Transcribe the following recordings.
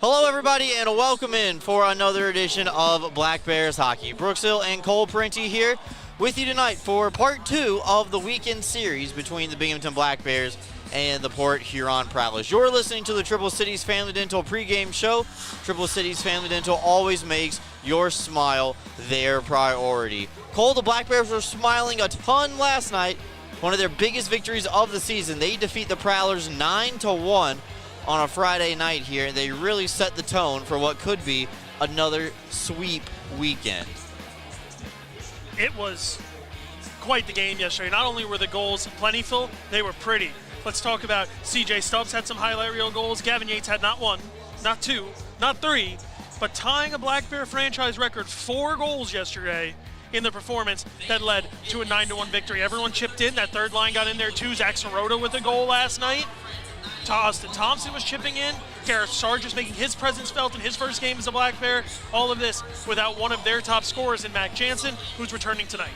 Hello, everybody, and welcome in for another edition of Black Bears Hockey. Brooks Hill and Cole Parenti here with you tonight for part 2 of the weekend series between the Binghamton Black Bears and the Port Huron Prowlers. You're listening to the Triple Cities Family Dental pregame show. Triple Cities Family Dental always makes your smile their priority. Cole, the Black Bears were smiling a ton last night. One of their biggest victories of the season. They defeat the Prowlers 9-1 on a Friday night here. They really set the tone for what could be another sweep weekend. It was quite the game yesterday. Not only were the goals plentiful, they were pretty. Let's talk about CJ Stubbs had some highlight reel goals. Gavin Yates had not one, not two, not three, but tying a Black Bear franchise record 4 goals yesterday in the performance that led to a 9-1 victory. Everyone chipped in. That third line got in there too. Zach Sirota with a goal last night. Austin Thompson was chipping in. Gareth Sargis making his presence felt in his first game as a Black Bear. All of this without one of their top scorers in Mac Jansen, who's returning tonight.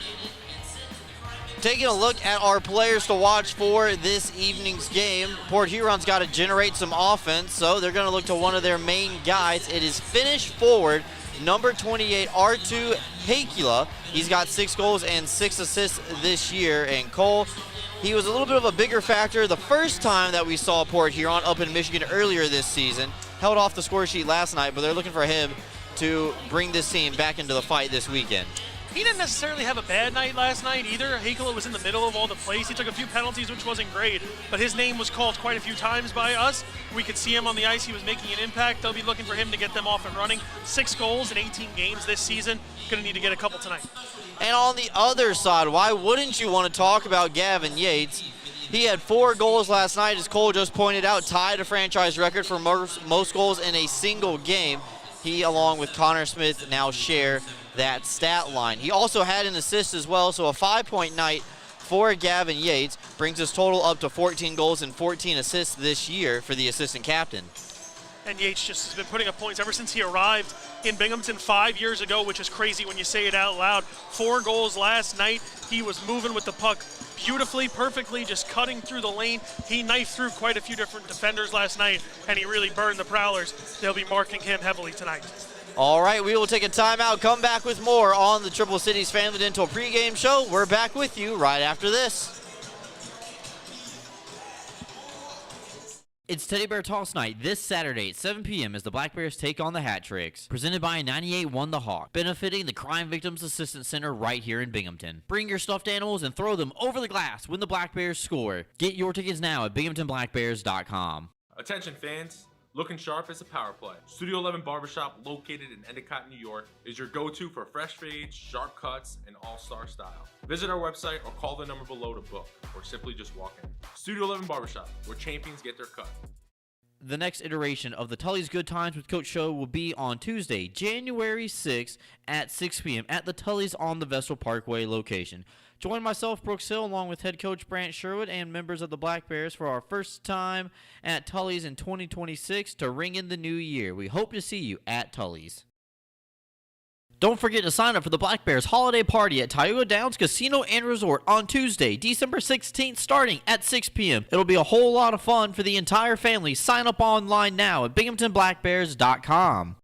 Taking a look at our players to watch for this evening's game, Port Huron's got to generate some offense, so they're going to look to one of their main guys. It is Finnish forward, number 28, R2 Heikkilä. He's got 6 goals and 6 assists this year. And Cole, he was a little bit of a bigger factor the first time that we saw Port Huron up in Michigan earlier this season. Held off the score sheet last night, but they're looking for him to bring this team back into the fight this weekend. He didn't necessarily have a bad night last night either. Heikkilä was in the middle of all the plays. He took a few penalties, which wasn't great, but his name was called quite a few times by us. We could see him on the ice. He was making an impact. They'll be looking for him to get them off and running. 6 goals in 18 games this season. Going to need to get a couple tonight. And on the other side, why wouldn't you want to talk about Gavin Yates? He had 4 goals last night, as Cole just pointed out, tied a franchise record for most goals in a single game. He, along with Connor Smith, now share that stat line. He also had an assist as well, so a 5-point night for Gavin Yates brings his total up to 14 goals and 14 assists this year for the assistant captain. And Yates just has been putting up points ever since he arrived in Binghamton 5 years ago, which is crazy when you say it out loud. 4 goals last night. He was moving with the puck beautifully, perfectly, just cutting through the lane. He knifed through quite a few different defenders last night, and he really burned the Prowlers. They'll be marking him heavily tonight. All right, we will take a timeout, come back with more on the Triple Cities Family Dental pregame show. We're back with you right after this. It's Teddy Bear Toss Night this Saturday at 7 p.m. as the Black Bears take on the Hat Tricks. Presented by 98-1 The Hawk, benefiting the Crime Victims Assistance Center right here in Binghamton. Bring your stuffed animals and throw them over the glass when the Black Bears score. Get your tickets now at binghamtonblackbears.com. Attention fans, looking sharp is a power play. Studio 11 Barbershop, located in Endicott, New York, is your go-to for fresh fades, sharp cuts, and all-star style. Visit our website or call the number below to book, or simply just walk in. Studio 11 Barbershop, where champions get their cut. The next iteration of the Tully's Good Times with Coach show will be on Tuesday, January 6th at 6 p.m. at the Tully's on the Vestal Parkway location. Join myself, Brooks Hill, along with head coach Brant Sherwood and members of the Black Bears for our first time at Tully's in 2026 to ring in the new year. We hope to see you at Tully's. Don't forget to sign up for the Black Bears holiday party at Tioga Downs Casino and Resort on Tuesday, December 16th, starting at 6 p.m. It'll be a whole lot of fun for the entire family. Sign up online now at binghamtonblackbears.com.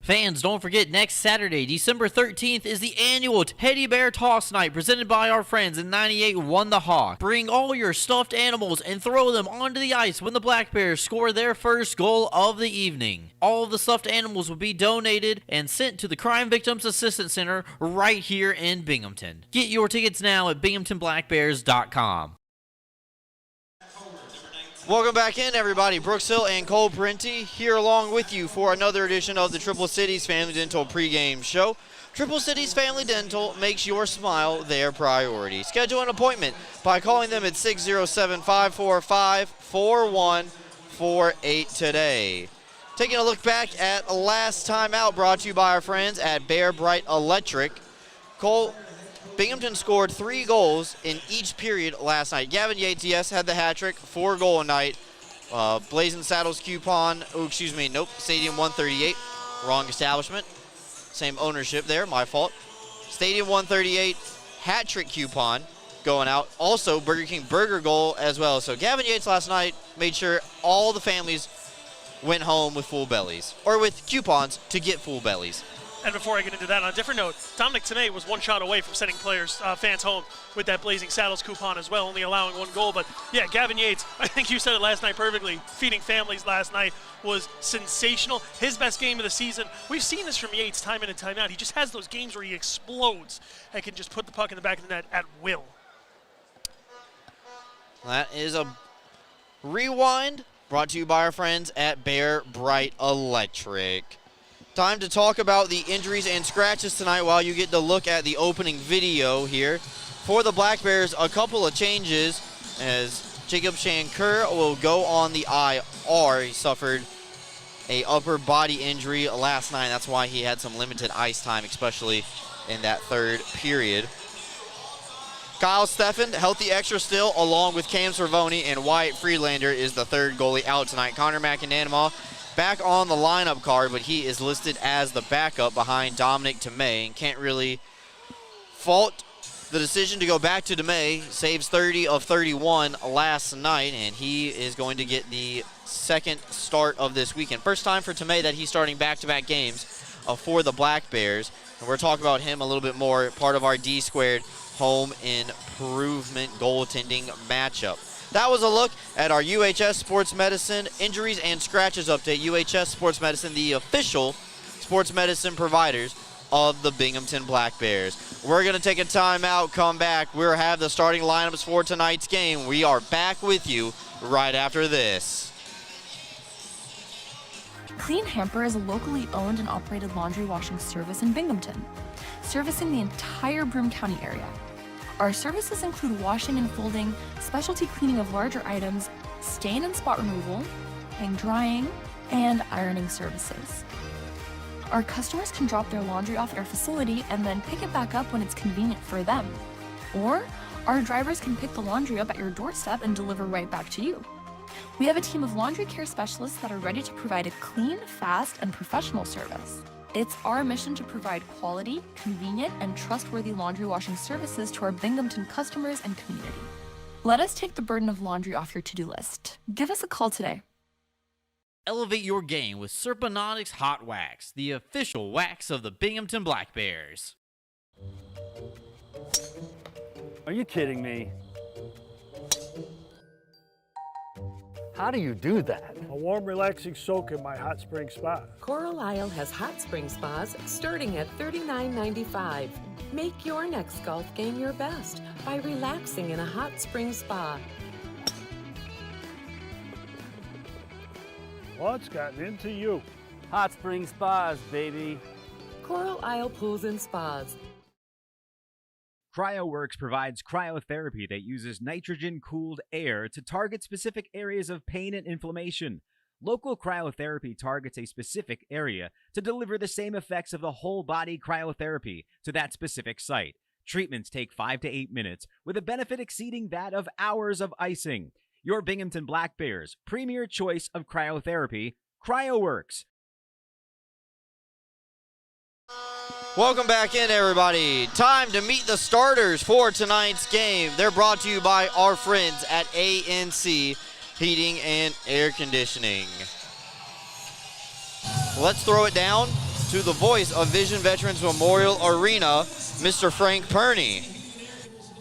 Fans, don't forget next Saturday, December 13th, is the annual Teddy Bear Toss Night presented by our friends in 98-1 The Hawk. Bring all your stuffed animals and throw them onto the ice when the Black Bears score their first goal of the evening. All of the stuffed animals will be donated and sent to the Crime Victims Assistance Center right here in Binghamton. Get your tickets now at binghamtonblackbears.com. Welcome back in, everybody. Brooks Hill and Cole Parenti here along with you for another edition of the Triple Cities Family Dental pregame show. Triple Cities Family Dental makes your smile their priority. Schedule an appointment by calling them at 607-545-4148 today. Taking a look back at last time out, brought to you by our friends at Bear Bright Electric. Cole, Binghamton scored 3 goals in each period last night. Gavin Yates, yes, had the hat trick, 4-goal night. Blazing Saddles coupon, Stadium 138, wrong establishment. Same ownership there, my fault. Stadium 138, hat trick coupon going out. Also, Burger King burger goal as well. So Gavin Yates last night made sure all the families went home with full bellies, or with coupons to get full bellies. And before I get into that, on a different note, Dominic Tomei was one shot away from sending fans home with that Blazing Saddles coupon as well, only allowing one goal. But yeah, Gavin Yates, I think you said it last night perfectly. Feeding families last night was sensational. His best game of the season. We've seen this from Yates time in and time out. He just has those games where he explodes and can just put the puck in the back of the net at will. That is a rewind brought to you by our friends at Bear Bright Electric. Time to talk about the injuries and scratches tonight while you get to look at the opening video here. For the Black Bears, a couple of changes as Jacob Shanker will go on the IR. He suffered a upper body injury last night. That's why he had some limited ice time, especially in that third period. Kyle Steffen, healthy extra still, along with Cam Cervoni, and Wyatt Friedlander is the third goalie out tonight. Connor McAnanima back on the lineup card, but he is listed as the backup behind Dominic Tomei, and can't really fault the decision to go back to Tomei. Saves 30 of 31 last night, and he is going to get the second start of this weekend. First time for Tomei that he's starting back-to-back games for the Black Bears, and we're talking about him a little bit more, part of our D-squared home improvement goaltending matchup. That was a look at our UHS Sports Medicine injuries and scratches update. UHS Sports Medicine, the official sports medicine providers of the Binghamton Black Bears. We're going to take a timeout, come back. We'll have the starting lineups for tonight's game. We are back with you right after this. Clean Hamper is a locally owned and operated laundry washing service in Binghamton, servicing the entire Broome County area. Our services include washing and folding, specialty cleaning of larger items, stain and spot removal, hang drying, and ironing services. Our customers can drop their laundry off at our facility and then pick it back up when it's convenient for them. Or our drivers can pick the laundry up at your doorstep and deliver right back to you. We have a team of laundry care specialists that are ready to provide a clean, fast, and professional service. It's our mission to provide quality, convenient, and trustworthy laundry washing services to our Binghamton customers and community. Let us take the burden of laundry off your to-do list. Give us a call today. Elevate your game with Serpanotics Hot Wax, the official wax of the Binghamton Black Bears. Are you kidding me? How do you do that? A warm, relaxing soak in my hot spring spa. Coral Isle has hot spring spas starting at $39.95. Make your next golf game your best by relaxing in a hot spring spa. What's gotten into you? Hot spring spas, baby. Coral Isle Pools and Spas. CryoWorks provides cryotherapy that uses nitrogen-cooled air to target specific areas of pain and inflammation. Local cryotherapy targets a specific area to deliver the same effects of the whole-body cryotherapy to that specific site. Treatments take 5 to 8 minutes, with a benefit exceeding that of hours of icing. Your Binghamton Black Bears' premier choice of cryotherapy, CryoWorks. Welcome back in, everybody. Time to meet the starters for tonight's game. They're brought to you by our friends at ANC Heating and Air Conditioning. Let's throw it down to the voice of Vision Veterans Memorial Arena, Mr. Frank Perney.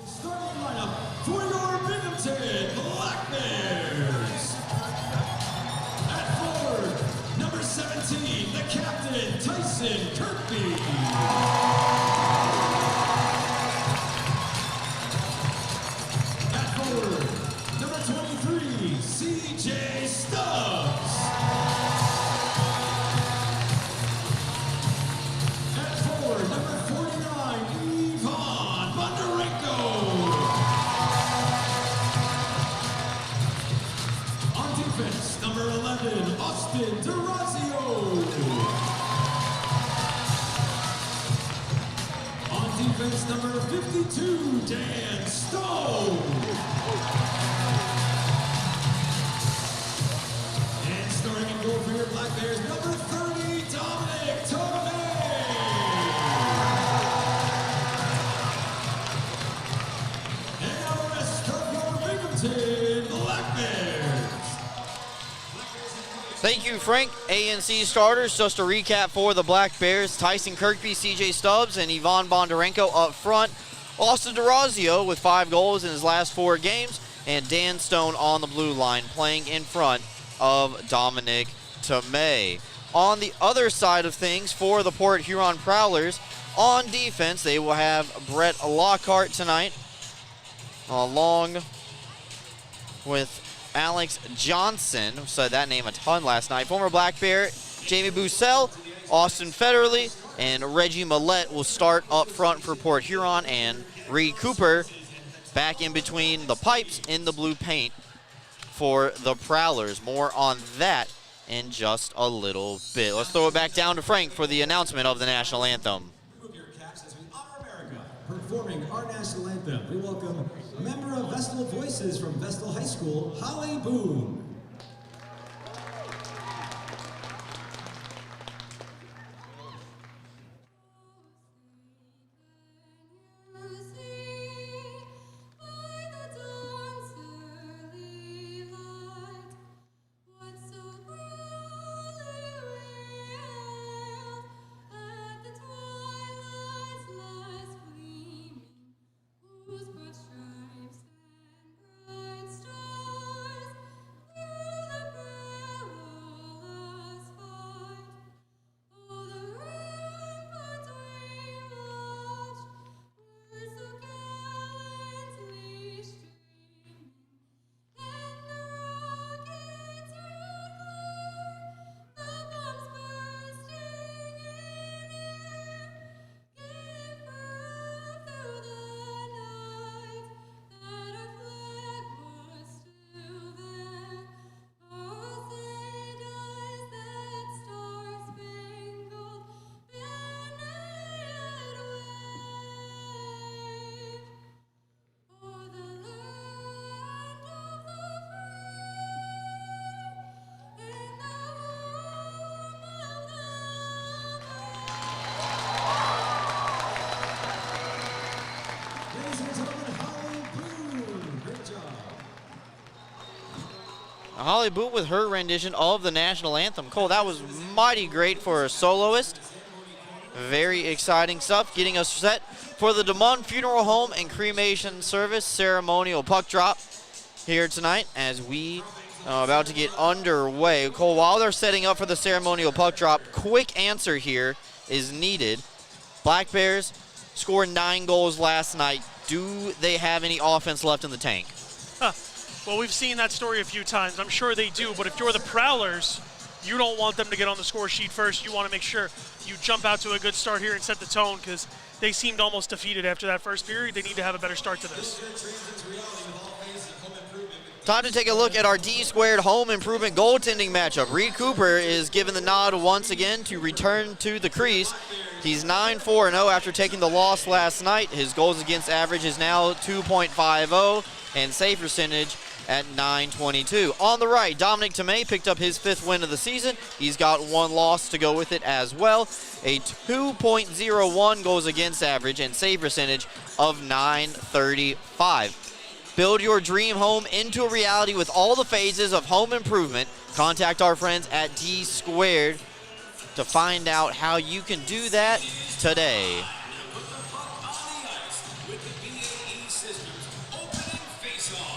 Starting lineup for your Binghamton Black Bears. At forward, number 17, the captain, Tyson Kirkby. At forward, number 23, CJ Stubbs. At forward, number 49, Ivan Bondarenko. On defense, number 11, Austin D'Orazio. On defense, number 52, Dan Stone. And starting in goal for your Black Bears, number 30, Dominic Tomei. And now the rest of your Binghamton Black Bears. Thank you, Frank. ANC starters, just a recap for the Black Bears. Tyson Kirkby, CJ Stubbs, and Ivan Bondarenko up front. Austin DeRozio with 5 goals in his last 4 games. And Dan Stone on the blue line playing in front of Dominic Tomei. On the other side of things for the Port Huron Prowlers, on defense, they will have Brett Lockhart tonight, along with Alex Johnson, who said that name a ton last night. Former Black Bear, Jamie Bussell, Austin Federley, and Reggie Millette will start up front for Port Huron, and Reed Cooper back in between the pipes in the blue paint for the Prowlers. More on that in just a little bit. Let's throw it back down to Frank for the announcement of the national anthem. Remove your caps as we honor America. Performing our national anthem, we welcome a member of Vestal Voices from Vestal High School, Holly Boone. Holly Boone with her rendition of the national anthem. Cole, that was mighty great for a soloist. Very exciting stuff, getting us set for the DeMond Funeral Home and Cremation Service ceremonial puck drop here tonight as we are about to get underway. Cole, while they're setting up for the ceremonial puck drop, quick answer here is needed. Black Bears scored 9 goals last night. Do they have any offense left in the tank? Well, we've seen that story a few times. I'm sure they do, but if you're the Prowlers, you don't want them to get on the score sheet first. You want to make sure you jump out to a good start here and set the tone, because they seemed almost defeated after that first period. They need to have a better start to this. Time to take a look at our D-squared home improvement goaltending matchup. Reed Cooper is given the nod once again to return to the crease. He's 9-4-0 after taking the loss last night. His goals against average is now 2.50 and save percentage at .922. On the right, Dominic Tomei picked up his 5th win of the season. He's got 1 loss to go with it as well. A 2.01 goals against average and save percentage of .935. Build your dream home into a reality with all the phases of home improvement. Contact our friends at D Squared to find out how you can do that today.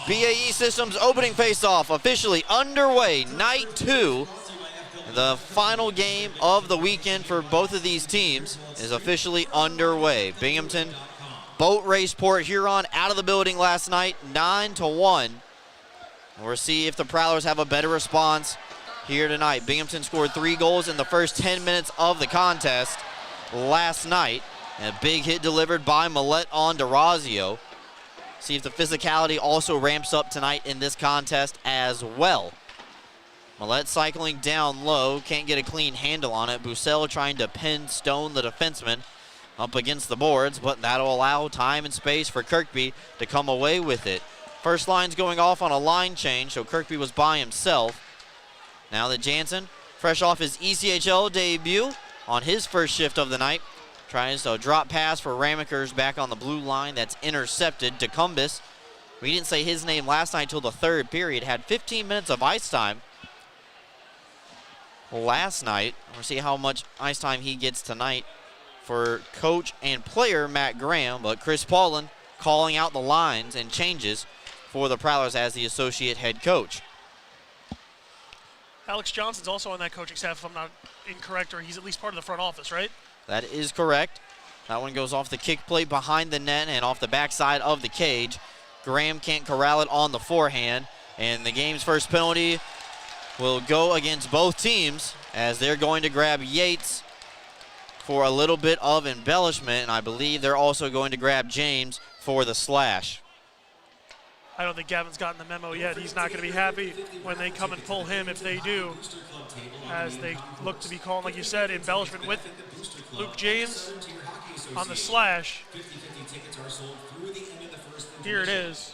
BAE Systems opening face-off officially underway. Night 2, the final game of the weekend for both of these teams, is officially underway. Binghamton boat race Port Huron out of the building last night, 9-1. We'll see if the Prowlers have a better response here tonight. Binghamton scored 3 goals in the first 10 minutes of the contest last night. And a big hit delivered by Millette on DeRozio. See if the physicality also ramps up tonight in this contest as well. Millette cycling down low, can't get a clean handle on it. Bussell trying to pin Stone, the defenseman, up against the boards, but that'll allow time and space for Kirkby to come away with it. First line's going off on a line change, so Kirkby was by himself. Now that Jansen, fresh off his ECHL debut on his first shift of the night, tries a drop pass for Ramekers back on the blue line. That's intercepted. Decumbus, we didn't say his name last night until the 3rd period, had 15 minutes of ice time. last night. We'll see how much ice time he gets tonight for coach and player Matt Graham. But Chris Paulin calling out the lines and changes for the Prowlers as the associate head coach. Alex Johnson's also on that coaching staff, if I'm not incorrect, or he's at least part of the front office, right? That is correct. That one goes off the kick plate behind the net and off the backside of the cage. Graham can't corral it on the forehand, and the game's first penalty will go against both teams as they're going to grab Yates for a little bit of embellishment, and I believe they're also going to grab James for the slash. I don't think Gavin's gotten the memo yet. He's not going to be happy when they come and pull him if they do, as they look to be calling, like you said, embellishment with Luke James on the slash. Here it is.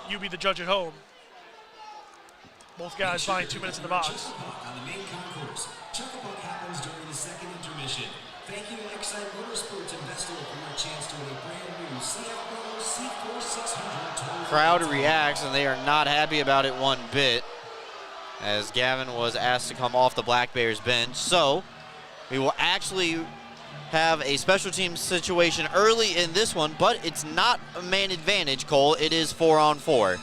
You be the judge at home. Both guys buying 2 minutes in the box. On the main concourse, Chuck-a-Puck happens during the second intermission. Thank you, Lakeside Motorsports and Vestal, for your chance to win a brand new CF Moto C4600. Crowd reacts, and they are not happy about it one bit, as Gavin was asked to come off the Black Bears bench. So we will actually have a special teams situation early in this one, but it's not a man advantage, Cole. It is 4-on-4.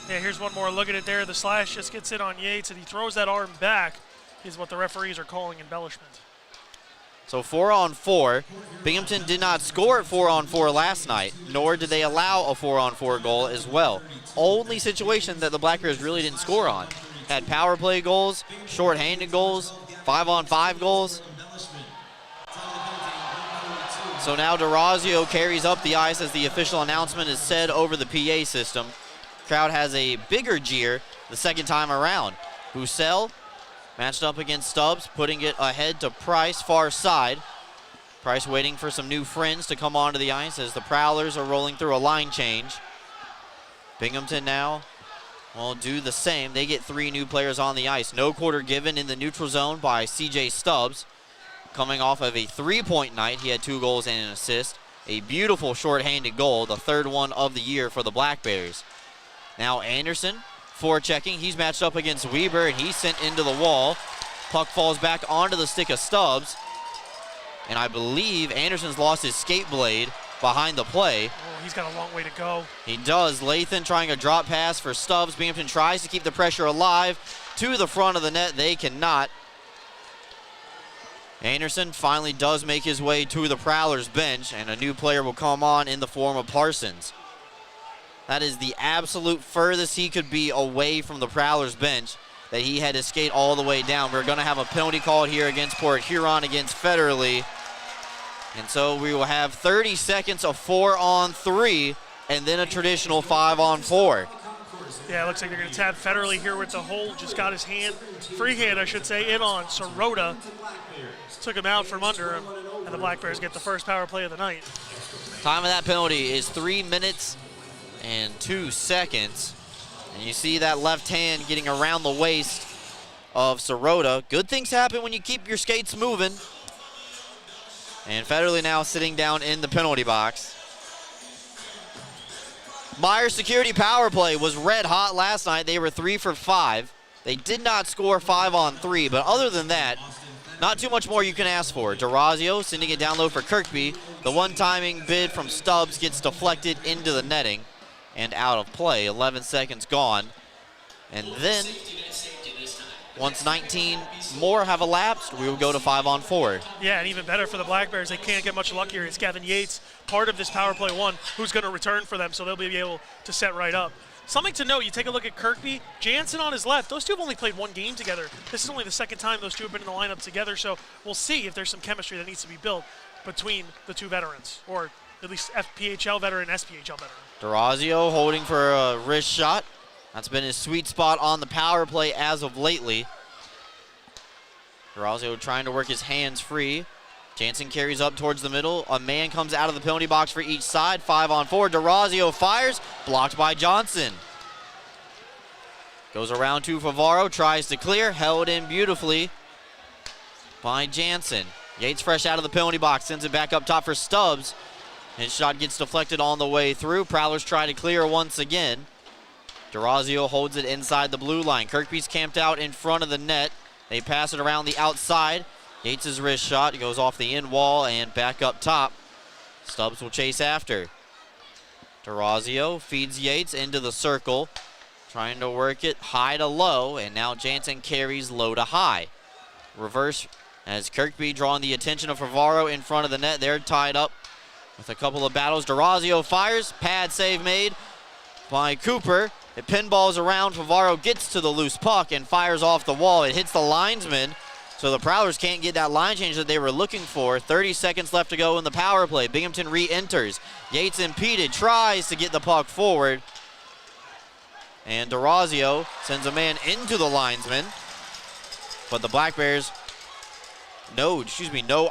Yeah, here's one more look at it there. The slash just gets in on Yates, and he throws that arm back, is what the referees are calling embellishment. So 4-on-4. Binghamton did not score at 4-on-4 last night, nor did they allow a 4-on-4 goal as well. Only situation that the Black Bears really didn't score on. Had power play goals, short-handed goals, 5-on-5 goals. So now DeRazio carries up the ice as the official announcement is said over the PA system. Crowd has a bigger jeer the second time around. Bussell matched up against Stubbs, putting it ahead to Price, far side. Price waiting for some new friends to come onto the ice as the Prowlers are rolling through a line change. Binghamton now will do the same. They get 3 new players on the ice. No quarter given in the neutral zone by CJ Stubbs. Coming off of a 3-point night, he had 2 goals and an assist. A beautiful shorthanded goal, the 3rd one of the year for the Black Bears. Now Anderson forechecking. He's matched up against Weber, and he's sent into the wall. Puck falls back onto the stick of Stubbs. And I believe Anderson's lost his skate blade behind the play. Oh, he's got a long way to go. He does. Lathan trying a drop pass for Stubbs. Binghamton tries to keep the pressure alive to the front of the net. They cannot. Anderson finally does make his way to the Prowlers bench, and a new player will come on in the form of Parsons. That is the absolute furthest he could be away from the Prowlers bench, that he had to skate all the way down. We're going to have a penalty called here against Port Huron against Federally. And so we will have 30 seconds of 4-on-3 and then a traditional 5-on-4. Yeah, it looks like they're going to tap Federally here with the hold. Just got his hand, free hand I should say, in on Sirota. Took him out from under him, and the Black Bears get the first power play of the night. Time of that penalty is 3 minutes and 2 seconds. And you see that left hand getting around the waist of Sirota. Good things happen when you keep your skates moving. And Federally now sitting down in the penalty box. Myers security power play was red hot last night. They were 3 for 5. They did not score 5-on-3, but other than that, not too much more you can ask for. DeRazio sending it down low for Kirkby. The one-timing bid from Stubbs gets deflected into the netting and out of play. 11 seconds gone. And then, once 19 more have elapsed, we will go to 5-on-4. Yeah, and even better for the Black Bears, they can't get much luckier. It's Gavin Yates, part of this power play 1, who's going to return for them, so they'll be able to set right up. Something to note, you take a look at Kirkby, Jansen on his left. Those two have only played 1 game together. This is only the second time those two have been in the lineup together, so we'll see if there's some chemistry that needs to be built between the 2 veterans, or at least FPHL veteran, SPHL veteran. DeRazio holding for a wrist shot. That's been his sweet spot on the power play as of lately. DeRazio trying to work his hands free. Jansen carries up towards the middle. A man comes out of the penalty box for each side. 5-on-4. DeRazio fires. Blocked by Johnson. Goes around to Favaro. Tries to clear. Held in beautifully by Jansen. Yates fresh out of the penalty box. Sends it back up top for Stubbs. His shot gets deflected on the way through. Prowlers try to clear once again. DeRazio holds it inside the blue line. Kirkby's camped out in front of the net. They pass it around the outside. Yates' wrist shot goes off the end wall and back up top. Stubbs will chase after. DeRazio feeds Yates into the circle, trying to work it high to low, and now Jansen carries low to high. Reverse as Kirkby drawing the attention of Favaro in front of the net. They're tied up with a couple of battles. DeRazio fires, pad save made by Cooper. It pinballs around, Favaro gets to the loose puck and fires off the wall. It hits the linesman, so the Prowlers can't get that line change that they were looking for. 30 seconds left to go in the power play. Binghamton re-enters. Yates impeded, tries to get the puck forward. And DeRazio sends a man into the linesman. But the Black Bears, no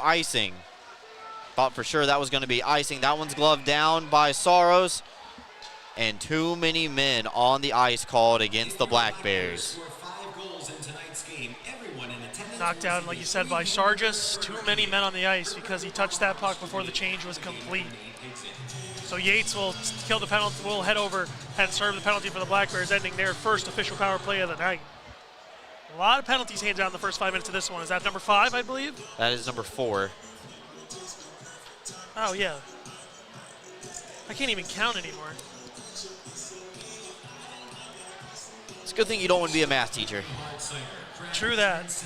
icing. Thought for sure that was going to be icing. That one's gloved down by Saros. And too many men on the ice called against the Black Bears. Knocked down, like you said, by Sargis. Too many men on the ice because he touched that puck before the change was complete. So Yates will kill the penalty, will head over and serve the penalty for the Black Bears, ending their first official power play of the night. A lot of penalties handed out in the first 5 minutes of this one. Is that number 5, I believe? That is number 4. Oh, yeah. I can't even count anymore. It's a good thing you don't want to be a math teacher. True that.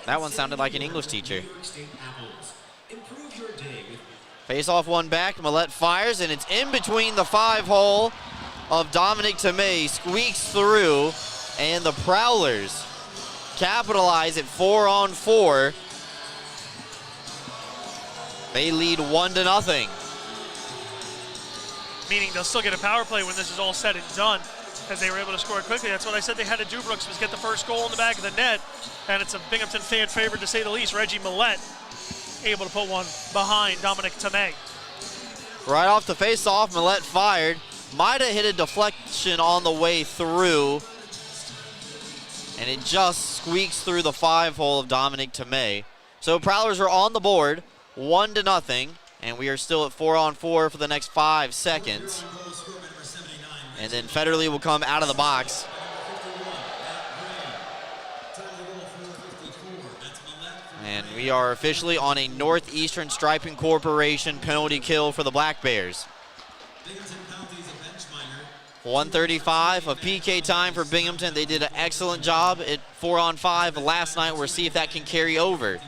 That one sounded like an English teacher. Face off one back, Millette fires, and it's in between the 5-hole of Dominic Tomei, squeaks through, and the Prowlers capitalize at 4-on-4. They lead 1-0. Meaning they'll still get a power play when this is all said and done, as they were able to score quickly. That's what I said they had to do, Brooks, was get the first goal in the back of the net, and it's a Binghamton fan favorite to say the least. Reggie Millette able to put one behind Dominic Tomei. Right off the face-off, Millette fired. Might have hit a deflection on the way through, and it just squeaks through the 5-hole of Dominic Tomei. So Prowlers are on the board, 1-0, and we are still at 4-on-4 for the next 5 seconds. And then Federley will come out of the box. And we are officially on a Northeastern Striping Corporation penalty kill for the Black Bears. 1:35 of PK time for Binghamton. They did an excellent job at 4-on-5 last night. We'll see if that can carry over.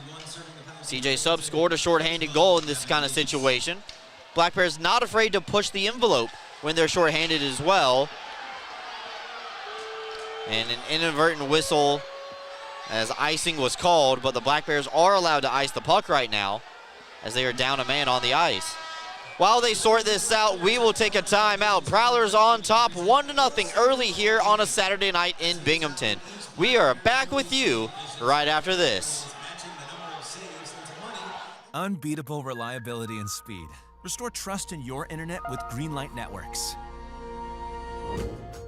CJ Stubbs scored a shorthanded goal in this kind of situation. Black Bears not afraid to push the envelope when they're shorthanded as well. And an inadvertent whistle as icing was called, but the Black Bears are allowed to ice the puck right now as they are down a man on the ice. While they sort this out, we will take a timeout. Prowlers on top, 1-0 early here on a Saturday night in Binghamton. We are back with you right after this. Unbeatable reliability and speed. Restore trust in your internet with Greenlight Networks.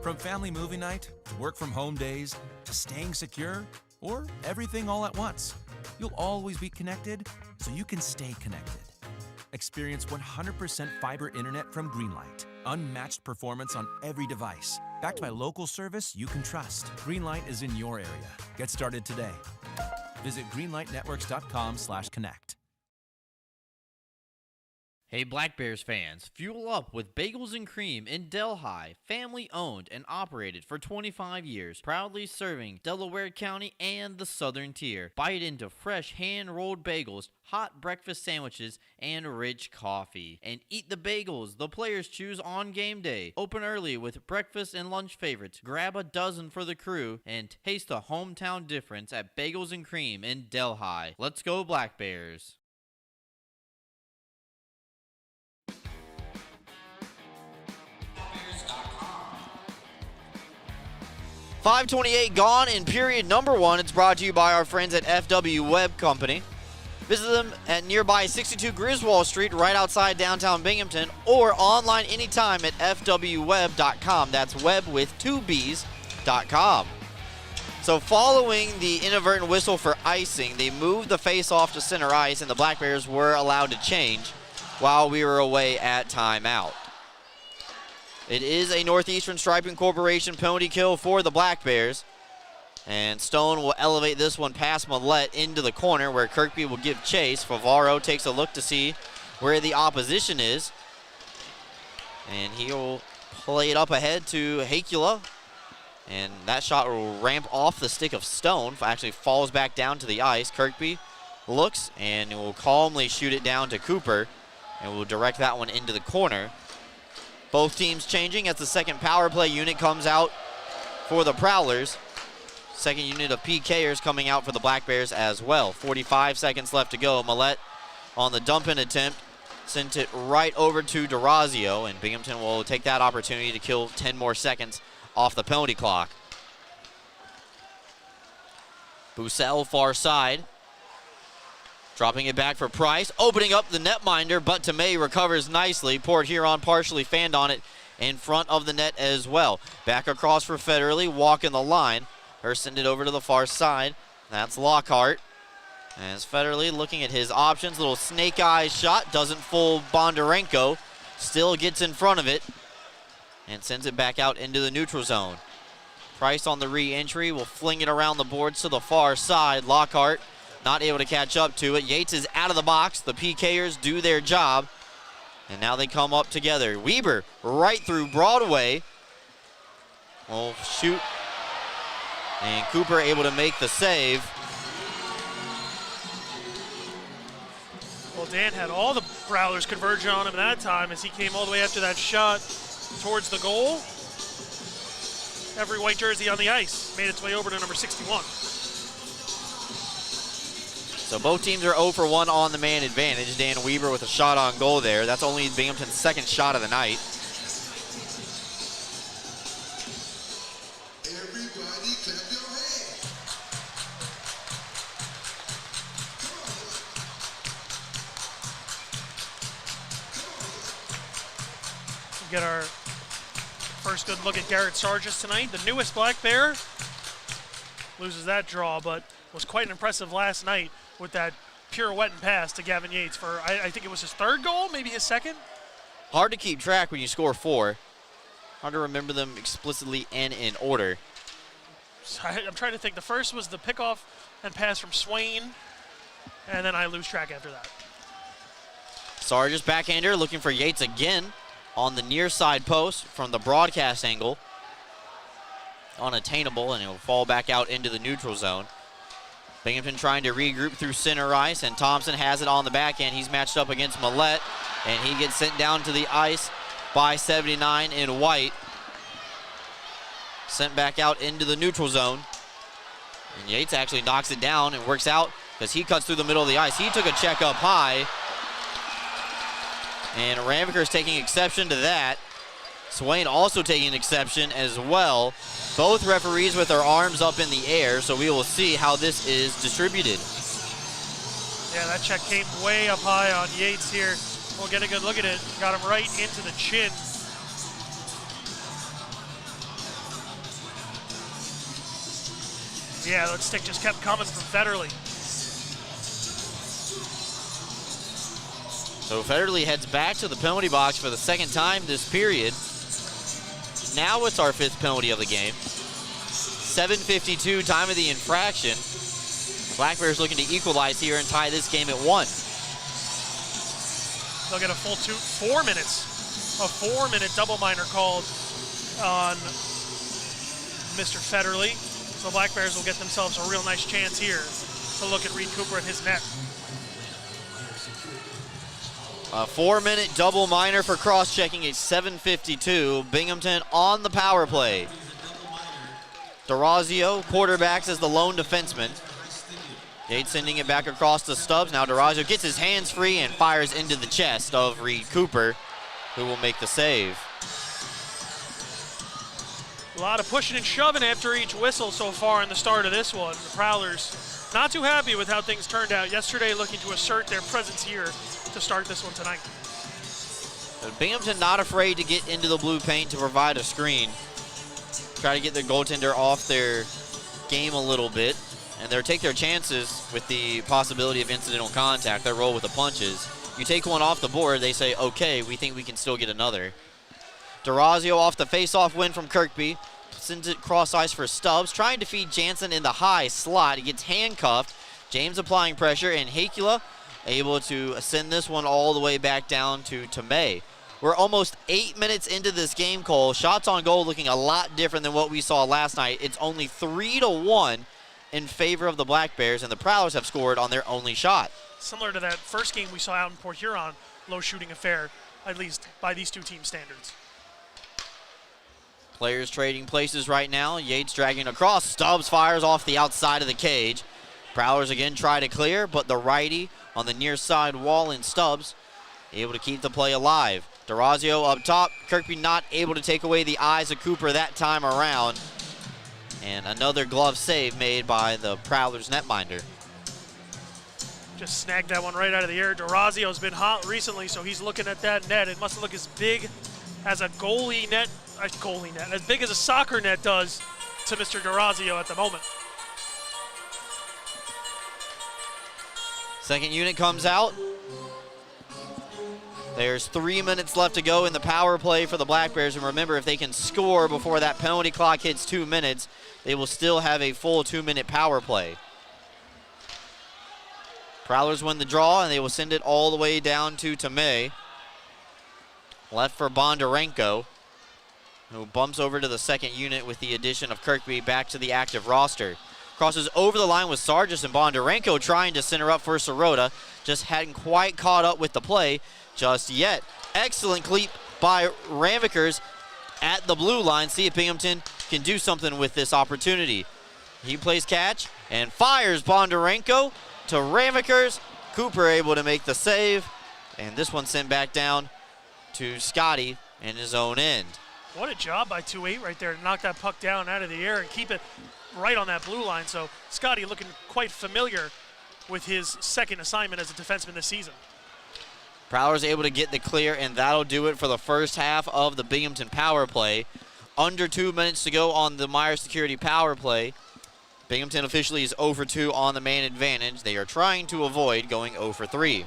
From family movie night, to work from home days, to staying secure, or everything all at once, you'll always be connected so you can stay connected. Experience 100% fiber internet from Greenlight. Unmatched performance on every device. Backed by local service you can trust. Greenlight is in your area. Get started today. Visit greenlightnetworks.com/connect. Hey Black Bears fans, fuel up with Bagels and Cream in Delhi, family owned and operated for 25 years, proudly serving Delaware County and the Southern Tier. Bite into fresh hand-rolled bagels, hot breakfast sandwiches, and rich coffee. And eat the bagels the players choose on game day. Open early with breakfast and lunch favorites. Grab a dozen for the crew and taste the hometown difference at Bagels and Cream in Delhi. Let's go Black Bears. 5:28 gone in period number 1. It's brought to you by our friends at FW Web Company. Visit them at nearby 62 Griswold Street right outside downtown Binghamton or online anytime at fwweb.com. That's web with 2 B's.com. So following the inadvertent whistle for icing, they moved the face-off to center ice and the Black Bears were allowed to change while we were away at timeout. It is a Northeastern Striping Corporation penalty kill for the Black Bears. And Stone will elevate this one past Millette into the corner where Kirkby will give chase. Favaro takes a look to see where the opposition is. And he'll play it up ahead to Hakula. And that shot will ramp off the stick of Stone. Actually falls back down to the ice. Kirkby looks and will calmly shoot it down to Cooper. And will direct that one into the corner. Both teams changing as the second power play unit comes out for the Prowlers. Second unit of PKers coming out for the Black Bears as well. 45 seconds left to go. Millette on the dump-in attempt sent it right over to DeRazio, and Binghamton will take that opportunity to kill 10 more seconds off the penalty clock. Bussell far side. Dropping it back for Price. Opening up the netminder, but Tomei recovers nicely. Port Huron partially fanned on it in front of the net as well. Back across for Federley, walking the line. Her send it over to the far side. That's Lockhart. As Federley looking at his options. Little snake eyes shot. Doesn't fool Bondarenko. Still gets in front of it. And sends it back out into the neutral zone. Price on the re-entry will fling it around the boards to the far side. Lockhart not able to catch up to it. Yates is out of the box. The PKers do their job. And now they come up together. Weber right through Broadway. Will shoot. And Cooper able to make the save. Well, Dan had all the Prowlers converging on him that time as he came all the way after that shot towards the goal. Every white jersey on the ice made its way over to number 61. So both teams are 0 for 1 on the man advantage. Dan Weber with a shot on goal there. That's only Binghamton's second shot of the night. Everybody clap your hands. Get our first good look at Garrett Sargis tonight. The newest Black Bear loses that draw, but was quite impressive last night with that pirouette and pass to Gavin Yates for, I think it was his third goal, maybe his second. Hard to keep track when you score 4. Hard to remember them explicitly and in order. So I'm trying to think. The first was the pickoff and pass from Swain, and then I lose track after that. Sargis backhander looking for Yates again on the near side post from the broadcast angle. Unattainable, and it will fall back out into the neutral zone. Binghamton trying to regroup through center ice, and Thompson has it on the back end. He's matched up against Millette, and he gets sent down to the ice by 79 in white. Sent back out into the neutral zone. And Yates actually knocks it down and works out because he cuts through the middle of the ice. He took a check up high, and Ramaker's taking exception to that. Swain also taking exception as well. Both referees with their arms up in the air, so we will see how this is distributed. Yeah, that check came way up high on Yates here. We'll get a good look at it. Got him right into the chin. Yeah, that stick just kept coming from Federley. So Federley heads back to the penalty box for the second time this period. Now it's our 5th penalty of the game. 7:52 time of the infraction. Black Bears looking to equalize here and tie this game at 1. They'll get a full 4 minutes. A 4-minute double minor called on Mr. Federley. So Black Bears will get themselves a real nice chance here to look at Reed Cooper and his net. A 4-minute double minor for cross-checking at 7:52. Binghamton on the power play. DeRazio quarterbacks as the lone defenseman. Yates sending it back across to Stubbs. Now DeRazio gets his hands free and fires into the chest of Reed Cooper, who will make the save. A lot of pushing and shoving after each whistle so far in the start of this one. The Prowlers not too happy with how things turned out yesterday, looking to assert their presence here to start this one tonight. Binghamton not afraid to get into the blue paint to provide a screen. Try to get their goaltender off their game a little bit. And they'll take their chances with the possibility of incidental contact. They roll with the punches. You take one off the board, they say, okay, we think we can still get another. DeRazio off the face-off win from Kirkby. Sends it cross ice for Stubbs, trying to feed Jansen in the high slot. He gets handcuffed. James applying pressure, and Hakula able to send this one all the way back down to Tomei. We're almost 8 minutes into this game, Cole. Shots on goal looking a lot different than what we saw last night. It's only 3-1 in favor of the Black Bears, and the Prowlers have scored on their only shot. Similar to that first game we saw out in Port Huron, low shooting affair, at least by these two team standards. Players trading places right now. Yates dragging across. Stubbs fires off the outside of the cage. Prowlers again try to clear, but the righty on the near side wall in Stubbs able to keep the play alive. DeRazio up top. Kirkby not able to take away the eyes of Cooper that time around. And another glove save made by the Prowlers netminder. Just snagged that one right out of the air. DeRazio's been hot recently, so he's looking at that net. It must look as big as a goalie net, as big as a soccer net does to Mr. DeRazio at the moment. Second unit comes out. There's 3 minutes left to go in the power play for the Black Bears. And remember, if they can score before that penalty clock hits 2 minutes, they will still have a full 2-minute power play. Prowlers win the draw, and they will send it all the way down to Tomei. Left for Bondarenko, who bumps over to the second unit with the addition of Kirkby back to the active roster. Crosses over the line with Sargis, and Bondarenko trying to center up for Sirota. Just hadn't quite caught up with the play just yet. Excellent cleat by Ramvikers at the blue line. See if Binghamton can do something with this opportunity. He plays catch and fires Bondarenko to Ramvikers. Cooper able to make the save, and this one sent back down to Scotty in his own end. What a job by 2-8 right there to knock that puck down out of the air and keep it right on that blue line. So Scotty looking quite familiar with his second assignment as a defenseman this season. Prowlers able to get the clear, and that'll do it for the first half of the Binghamton power play. Under 2 minutes to go on the Meyer Security power play. Binghamton officially is 0-2 on the man advantage. They are trying to avoid going 0-3.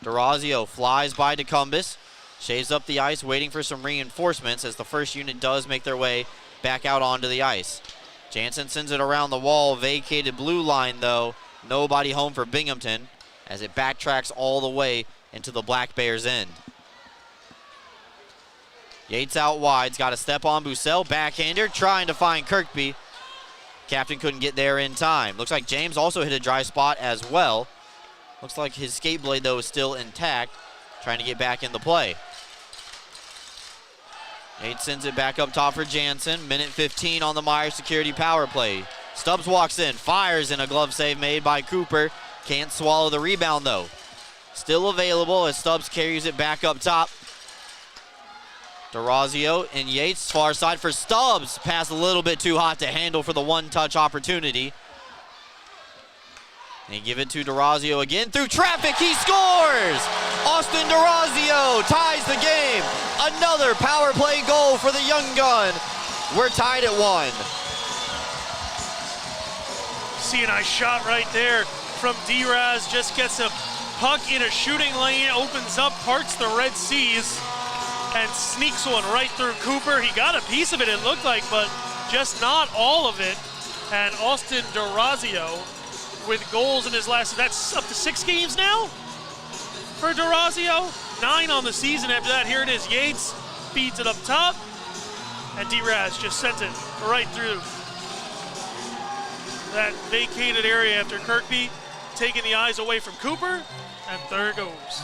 DeRazio flies by DeCumbus, shaves up the ice, waiting for some reinforcements as the first unit does make their way back out onto the ice. Jansen sends it around the wall, vacated blue line though. Nobody home for Binghamton as it backtracks all the way into the Black Bears' end. Yates out wide's got to step on Bussell, backhander, trying to find Kirkby. Captain couldn't get there in time. Looks like James also hit a dry spot as well. Looks like his skate blade though is still intact, trying to get back in the play. Yates sends it back up top for Jansen. Minute 15 on the Meyer Security power play. Stubbs walks in, fires in a glove save made by Cooper. Can't swallow the rebound though. Still available as Stubbs carries it back up top. DeRazio and Yates, far side for Stubbs. Pass a little bit too hot to handle for the one-touch opportunity. They give it to DeRazio again through traffic. He scores! Austin DeRazio ties the game. Another power play goal for the young gun. We're tied at 1. See a nice shot right there from D-Raz. Just gets a puck in a shooting lane, opens up, parts the Red Seas, and sneaks one right through Cooper. He got a piece of it, it looked like, but just not all of it. And Austin DeRazio with goals in his last, that's up to 6 games now for DeRazio. 9 on the season after that. Here it is, Yates feeds it up top, and D-Raz just sent it right through that vacated area after Kirkby taking the eyes away from Cooper, and there it goes.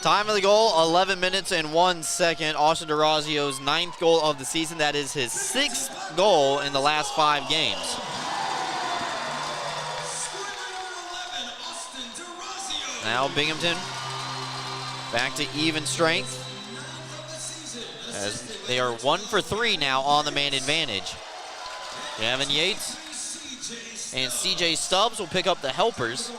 Time of the goal, 11 minutes and 1 second. Austin DeRazio's 9th goal of the season. That is his 6th goal in the last 5 games. Now Binghamton back to even strength as they are 1-for-3 now on the man advantage. Gavin Yates and CJ Stubbs will pick up the helpers.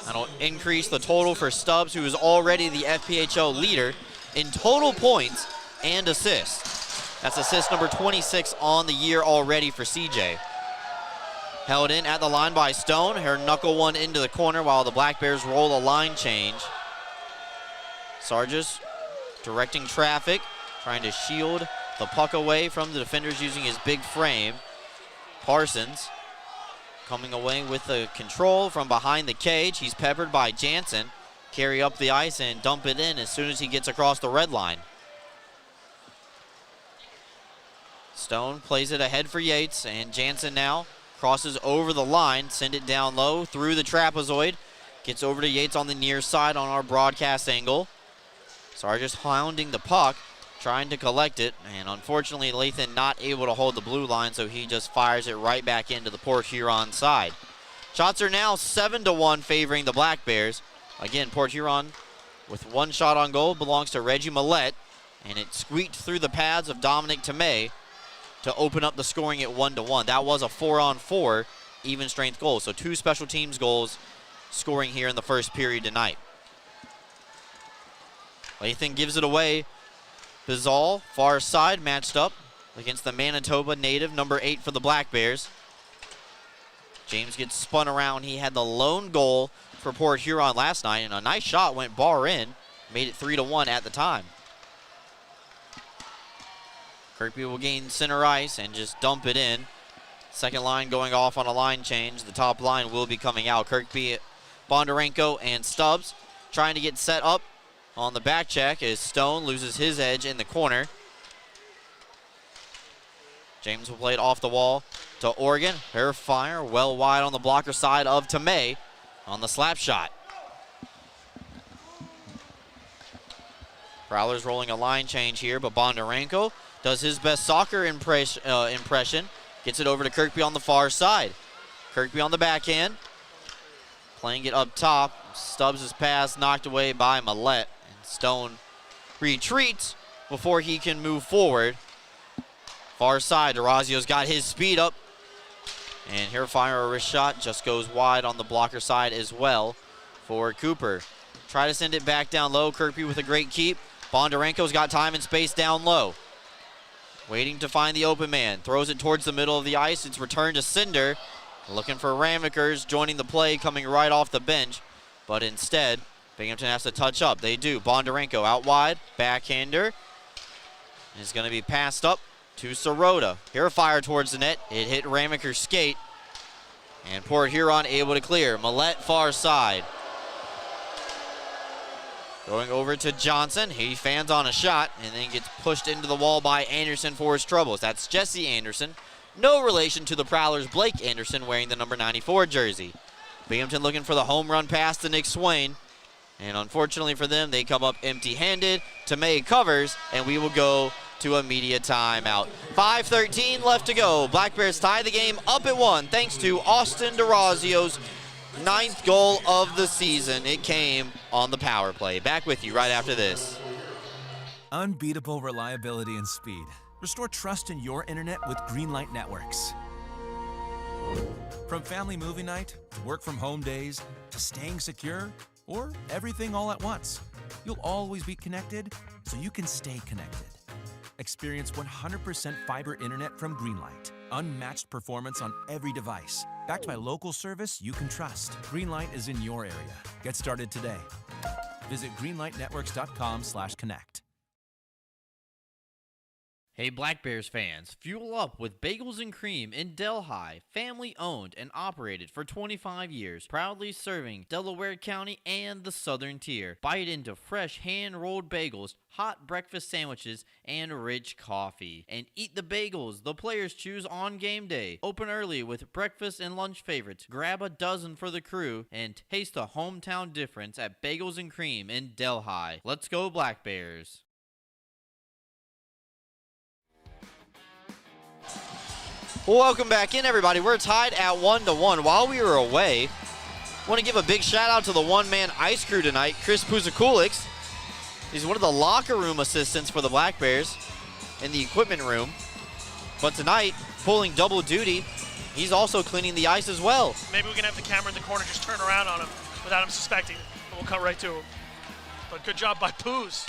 That'll increase the total for Stubbs, who is already the FPHL leader in total points and assists. That's assist number 26 on the year already for CJ. Held in at the line by Stone. Her knuckle one into the corner while the Black Bears roll a line change. Sargis directing traffic, trying to shield the puck away from the defenders using his big frame. Parsons coming away with the control from behind the cage. He's peppered by Jansen. Carry up the ice and dump it in as soon as he gets across the red line. Stone plays it ahead for Yates, and Jansen now crosses over the line, send it down low through the trapezoid. Gets over to Yates on the near side on our broadcast angle. Sargis hounding the puck, trying to collect it, and unfortunately Lathan not able to hold the blue line, so he just fires it right back into the Port Huron side. Shots are now 7-1 favoring the Black Bears. Again, Port Huron with one shot on goal belongs to Reggie Millette, and it squeaked through the pads of Dominic Tomei to open up the scoring at 1-1. That was a 4-on-4 even strength goal, so 2 special teams goals scoring here in the first period tonight. Lathan gives it away. Bizal, far side, matched up against the Manitoba native, number 8 for the Black Bears. James gets spun around. He had the lone goal for Port Huron last night, and a nice shot went bar in, made it 3-1 at the time. Kirkby will gain center ice and just dump it in. Second line going off on a line change. The top line will be coming out. Kirkby, Bondarenko, and Stubbs trying to get set up on the back check as Stone loses his edge in the corner. James will play it off the wall to Oregon. Her fire well wide on the blocker side of Tomei on the slap shot. Prowlers rolling a line change here, but Bondarenko does his best soccer impression. Gets it over to Kirkby on the far side. Kirkby on the backhand. Playing it up top. Stubbs' pass knocked away by Millette. And Stone retreats before he can move forward. Far side, Durazio's got his speed up. And here fire a wrist shot just goes wide on the blocker side as well for Cooper. Try to send it back down low. Kirkby with a great keep. Bondarenko's got time and space down low. Waiting to find the open man. Throws it towards the middle of the ice. It's returned to Cinder. Looking for Ramekers joining the play, coming right off the bench. But instead, Binghamton has to touch up. They do. Bondarenko out wide. Backhander is going to be passed up to Sirota. Here a fire towards the net. It hit Rameker's skate. And Port Huron able to clear. Millette far side. Going over to Johnson. He fans on a shot and then gets pushed into the wall by Anderson for his troubles. That's Jesse Anderson. No relation to the Prowlers' Blake Anderson wearing the number 94 jersey. Binghamton looking for the home run pass to Nick Swain. And unfortunately for them, they come up empty-handed. Tomei covers, and we will go to a media timeout. 5:13 left to go. Black Bears tie the game up at 1 thanks to Austin Durazio's 9th goal of the season. It came on the power play. Back with you right after this. Unbeatable reliability and speed. Restore trust in your internet with Greenlight Networks. From family movie night, to work from home days, to staying secure, or everything all at once, you'll always be connected so you can stay connected. Experience 100% fiber internet from Greenlight. Unmatched performance on every device. Backed by local service you can trust. Greenlight is in your area. Get started today. Visit greenlightnetworks.com/connect. Hey Black Bears fans, fuel up with Bagels and Cream in Delhi, family owned and operated for 25 years, proudly serving Delaware County and the Southern Tier. Bite into fresh hand-rolled bagels, hot breakfast sandwiches, and rich coffee. And eat the bagels the players choose on game day. Open early with breakfast and lunch favorites. Grab a dozen for the crew and taste the hometown difference at Bagels and Cream in Delhi. Let's go Black Bears. Welcome back in, everybody. We're tied at 1-1. While we were away, I want to give a big shout-out to the one-man ice crew tonight, Chris Puzakulix. He's one of the locker room assistants for the Black Bears in the equipment room. But tonight, pulling double duty, he's also cleaning the ice as well. Maybe we can have the camera in the corner just turn around on him without him suspecting it. We'll cut right to him. But good job by Poos.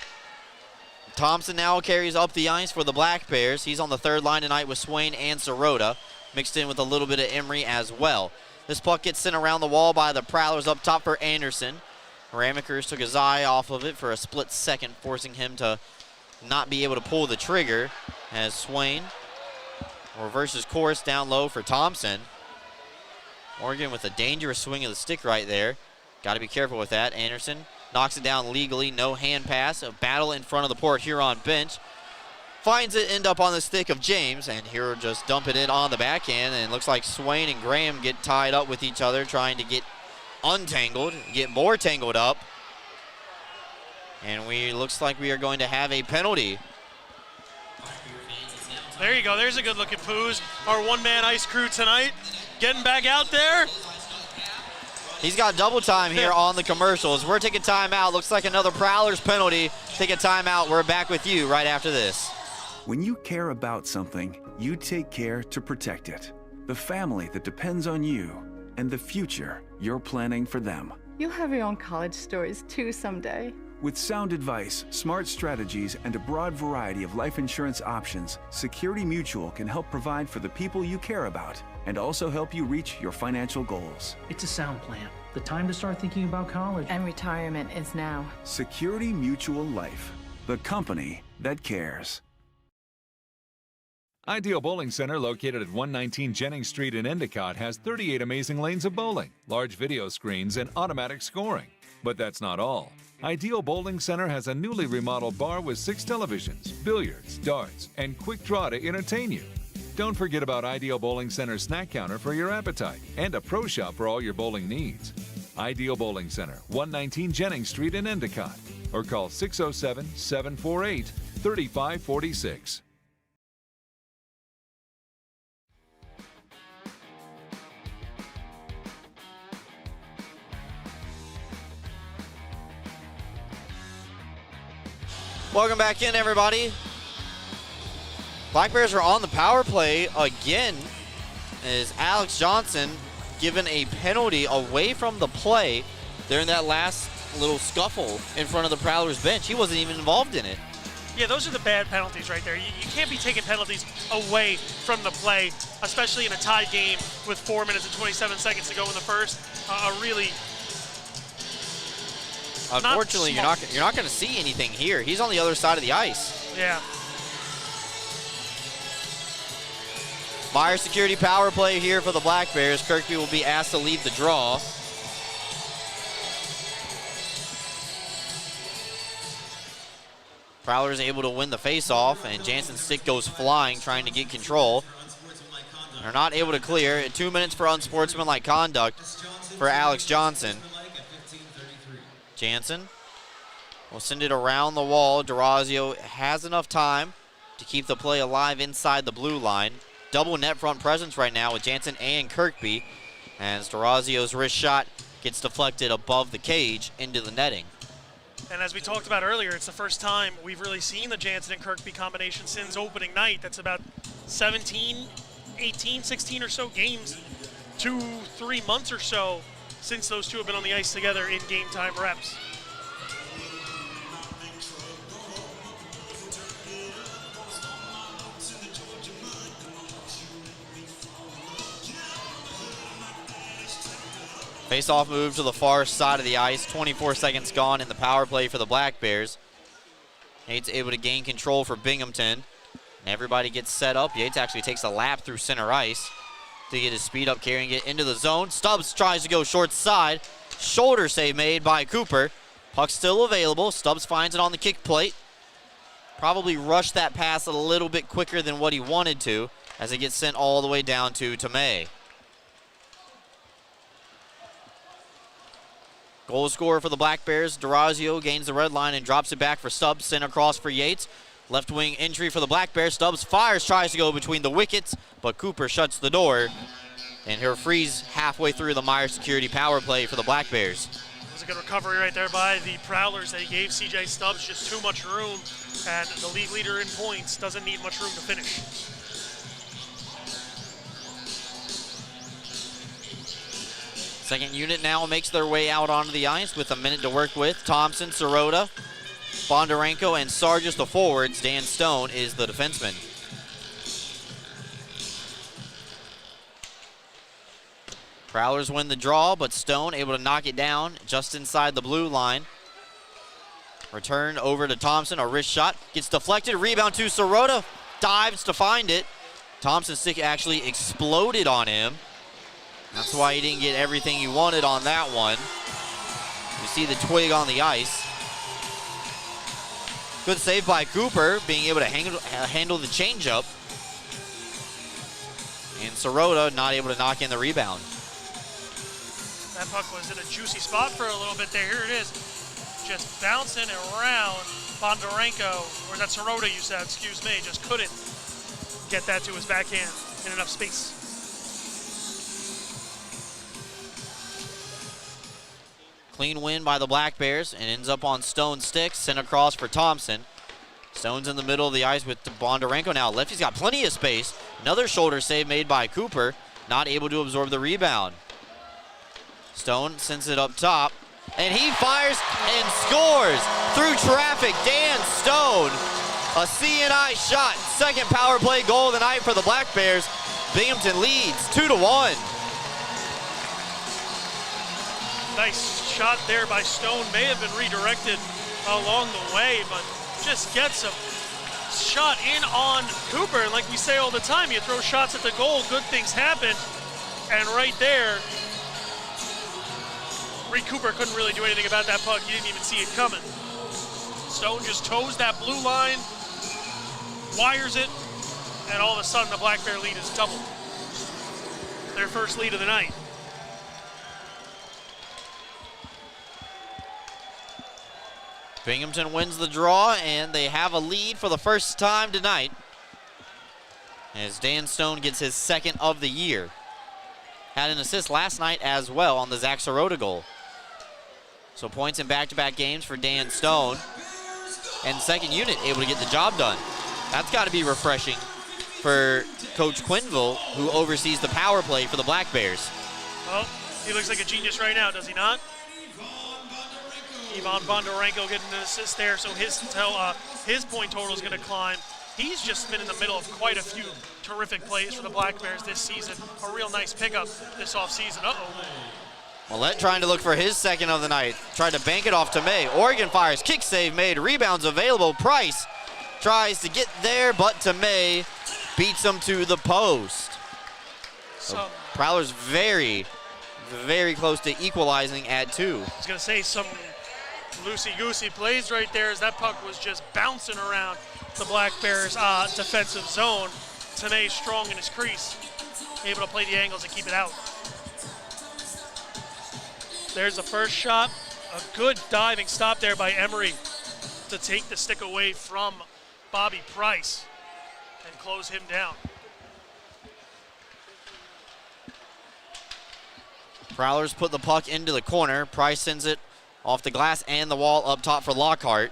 Thompson now carries up the ice for the Black Bears. He's on the third line tonight with Swain and Sirota, mixed in with a little bit of Emery as well. This puck gets sent around the wall by the Prowlers up top for Anderson. Ramakers took his eye off of it for a split second, forcing him to not be able to pull the trigger as Swain reverses course down low for Thompson. Morgan with a dangerous swing of the stick right there. Got to be careful with that. Anderson knocks it down legally. No hand pass. A battle in front of the Port Huron bench. Finds it, end up on the stick of James, and Huron just dumping it on the backhand, and it looks like Swain and Graham get tied up with each other, trying to get untangled, get more tangled up. And looks like we are going to have a penalty. There you go. There's a good look at Poos, our one-man ice crew tonight. Getting back out there. He's got double time here on the commercials. We're taking time out. Looks like another Prowlers penalty. Take a timeout. We're back with you right after this. When you care about something, you take care to protect it. The family that depends on you and the future you're planning for them. You'll have your own college stories too someday. With sound advice, smart strategies, and a broad variety of life insurance options, Security Mutual can help provide for the people you care about and also help you reach your financial goals. It's a sound plan. The time to start thinking about college. And retirement is now. Security Mutual Life, the company that cares. Ideal Bowling Center, located at 119 Jennings Street in Endicott, has 38 amazing lanes of bowling, large video screens, and automatic scoring. But that's not all. Ideal Bowling Center has a newly remodeled bar with 6 televisions, billiards, darts, and quick draw to entertain you. Don't forget about Ideal Bowling Center's snack counter for your appetite and a pro shop for all your bowling needs. Ideal Bowling Center, 119 Jennings Street in Endicott, or call 607-748-3546. Welcome back in, everybody. Black Bears are on the power play again as Alex Johnson given a penalty away from the play during that last little scuffle in front of the Prowlers bench. He wasn't even involved in it. Yeah, those are the bad penalties right there. You can't be taking penalties away from the play, especially in a tied game with 4 minutes and 27 seconds to go in the first. Unfortunately, you're not going to see anything here. He's on the other side of the ice. Yeah. Meyer security power play here for the Black Bears. Kirkby will be asked to lead the draw. Prowlers able to win the faceoff, and Jansen's stick goes flying, trying to get control. They're not able to clear. 2 minutes for unsportsmanlike conduct for Alex Johnson. Jansen will send it around the wall. Durazio has enough time to keep the play alive inside the blue line. Double net front presence right now with Jansen and Kirkby, as Durazio's wrist shot gets deflected above the cage into the netting. And as we talked about earlier, it's the first time we've really seen the Jansen and Kirkby combination since opening night. That's about 17, 18, 16 or so games, 2-3 months or so since those two have been on the ice together in game time reps. Face-off move to the far side of the ice. 24 seconds gone in the power play for the Black Bears. Yates able to gain control for Binghamton. And everybody gets set up. Yates actually takes a lap through center ice to get his speed up, carrying it into the zone. Stubbs tries to go short side. Shoulder save made by Cooper. Puck still available. Stubbs finds it on the kick plate. Probably rushed that pass a little bit quicker than what he wanted to, as it gets sent all the way down to Tomei. Goal scorer for the Black Bears, Durazio gains the red line and drops it back for Stubbs. Sent across for Yates. Left wing entry for the Black Bears. Stubbs fires, tries to go between the wickets, but Cooper shuts the door. And he'll freeze halfway through the Meyer security power play for the Black Bears. It was a good recovery right there by the Prowlers. They gave CJ Stubbs just too much room, and the league leader in points doesn't need much room to finish. Second unit now makes their way out onto the ice with a minute to work with. Thompson, Sirota, Bondarenko, and Sargis the forwards. Dan Stone is the defenseman. Prowlers win the draw, but Stone able to knock it down just inside the blue line. Return over to Thompson, a wrist shot. Gets deflected, rebound to Sirota. Dives to find it. Thompson's stick actually exploded on him. That's why he didn't get everything he wanted on that one. You see the twig on the ice. Good save by Cooper, being able to handle the changeup. And Sirota not able to knock in the rebound. That puck was in a juicy spot for a little bit there. Here it is. Just bouncing around. Bondarenko, or is that Sirota you said, excuse me, just couldn't get that to his backhand in enough space. Clean win by the Black Bears and ends up on Stone's stick, sent across for Thompson. Stone's in the middle of the ice with Bondarenko now. Lefty's got plenty of space. Another shoulder save made by Cooper, not able to absorb the rebound. Stone sends it up top, and he fires and scores through traffic. Dan Stone, a CNI shot, second power play goal of the night for the Black Bears. Binghamton leads 2-1. Nice shot there by Stone. May have been redirected along the way, but just gets a shot in on Cooper. And like we say all the time, you throw shots at the goal, good things happen. And right there, Reed Cooper couldn't really do anything about that puck. He didn't even see it coming. Stone just toes that blue line, wires it, and all of a sudden the Black Bear lead is doubled. Their first lead of the night. Binghamton wins the draw, and they have a lead for the first time tonight as Dan Stone gets his second of the year. Had an assist last night as well on the Zach Sirota goal. So points in back-to-back games for Dan Stone. And second unit able to get the job done. That's got to be refreshing for Coach Quinville, who oversees the power play for the Black Bears. Well, he looks like a genius right now, does he not? Ivan Bondarenko getting an assist there, so his point total is going to climb. He's just been in the middle of quite a few terrific plays for the Black Bears this season. A real nice pickup this offseason. Uh-oh. Millette trying to look for his second of the night. Tried to bank it off to May. Oregon fires, kick save made, rebounds available. Price tries to get there, but to May beats him to the post. So Prowlers very, very close to equalizing at 2. I was going to say some loosey-goosey plays right there as that puck was just bouncing around the Black Bears' defensive zone. Tanay strong in his crease, able to play the angles and keep it out. There's the first shot. A good diving stop there by Emery to take the stick away from Bobby Price and close him down. Prowlers put the puck into the corner. Price sends it off the glass and the wall up top for Lockhart.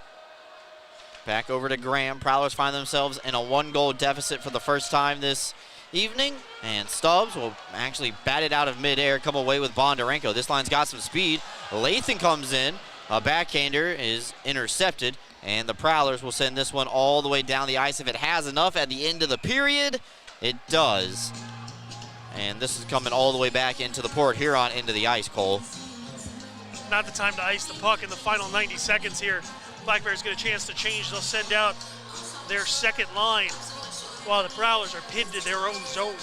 Back over to Graham. Prowlers find themselves in a 1-goal deficit for the first time this evening. And Stubbs will actually bat it out of midair, come away with Bondarenko. This line's got some speed. Lathan comes in. A backhander is intercepted. And the Prowlers will send this one all the way down the ice if it has enough at the end of the period. It does. And this is coming all the way back into the Port Huron into the ice, Cole. Not the time to ice the puck in the final 90 seconds here. Black Bears get a chance to change. They'll send out their second line while the Prowlers are pinned in their own zone.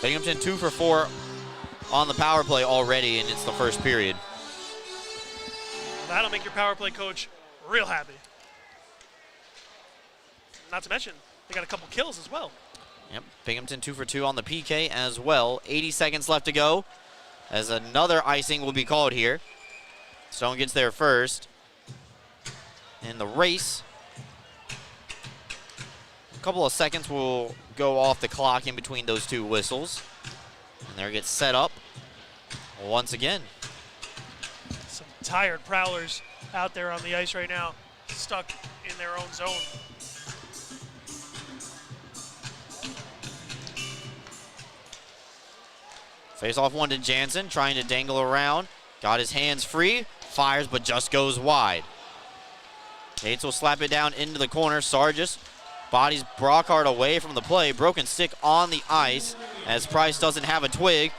Binghamton 2 for 4 on the power play already, and it's the first period. That'll make your power play coach real happy. Not to mention, they got a couple kills as well. Yep, Binghamton 2 for 2 on the PK as well. 80 seconds left to go as another icing will be called here. Stone gets there first. In the race, a couple of seconds will go off the clock in between those two whistles. And there gets set up once again. Some tired Prowlers out there on the ice right now, stuck in their own zone. Face-off one to Jansen, trying to dangle around. Got his hands free, fires, but just goes wide. Yates will slap it down into the corner. Sargis Bodies Brockhart away from the play. Broken stick on the ice as Price doesn't have a twig,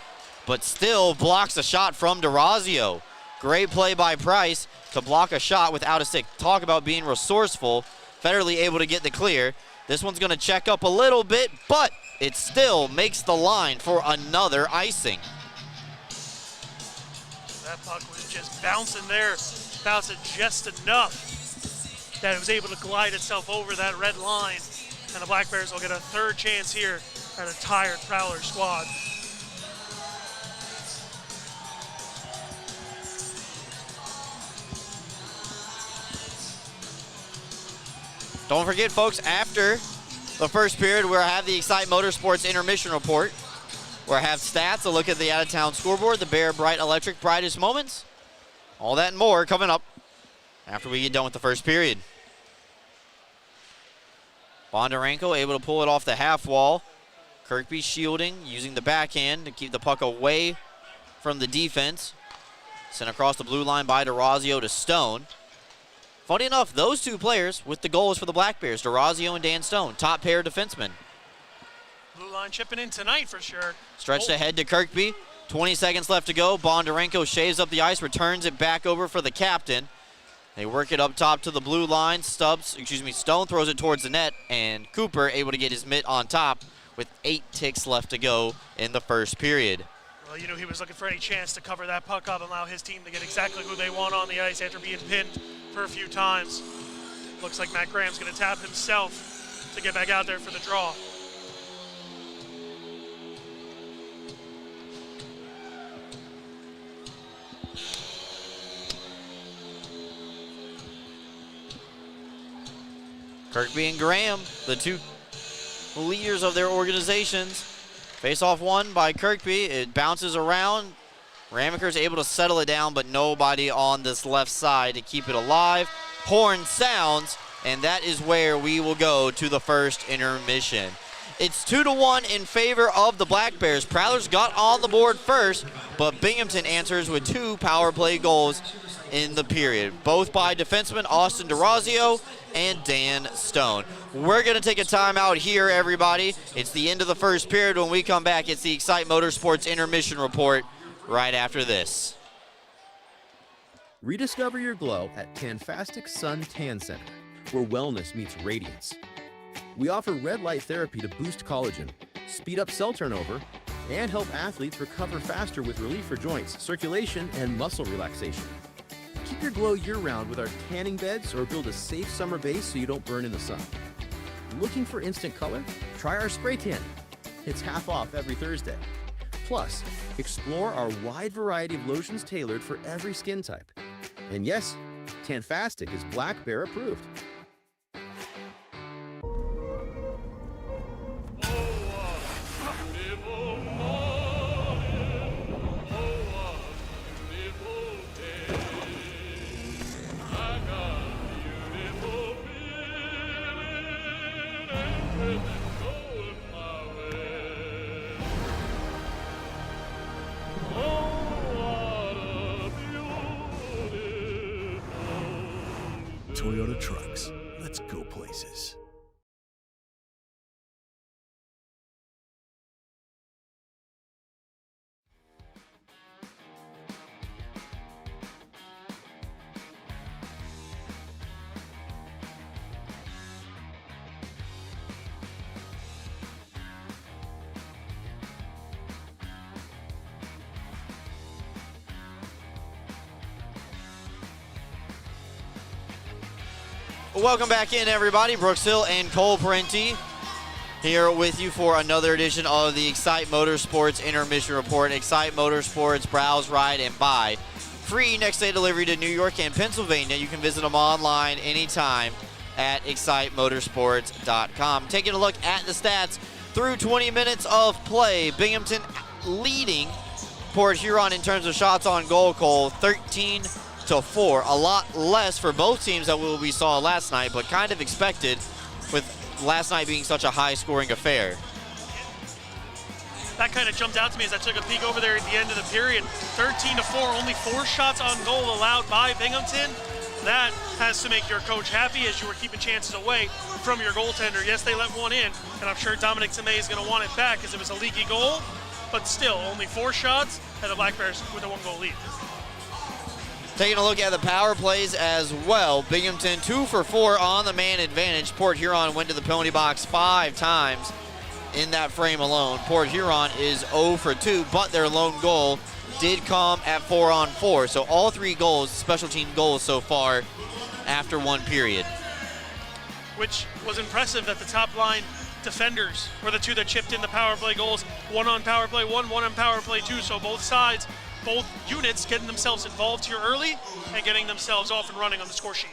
but still blocks a shot from DeRazio. Great play by Price to block a shot without a stick. Talk about being resourceful. Federally able to get the clear. This one's going to check up a little bit, but it still makes the line for another icing. That puck was just bouncing there, bouncing just enough that it was able to glide itself over that red line. And the Black Bears will get a third chance here at a tired Prowler squad. Don't forget, folks, after the first period, we'll have the Excite Motorsports Intermission Report. We'll have stats, a look at the out-of-town scoreboard, the Bear Bright Electric brightest moments. All that and more coming up after we get done with the first period. Bondarenko able to pull it off the half wall. Kirkby shielding, using the backhand to keep the puck away from the defense. Sent across the blue line by DeRazio to Stone. Funny enough, those two players with the goals for the Black Bears, DeRazio and Dan Stone, top pair defensemen. Blue line chipping in tonight for sure. Stretched ahead to Kirkby. 20 seconds left to go. Bondarenko shaves up the ice, returns it back over for the captain. They work it up top to the blue line. Stone throws it towards the net, and Cooper able to get his mitt on top with 8 ticks left to go in the first period. Well, you know he was looking for any chance to cover that puck up and allow his team to get exactly who they want on the ice after being pinned for a few times. Looks like Matt Graham's going to tap himself to get back out there for the draw. Kirkby and Graham, the two leaders of their organizations. Face-off won by Kirkby. It bounces around. Ramaker's able to settle it down, but nobody on this left side to keep it alive. Horn sounds, and that is where we will go to the first intermission. It's 2-1 in favor of the Black Bears. Prowlers got on the board first, but Binghamton answers with 2 power play goals in the period, both by defenseman Austin DeRazio and Dan Stone. We're going to take a timeout here, everybody. It's the end of the first period. When we come back, it's the Excite Motorsports Intermission Report right after this. Rediscover your glow at Tanfastic Sun Tan Center, where wellness meets radiance. We offer red light therapy to boost collagen, speed up cell turnover, and help athletes recover faster with relief for joints, circulation, and muscle relaxation. Keep your glow year-round with our tanning beds or build a safe summer base so you don't burn in the sun. Looking for instant color? Try our spray tan. It's half off every Thursday. Plus, explore our wide variety of lotions tailored for every skin type. And yes, Tanfastic is Black Bear approved. Toyota Trucks. Let's go places. Welcome back in, everybody. Brooks Hill and Cole Parenti here with you for another edition of the Excite Motorsports Intermission Report. Excite Motorsports, browse, ride, and buy. Free next day delivery to New York and Pennsylvania. You can visit them online anytime at excitemotorsports.com. Taking a look at the stats through 20 minutes of play. Binghamton leading Port Huron in terms of shots on goal, Cole, 13-4. A lot less for both teams that we saw last night, but kind of expected with last night being such a high-scoring affair. That kind of jumped out to me as I took a peek over there at the end of the period. 13-4, only 4 shots on goal allowed by Binghamton. That has to make your coach happy as you were keeping chances away from your goaltender. Yes, they let one in, and I'm sure Dominic Tomei is going to want it back because it was a leaky goal, but still, only 4 shots, and the Black Bears with a 1-goal lead. Taking a look at the power plays as well. Binghamton 2 for 4 on the man advantage. Port Huron went to the penalty box 5 times in that frame alone. Port Huron is 0 for 2, but their lone goal did come at 4-on-4. So all 3 goals, special team goals so far after 1 period. Which was impressive that the top line defenders were the 2 that chipped in the power play goals. 1 on power play 1, 1 on power play 2. So both sides, both units getting themselves involved here early and getting themselves off and running on the score sheet.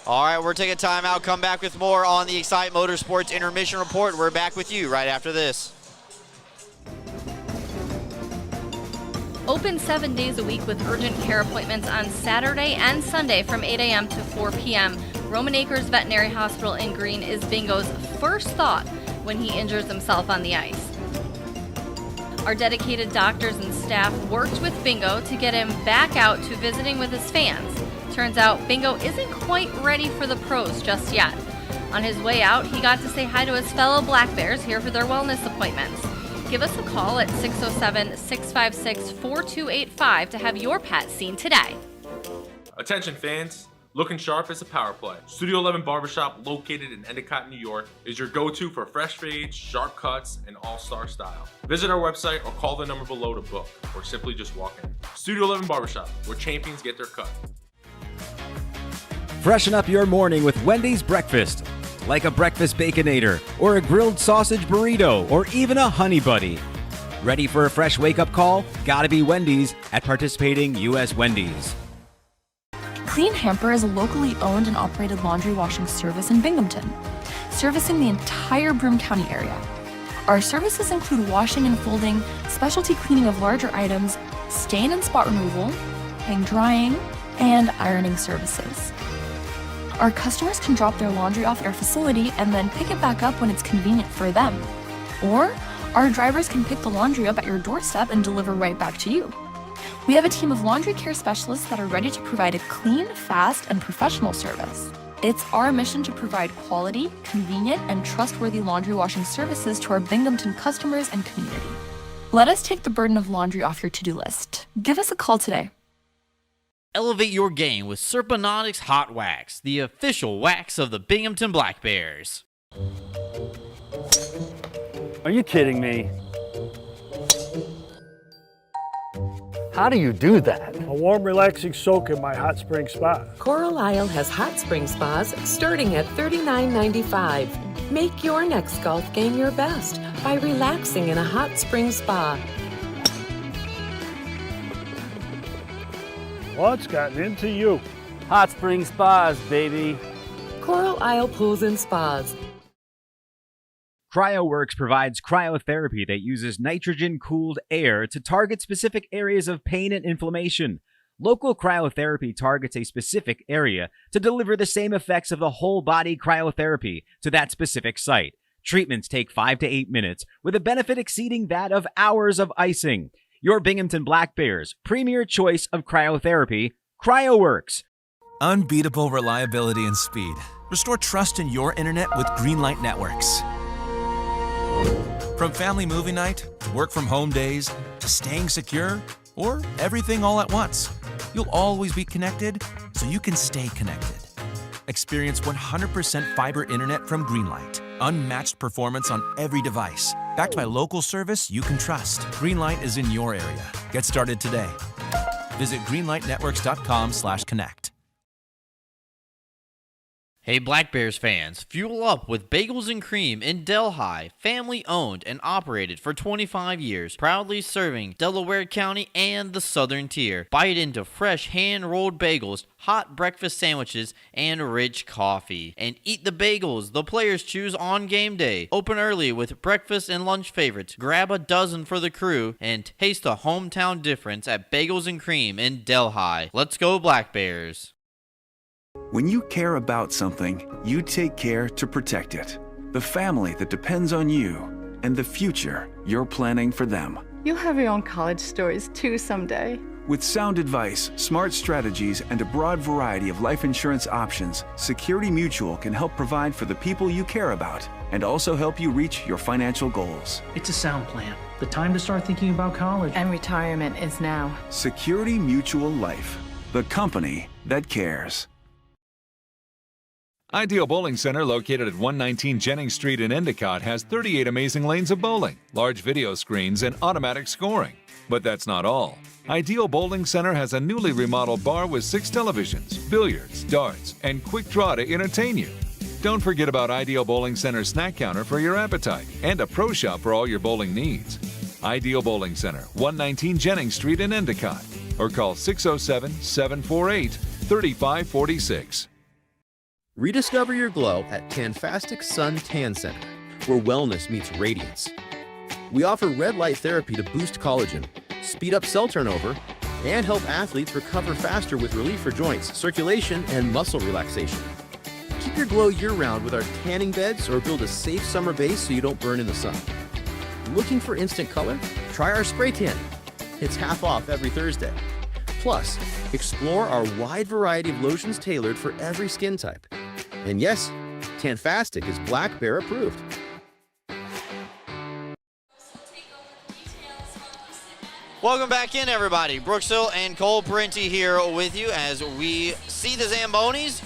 All right, we're taking time out. Come back with more on the Excite Motorsports Intermission Report. We're back with you right after this. Open 7 days a week with urgent care appointments on Saturday and Sunday from 8 a.m. to 4 p.m. Roman Acres Veterinary Hospital in Green is Bingo's first thought when he injures himself on the ice. Our dedicated doctors and staff worked with Bingo to get him back out to visiting with his fans. Turns out Bingo isn't quite ready for the pros just yet. On his way out, he got to say hi to his fellow Black Bears here for their wellness appointments. Give us a call at 607-656-4285 to have your pet seen today. Attention fans, looking sharp as a power play. Studio 11 Barbershop, located in Endicott, New York, is your go-to for fresh fades, sharp cuts, and all-star style. Visit our website or call the number below to book, or simply just walk in. Studio 11 Barbershop, where champions get their cut. Freshen up your morning with Wendy's breakfast, like a breakfast Baconator, or a grilled sausage burrito, or even a Honey Buddy. Ready for a fresh wake-up call? Gotta be Wendy's at participating U.S. Wendy's. Clean Hamper is a locally owned and operated laundry washing service in Binghamton, servicing the entire Broome County area. Our services include washing and folding, specialty cleaning of larger items, stain and spot removal, hang drying, and ironing services. Our customers can drop their laundry off at our facility and then pick it back up when it's convenient for them. Or our drivers can pick the laundry up at your doorstep and deliver right back to you. We have a team of laundry care specialists that are ready to provide a clean, fast, and professional service. It's our mission to provide quality, convenient, and trustworthy laundry washing services to our Binghamton customers and community. Let us take the burden of laundry off your to-do list. Give us a call today. Elevate your game with Serpanotics Hot Wax, the official wax of the Binghamton Black Bears. Are you kidding me? How do you do that? A warm, relaxing soak in my hot spring spa. Coral Isle has hot spring spas starting at $39.95. Make your next golf game your best by relaxing in a hot spring spa. What's gotten into you? Hot spring spas, baby. Coral Isle Pools and Spas. CryoWorks provides cryotherapy that uses nitrogen-cooled air to target specific areas of pain and inflammation. Local cryotherapy targets a specific area to deliver the same effects of the whole-body cryotherapy to that specific site. Treatments take 5 to 8 minutes, with a benefit exceeding that of hours of icing. Your Binghamton Black Bears' premier choice of cryotherapy, CryoWorks. Unbeatable reliability and speed. Restore trust in your internet with Greenlight Networks. From family movie night, to work from home days, to staying secure, or everything all at once, you'll always be connected so you can stay connected. Experience 100% fiber internet from Greenlight. Unmatched performance on every device. Backed by local service you can trust. Greenlight is in your area. Get started today. Visit greenlightnetworks.com/connect. Hey Black Bears fans, fuel up with Bagels and Cream in Delhi, family owned and operated for 25 years, proudly serving Delaware County and the Southern Tier. Bite into fresh hand-rolled bagels, hot breakfast sandwiches, and rich coffee. And eat the bagels the players choose on game day. Open early with breakfast and lunch favorites. Grab a dozen for the crew and taste the hometown difference at Bagels and Cream in Delhi. Let's go Black Bears. When you care about something, you take care to protect it. The family that depends on you and the future you're planning for them. You'll have your own college stories too someday. With sound advice, smart strategies, and a broad variety of life insurance options, Security Mutual can help provide for the people you care about and also help you reach your financial goals. It's a sound plan. The time to start thinking about college. And retirement is now. Security Mutual Life, the company that cares. Ideal Bowling Center, located at 119 Jennings Street in Endicott, has 38 amazing lanes of bowling, large video screens, and automatic scoring. But that's not all. Ideal Bowling Center has a newly remodeled bar with 6 televisions, billiards, darts, and quick draw to entertain you. Don't forget about Ideal Bowling Center's snack counter for your appetite and a pro shop for all your bowling needs. Ideal Bowling Center, 119 Jennings Street in Endicott, or call 607-748-3546. Rediscover your glow at Tanfastic Sun Tan Center, where wellness meets radiance. We offer red light therapy to boost collagen, speed up cell turnover, and help athletes recover faster with relief for joints, circulation, and muscle relaxation. Keep your glow year-round with our tanning beds or build a safe summer base so you don't burn in the sun. Looking for instant color? Try our spray tan. It's half off every Thursday. Plus, explore our wide variety of lotions tailored for every skin type. And yes, Tanfastic is Black Bear approved. Welcome back in, everybody. Brooks Hill and Cole Parenti here with you as we see the Zambonis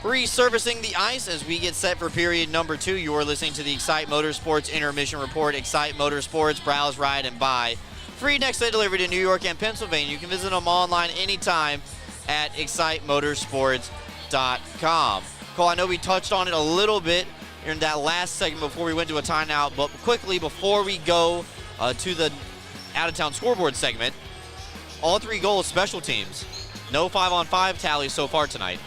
resurfacing the ice as we get set for period number 2. You are listening to the Excite Motorsports Intermission Report. Excite Motorsports, browse, ride, and buy. Free next day delivery to New York and Pennsylvania. You can visit them online anytime at excitemotorsports.com. Cole, I know we touched on it a little bit in that last segment before we went to a timeout, but quickly before we go to the out-of-town scoreboard segment, all 3 goals special teams. No 5-on-5 tally so far tonight.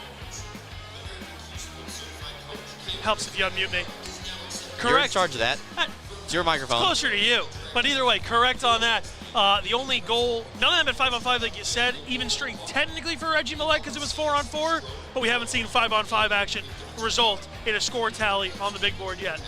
Helps if you unmute me. Correct. You're in charge of that. It's your microphone. It's closer to you. But either way, correct on that. The only goal, none of them at 5-on-5, like you said. Even strength technically for Reggie Millette because it was 4-on-4, but we haven't seen 5-on-5 action result in a score tally on the big board yet.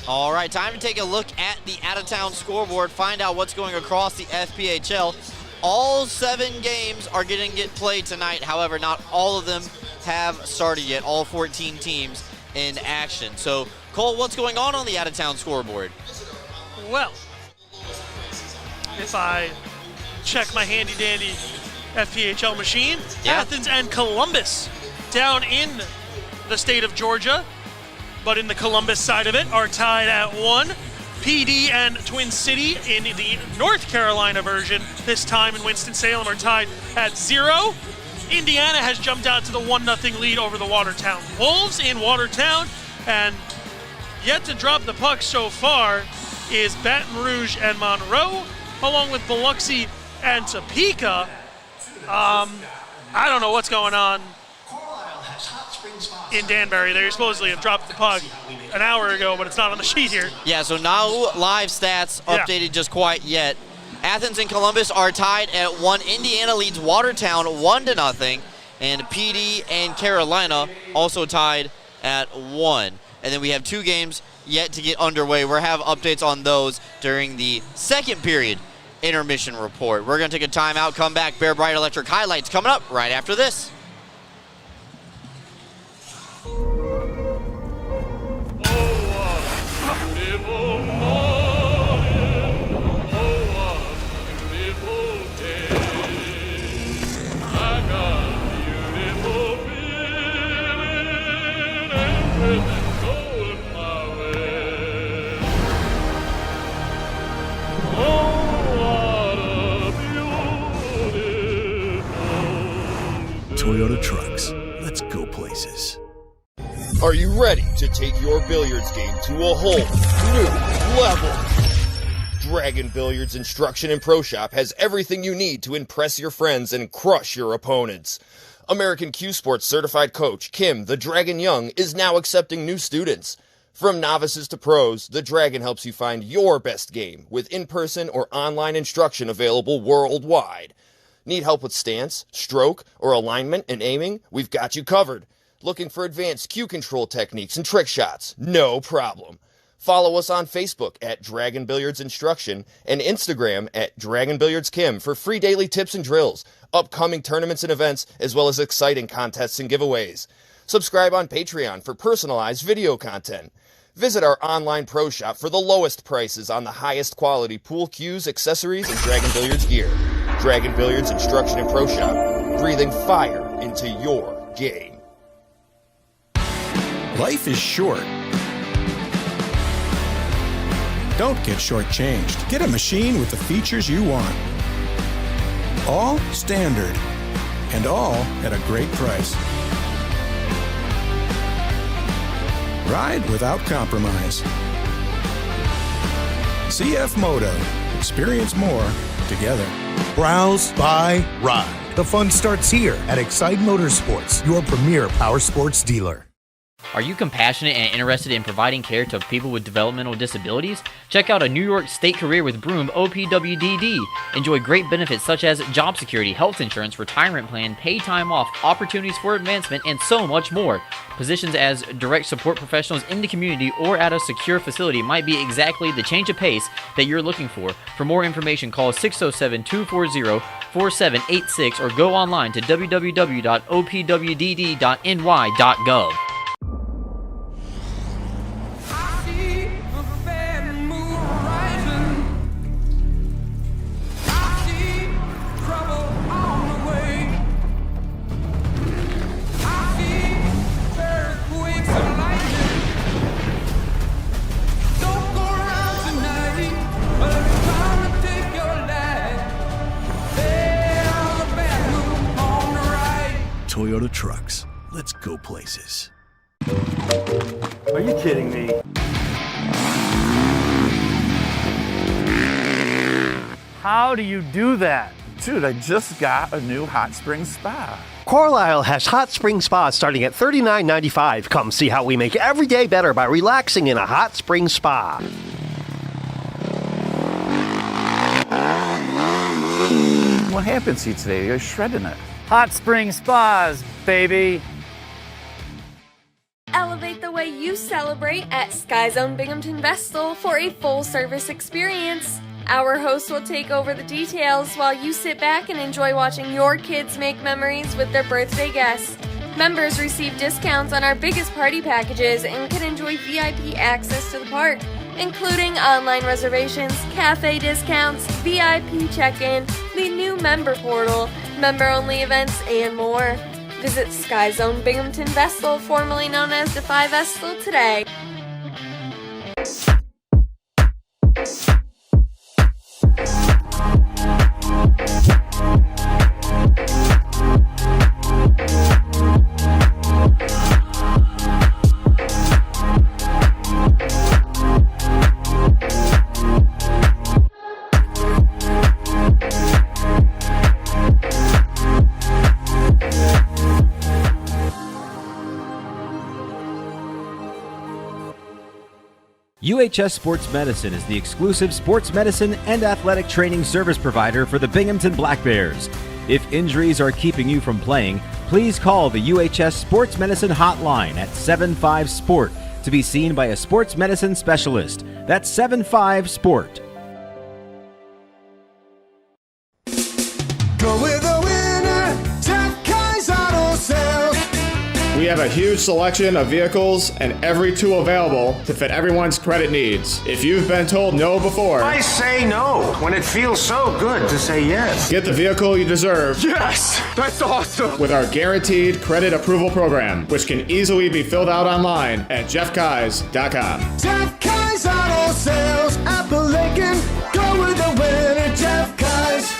All right, time to take a look at the out-of-town scoreboard, find out what's going across the FPHL. All 7 games are going to get played tonight. However, not all of them have started yet. All 14 teams in action. So, Cole, what's going on the out-of-town scoreboard? Well, if I check my handy-dandy FPHL machine, Athens and Columbus down in the state of Georgia, but in the Columbus side of it, are tied at 1. PD and Twin City in the North Carolina version, this time in Winston-Salem, are tied at 0. Indiana has jumped out to the 1-0 lead over the Watertown Wolves in Watertown, and yet to drop the puck so far is Baton Rouge and Monroe, along with Biloxi and Topeka. I don't know what's going on in Danbury. They supposedly have dropped the puck an hour ago, but it's not on the sheet here. Yeah, so no live stats updated just quite yet. Athens and Columbus are tied at 1. Indiana leads Watertown 1-0, and PD and Carolina also tied at 1. And then we have 2 games yet to get underway. We'll have updates on those during the second period intermission report. We're going to take a timeout, come back. Bear Bright Electric highlights coming up right after this. Toyota Trucks. Let's go places. Are you ready to take your billiards game to a whole new level? Dragon Billiards Instruction and Pro Shop has everything you need to impress your friends and crush your opponents. American Q Sports certified coach Kim the Dragon Young is now accepting new students. From novices to pros, the Dragon helps you find your best game with in-person or online instruction available worldwide. Need help with stance, stroke, or alignment and aiming? We've got you covered. Looking for advanced cue control techniques and trick shots? No problem. Follow us on Facebook at Dragon Billiards Instruction and Instagram at Dragon Billiards Kim for free daily tips and drills, upcoming tournaments and events, as well as exciting contests and giveaways. Subscribe on Patreon for personalized video content. Visit our online pro shop for the lowest prices on the highest quality pool cues, accessories, and Dragon Billiards gear. Dragon Billiards Instruction and Pro Shop, breathing fire into your game. Life is short. Don't get shortchanged. Get a machine with the features you want. All standard, and all at a great price. Ride without compromise. CF Moto. Experience more together. Browse, buy, ride. The fun starts here at Excite Motorsports, your premier power sports dealer. Are you compassionate and interested in providing care to people with developmental disabilities? Check out a New York State Career with Broom OPWDD. Enjoy great benefits such as job security, health insurance, retirement plan, paid time off, opportunities for advancement, and so much more. Positions as direct support professionals in the community or at a secure facility might be exactly the change of pace that you're looking for. For more information, call 607-240-4786 or go online to www.opwdd.ny.gov. Toyota trucks. Let's go places. Are you kidding me? How do you do that? Dude, I just got a new hot spring spa. Carlisle has hot spring spas starting at $39.95. Come see how we make every day better by relaxing in a hot spring spa. What happened to you today? You're shredding it. Hot spring spas, baby. Elevate the way you celebrate at Sky Zone Binghamton Vestal for a full-service experience. Our host will take over the details while you sit back and enjoy watching your kids make memories with their birthday guests. Members receive discounts on our biggest party packages and can enjoy VIP access to the park, including online reservations, cafe discounts, VIP check-in, the new member portal, member-only events, and more. Visit Sky Zone Binghamton Vestal, formerly known as Defy Vestal, today. UHS Sports Medicine is the exclusive sports medicine and athletic training service provider for the Binghamton Black Bears. If injuries are keeping you from playing, please call the UHS Sports Medicine hotline at 75-SPORT to be seen by a sports medicine specialist. That's 75-SPORT. Go with the winner, Jeff Kai's Auto Sales. We have a huge selection of vehicles and every tool available to fit everyone's credit needs. If you've been told no before, I say no when it feels so good to say yes. Get the vehicle you deserve. Yes, that's awesome. With our guaranteed credit approval program, which can easily be filled out online at jeffkais.com. Jeff Kai's Auto Sales, Apple Lincoln. Go with the winner, Jeff Kai's.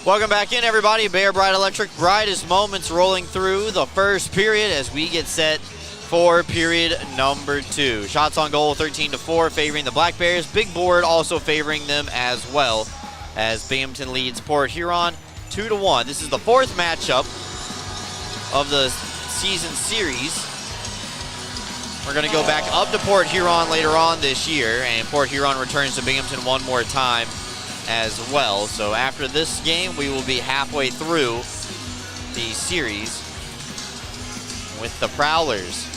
Welcome back in, everybody. Bear Bride Electric, brightest moments rolling through the first period as we get set for period number 2. Shots on goal 13-4 favoring the Black Bears. Big board also favoring them as well as Binghamton leads Port Huron 2-1. This is the 4th matchup of the season series. We're going to go back up to Port Huron later on this year, and Port Huron returns to Binghamton one more time as well. So after this game, we will be halfway through the series. with the Prowlers.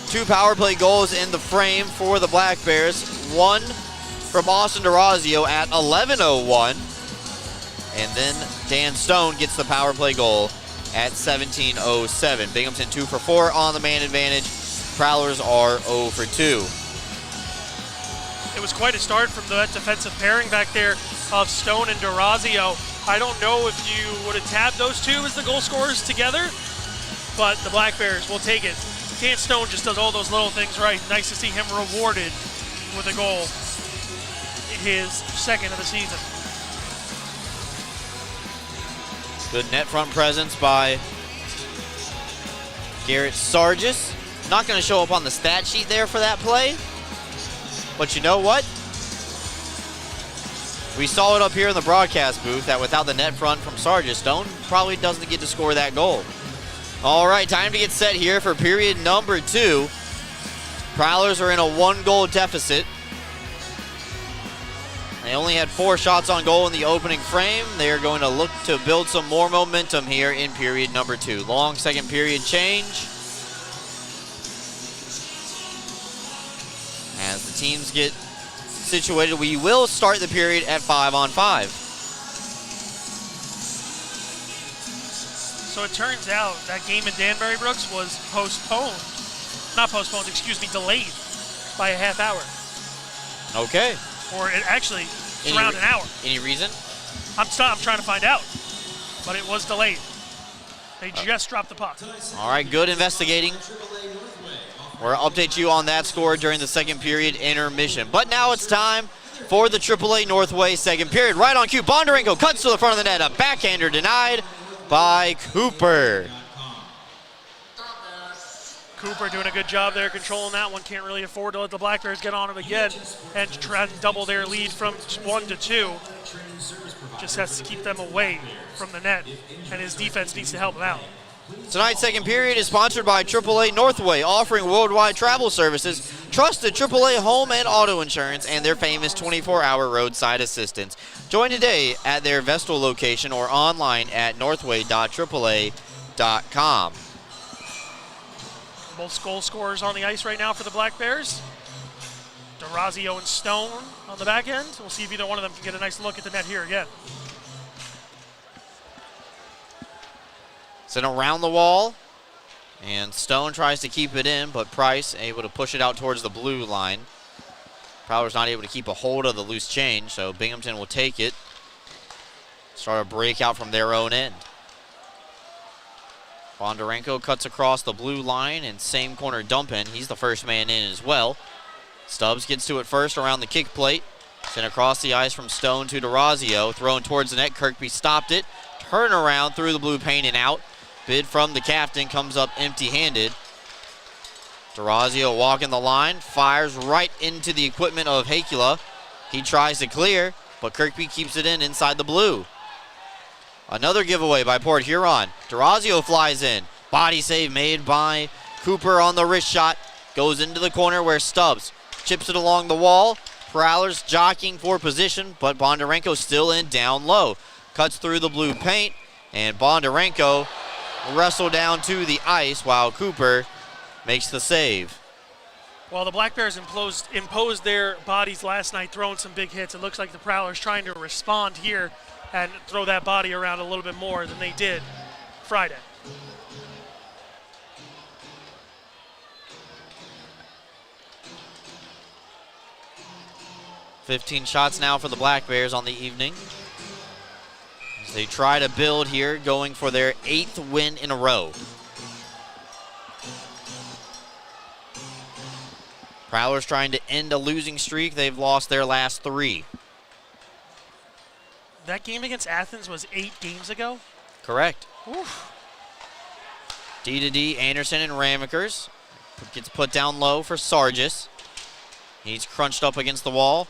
2 power play goals in the frame for the Black Bears. One from Austin DeRazio at 11:01. And then Dan Stone gets the power play goal at 17:07. Binghamton 2 for 4 on the man advantage. Prowlers are 0 for 2. It was quite a start from that defensive pairing back there of Stone and DeRazio. I don't know if you would have tabbed those two as the goal scorers together, but the Black Bears will take it. Dan Stone just does all those little things right. Nice to see him rewarded with a goal, his second of the season. Good net front presence by Garrett Sargis. Not going to show up on the stat sheet there for that play, but you know what? We saw it up here in the broadcast booth that without the net front from Sargis, Stone probably doesn't get to score that goal. All right, time to get set here for period number 2. Prowlers are in a 1-goal deficit. They only had 4 shots on goal in the opening frame. They are going to look to build some more momentum here in period number 2. Long second period change. As the teams get situated, we will start the period at 5-on-5. So it turns out that game in Danbury, Brooks, was delayed by a half hour. Okay. Or it actually, around an hour. Any reason? I'm trying to find out, but it was delayed. They just dropped the puck. All right, good investigating. We'll update you on that score during the second period intermission. But now it's time for the AAA Northway second period. Right on cue, Bondarenko cuts to the front of the net. A backhander denied by Cooper. Cooper doing a good job there controlling that one. Can't really afford to let the Black Bears get on him again and try to double their lead from 1 to 2. Just has to keep them away from the net, and his defense needs to help him out. Tonight's second period is sponsored by AAA Northway, offering worldwide travel services, trusted AAA home and auto insurance, and their famous 24-hour roadside assistance. Join today at their Vestal location or online at northway.aaa.com. Both goal scorers on the ice right now for the Black Bears. DeRazio and Stone on the back end. We'll see if either one of them can get a nice look at the net here again. Sent around the wall, and Stone tries to keep it in, but Price able to push it out towards the blue line. Prowlers not able to keep a hold of the loose change, so Binghamton will take it. Start a breakout from their own end. Bondarenko cuts across the blue line and same corner dump in. He's the first man in as well. Stubbs gets to it first around the kick plate. Sent across the ice from Stone to DeRazio. Thrown towards the net. Kirkby stopped it. Turn around through the blue paint and out. Bid from the captain comes up empty-handed. DeRazio walking the line. Fires right into the equipment of Hakula. He tries to clear, but Kirkby keeps it in inside the blue. Another giveaway by Port Huron. DeRazio flies in. Body save made by Cooper on the wrist shot. Goes into the corner where Stubbs chips it along the wall. Prowlers jockeying for position, but Bondarenko still in down low. Cuts through the blue paint, and Bondarenko wrestle down to the ice while Cooper makes the save. Well, the Black Bears imposed their bodies last night, throwing some big hits. It looks like the Prowlers trying to respond here and throw that body around a little bit more than they did Friday. $15 shots now for the Black Bears on the evening. As they try to build here, going for their 8th win in a row. Prowlers trying to end a losing streak. They've lost their last 3. That game against Athens was 8 games ago? Correct. Oof. D Anderson and Ramekers. Gets put down low for Sargis. He's crunched up against the wall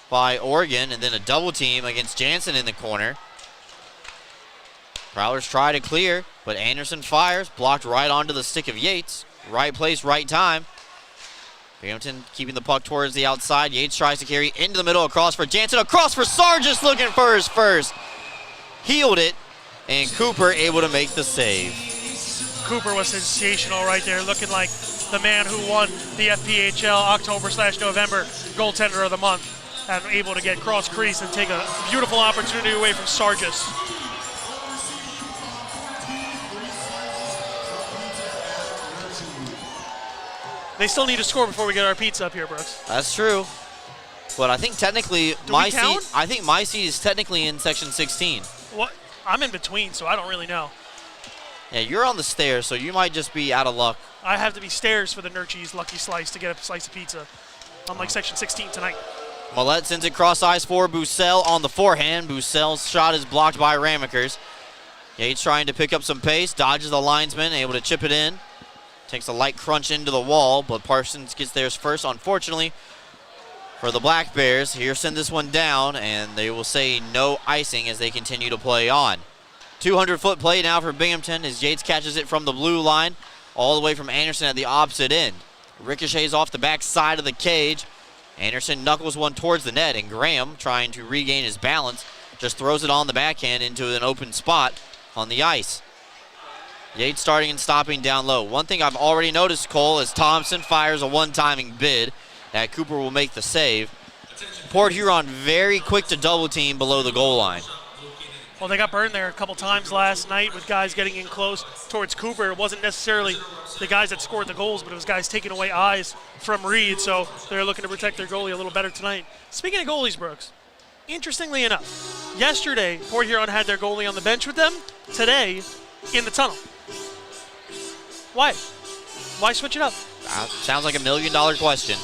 by Oregon, and then a double team against Jansen in the corner. Prowlers try to clear, but Anderson fires, blocked right onto the stick of Yates. Right place, right time. Binghamton keeping the puck towards the outside. Yates tries to carry into the middle, across for Jansen, across for Sargis, looking for his first. Healed it, and Cooper able to make the save. Cooper was sensational right there, looking like the man who won the FPHL October/November Goaltender of the Month, and able to get cross crease and take a beautiful opportunity away from Sargis. They still need to score before we get our pizza up here, Brooks. That's true. But I think technically my seat is technically in section 16. What? I'm in between, so I don't really know. Yeah, you're on the stairs, so you might just be out of luck. I have to be stairs for the Nurchi's Lucky Slice to get a slice of pizza. I'm like section 16 tonight. Millette sends it cross ice for Bussell on the forehand. Bussel's shot is blocked by Ramakers. Yates trying to pick up some pace, dodges the linesman, able to chip it in. Takes a light crunch into the wall, but Parsons gets theirs first, unfortunately, for the Black Bears. Here send this one down, and they will say no icing as they continue to play on. 200-foot play now for Binghamton as Yates catches it from the blue line, all the way from Anderson at the opposite end. Ricochets off the back side of the cage. Anderson knuckles one towards the net, and Graham, trying to regain his balance, just throws it on the backhand into an open spot on the ice. Yates starting and stopping down low. One thing I've already noticed, Cole, is Thompson fires a one-timing bid that Cooper will make the save. Port Huron very quick to double team below the goal line. Well, they got burned there a couple times last night with guys getting in close towards Cooper. It wasn't necessarily the guys that scored the goals, but it was guys taking away eyes from Reed, so they're looking to protect their goalie a little better tonight. Speaking of goalies, Brooks, interestingly enough, yesterday Port Huron had their goalie on the bench with them. Today, in the tunnel. Why? Why switch it up? Sounds like $1 million question.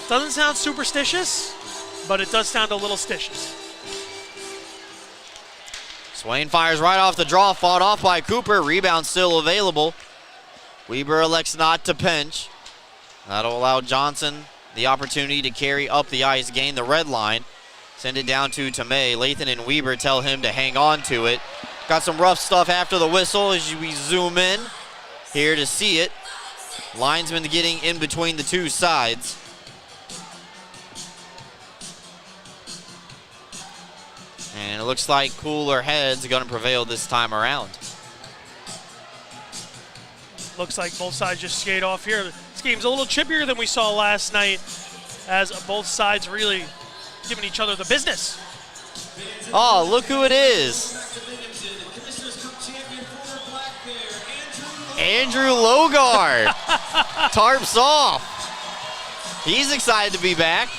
Doesn't sound superstitious, but it does sound a little stitious. Swain fires right off the draw, fought off by Cooper. Rebound still available. Weber elects not to pinch. That'll allow Johnson the opportunity to carry up the ice, gain the red line, send it down to Tomei. Lathan and Weber tell him to hang on to it. Got some rough stuff after the whistle as we zoom in here to see it. Linesman getting in between the two sides. And it looks like cooler heads are going to prevail this time around. Looks like both sides just skate off here. This game's a little chippier than we saw last night, as both sides really giving each other the business. Oh, look who it is. Andrew Logard. Tarps off. He's excited to be back.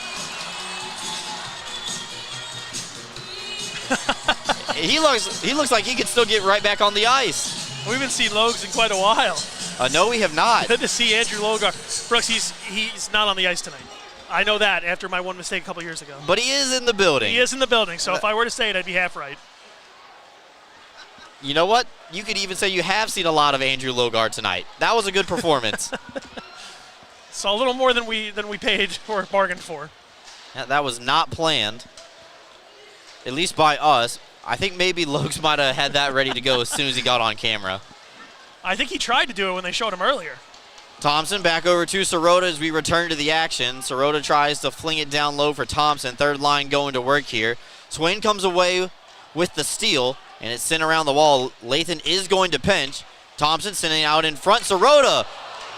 He looks like he could still get right back on the ice. We haven't seen Logs in quite a while. No, we have not. Good to see Andrew Logard. Brooks, he's not on the ice tonight. I know that after my one mistake a couple years ago. But he is in the building. He is in the building, so if I were to say it, I'd be half right. You know what? You could even say you have seen a lot of Andrew Logard tonight. That was a good performance. So a little more than we paid or bargained for. That was not planned, at least by us. I think maybe Logs might have had that ready to go as soon as he got on camera. I think he tried to do it when they showed him earlier. Thompson back over to Sirota as we return to the action. Sirota tries to fling it down low for Thompson. Third line going to work here. Swain comes away with the steal, and it's sent around the wall. Lathan is going to pinch. Thompson sending out in front. Sirota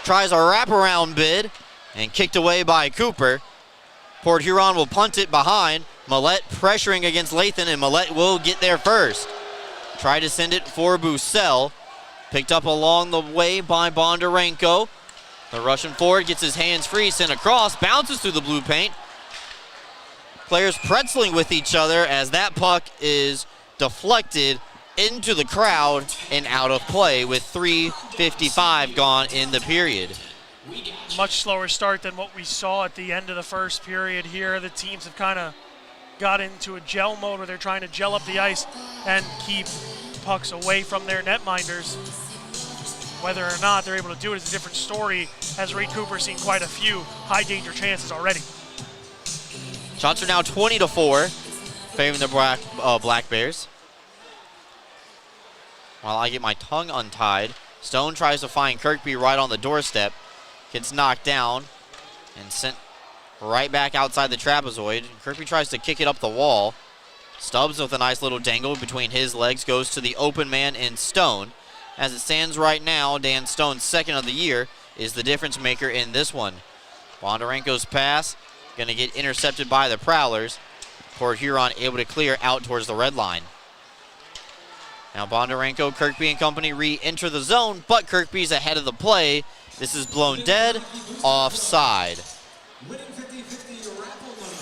tries a wraparound bid and kicked away by Cooper. Port Huron will punt it behind. Millette pressuring against Lathan, and Millette will get there first. Try to send it for Bussell. Picked up along the way by Bondarenko. The Russian forward gets his hands free, sent across, bounces through the blue paint. Players pretzeling with each other as that puck is deflected into the crowd and out of play with 3:55 gone in the period. Much slower start than what we saw at the end of the first period here. The teams have kind of got into a gel mode where they're trying to gel up the ice and keep pucks away from their netminders. Whether or not they're able to do it is a different story, as Ray Cooper's seen quite a few high danger chances already. Shots are now 20-4, favoring the Black Bears. While I get my tongue untied, Stone tries to find Kirkby right on the doorstep, gets knocked down and sent right back outside the trapezoid. Kirkby tries to kick it up the wall. Stubbs with a nice little dangle between his legs goes to the open man in Stone As it stands right now, Dan Stone's second of the year is the difference maker in this one. Bondarenko's pass going to get intercepted by the Prowlers. Port Huron able to clear out towards the red line. Now Bondarenko, Kirkby and company re-enter the zone, but Kirkby's ahead of the play. This is blown dead, offside.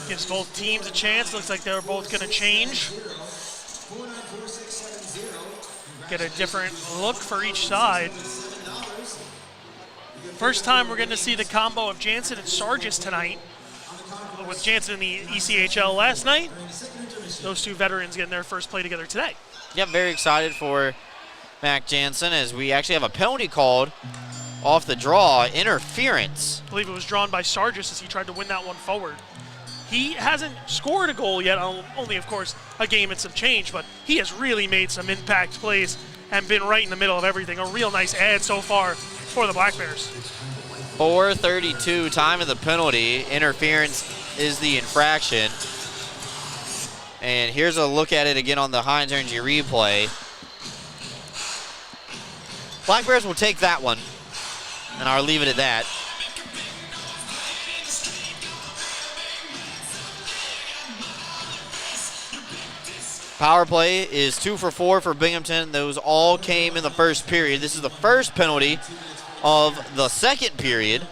Gives both teams a chance. Looks like they're both going to change. Get a different look for each side. First time we're going to see the combo of Jansen and Sargis tonight. With Jansen in the ECHL last night, those two veterans getting their first play together today. Yeah, very excited for Mac Jansen as we actually have a penalty called off the draw, interference. I believe it was drawn by Sargis as he tried to win that one forward. He hasn't scored a goal yet, only, of course, a game and some change, but he has really made some impact plays and been right in the middle of everything. A real nice ad so far for the Black Bears. 4:32, time of the penalty. Interference is the infraction. And here's a look at it again on the Heinz Energy replay. Black Bears will take that one, and I'll leave it at that. Power play is 2 for 4 for Binghamton. Those all came in the first period. This is the first penalty of the second period.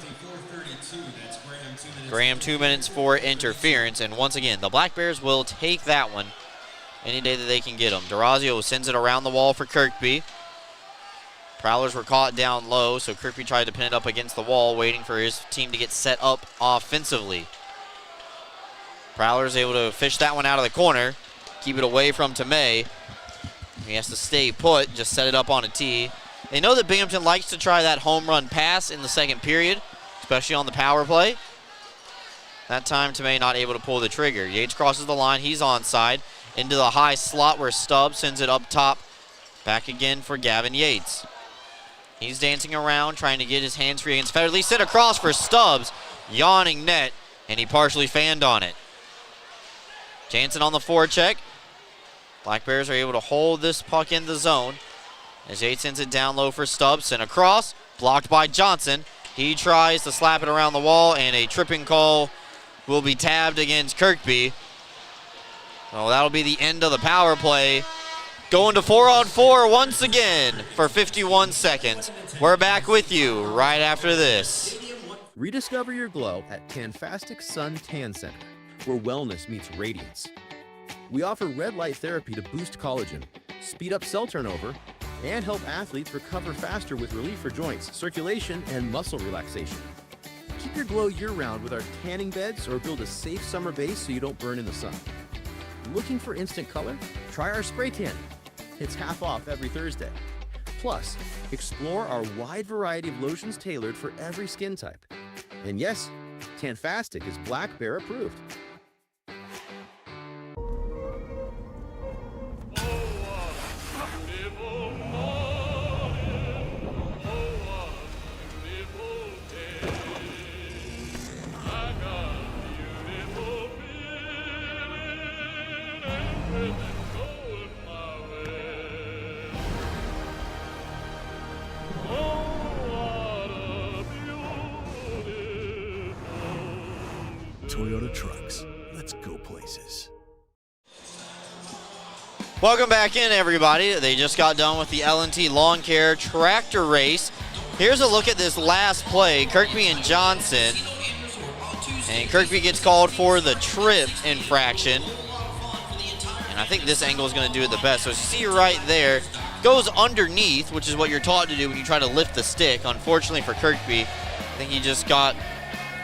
Graham, 2 minutes for interference. And once again, the Black Bears will take that one any day that they can get them. D'Orazio sends it around the wall for Kirkby. Prowlers were caught down low, so Kirkby tried to pin it up against the wall, waiting for his team to get set up offensively. Prowlers able to fish that one out of the corner. Keep it away from Tomei. He has to stay put, just set it up on a tee. They know that Binghamton likes to try that home run pass in the second period, especially on the power play. That time, Tomei not able to pull the trigger. Yates crosses the line. He's onside. Into the high slot where Stubbs sends it up top. Back again for Gavin Yates. He's dancing around, trying to get his hands free against Federley. Sent across for Stubbs. Yawning net, and he partially fanned on it. Jansen on the forecheck. Black Bears are able to hold this puck in the zone as Yates sends it down low for Stubbs and across, blocked by Johnson. He tries to slap it around the wall, and a tripping call will be tabbed against Kirkby. So that'll be the end of the power play. Going to 4-on-4 once again for 51 seconds. We're back with you right after this. Rediscover your glow at Tanfastic Sun Tan Center, where wellness meets radiance. We offer red light therapy to boost collagen, speed up cell turnover, and help athletes recover faster with relief for joints, circulation, and muscle relaxation. Keep your glow year-round with our tanning beds or build a safe summer base so you don't burn in the sun. Looking for instant color? Try our spray tan. It's half off every Thursday. Plus, explore our wide variety of lotions tailored for every skin type. And yes, Tanfastic is Black Bear approved. Toyota Trucks. Let's go places. Welcome back in, everybody. They just got done with the L&T Lawn Care Tractor Race. Here's a look at this last play, Kirkby and Johnson. And Kirkby gets called for the trip infraction. And I think this angle is going to do it the best. So see right there, goes underneath, which is what you're taught to do when you try to lift the stick. Unfortunately for Kirkby, I think he just got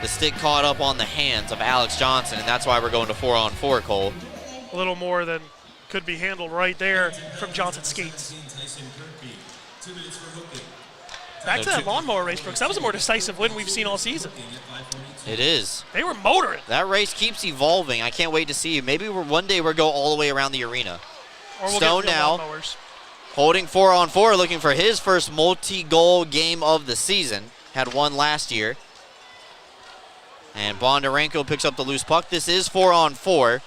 the stick caught up on the hands of Alex Johnson, and that's why we're going to 4-on-4, Cole. A little more than could be handled right there from Johnson's skates. Back to that lawnmower race, Brooks. That was a more decisive win we've seen all season. It is. They were motoring. That race keeps evolving. I can't wait to see. Maybe one day we'll go all the way around the arena. Or we'll Stone get now lawnmowers. holding 4-on-4, looking for his first multi-goal game of the season. Had one last year. And Bondarenko picks up the loose puck. This is 4-on-4.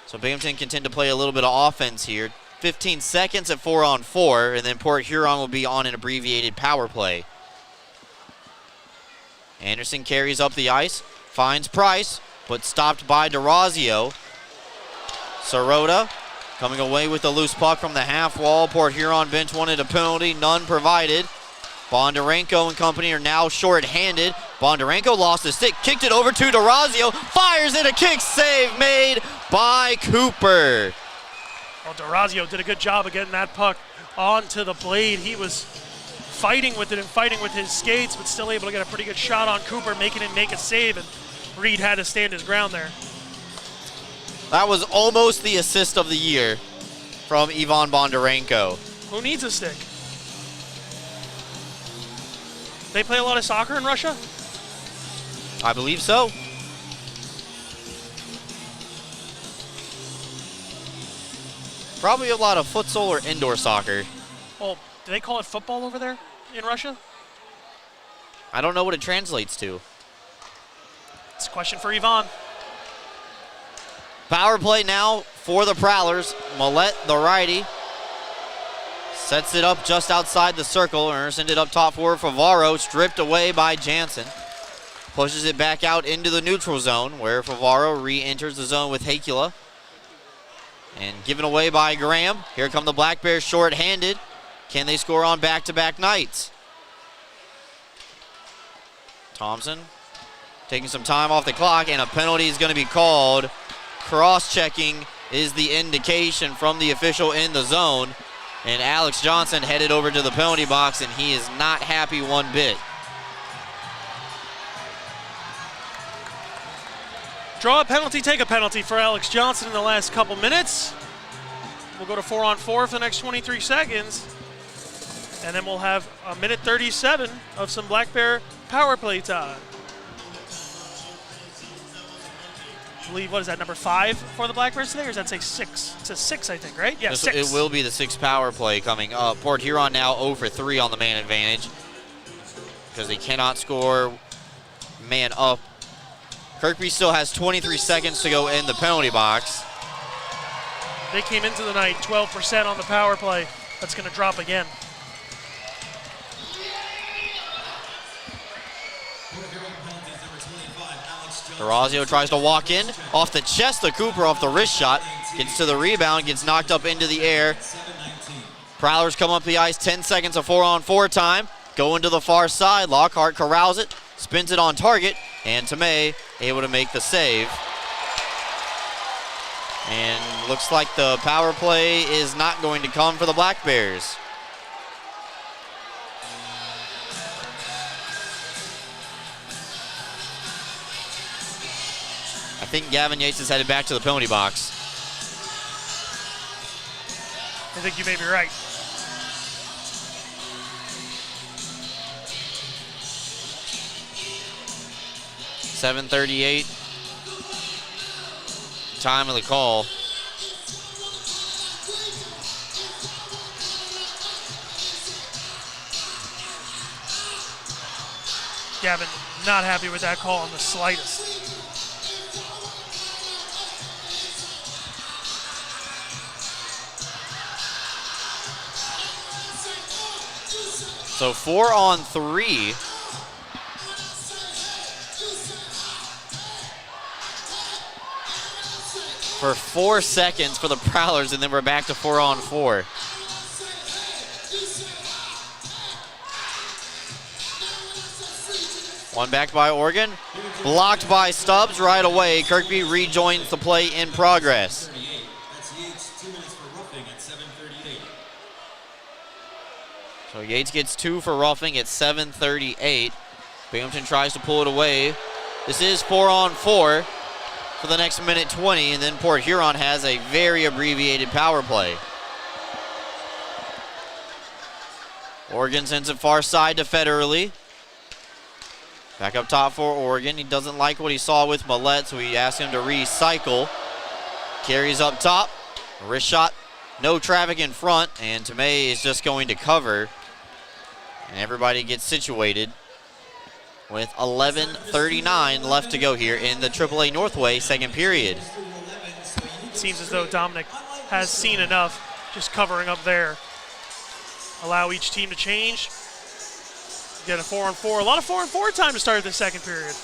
So Binghamton can tend to play a little bit of offense here. 15 seconds at 4-on-4, and then Port Huron will be on an abbreviated power play. Anderson carries up the ice, finds Price, but stopped by DeRazio. Sirota coming away with the loose puck from the half wall. Port Huron bench wanted a penalty, none provided. Bondarenko and company are now short-handed. Bondarenko lost his stick, kicked it over to DeRazio, fires it, a kick save made by Cooper. Well, DeRazio did a good job of getting that puck onto the blade. He was fighting with it and fighting with his skates, but still able to get a pretty good shot on Cooper, making him make a save, and Reed had to stand his ground there. That was almost the assist of the year from Ivan Bondarenko. Who needs a stick? They play a lot of soccer in Russia? I believe so. Probably a lot of futsal or indoor soccer. Well, do they call it football over there in Russia? I don't know what it translates to. It's a question for Ivan. Power play now for the Prowlers. Millette, the righty, sets it up just outside the circle. Sends it up top for Favaro, stripped away by Jansen. Pushes it back out into the neutral zone where Favaro re-enters the zone with Hakula. And given away by Graham. Here come the Black Bears short-handed. Can they score on back-to-back nights? Thompson taking some time off the clock, and a penalty is going to be called. Cross-checking is the indication from the official in the zone. And Alex Johnson headed over to the penalty box, and he is not happy one bit. Draw a penalty, take a penalty for Alex Johnson in the last couple minutes. We'll go to 4-on-4 for the next 23 seconds. And then we'll have a minute 37 of some Black Bear power play time. I believe, what is that, number 5 for the Black Bears today, or does that say 6? It says 6, I think, right? Yeah, 6. It will be the 6th power play coming up. Port Huron now 0 for 3 on the man advantage because they cannot score man up. Kirkby still has 23 seconds to go in the penalty box. They came into the night 12% on the power play. That's going to drop again. DeRazio tries to walk in off the chest of Cooper off the wrist shot. Gets to the rebound, gets knocked up into the air. Prowlers come up the ice, 10 seconds of 4-on-4 time. Going to the far side, Lockhart corrals it, spins it on target, and Tomei able to make the save. And looks like the power play is not going to come for the Black Bears. I think Gavin Yates is headed back to the penalty box. I think you may be right. .738. Time of the call. Gavin not happy with that call in the slightest. So 4-on-3. For 4 seconds for the Prowlers, and then we're back to 4-on-4. One back by Oregon. Blocked by Stubbs right away. Kirkby rejoins the play in progress. So Yates gets 2 for roughing at 7:38. Binghamton tries to pull it away. This is 4-on-4 for the next minute 20, and then Port Huron has a very abbreviated power play. Oregon sends it far side to Federerly. Back up top for Oregon. He doesn't like what he saw with Millette, so he asked him to recycle. Carries up top. Wrist shot. No traffic in front, and Tomei is just going to cover. And everybody gets situated with 11:39 left to go here in the AAA Northway second period. It seems as though Dominic has seen enough. just covering up there. Allow each team to change. Get a 4-on-4. A lot of 4-on-4 time to start the second period.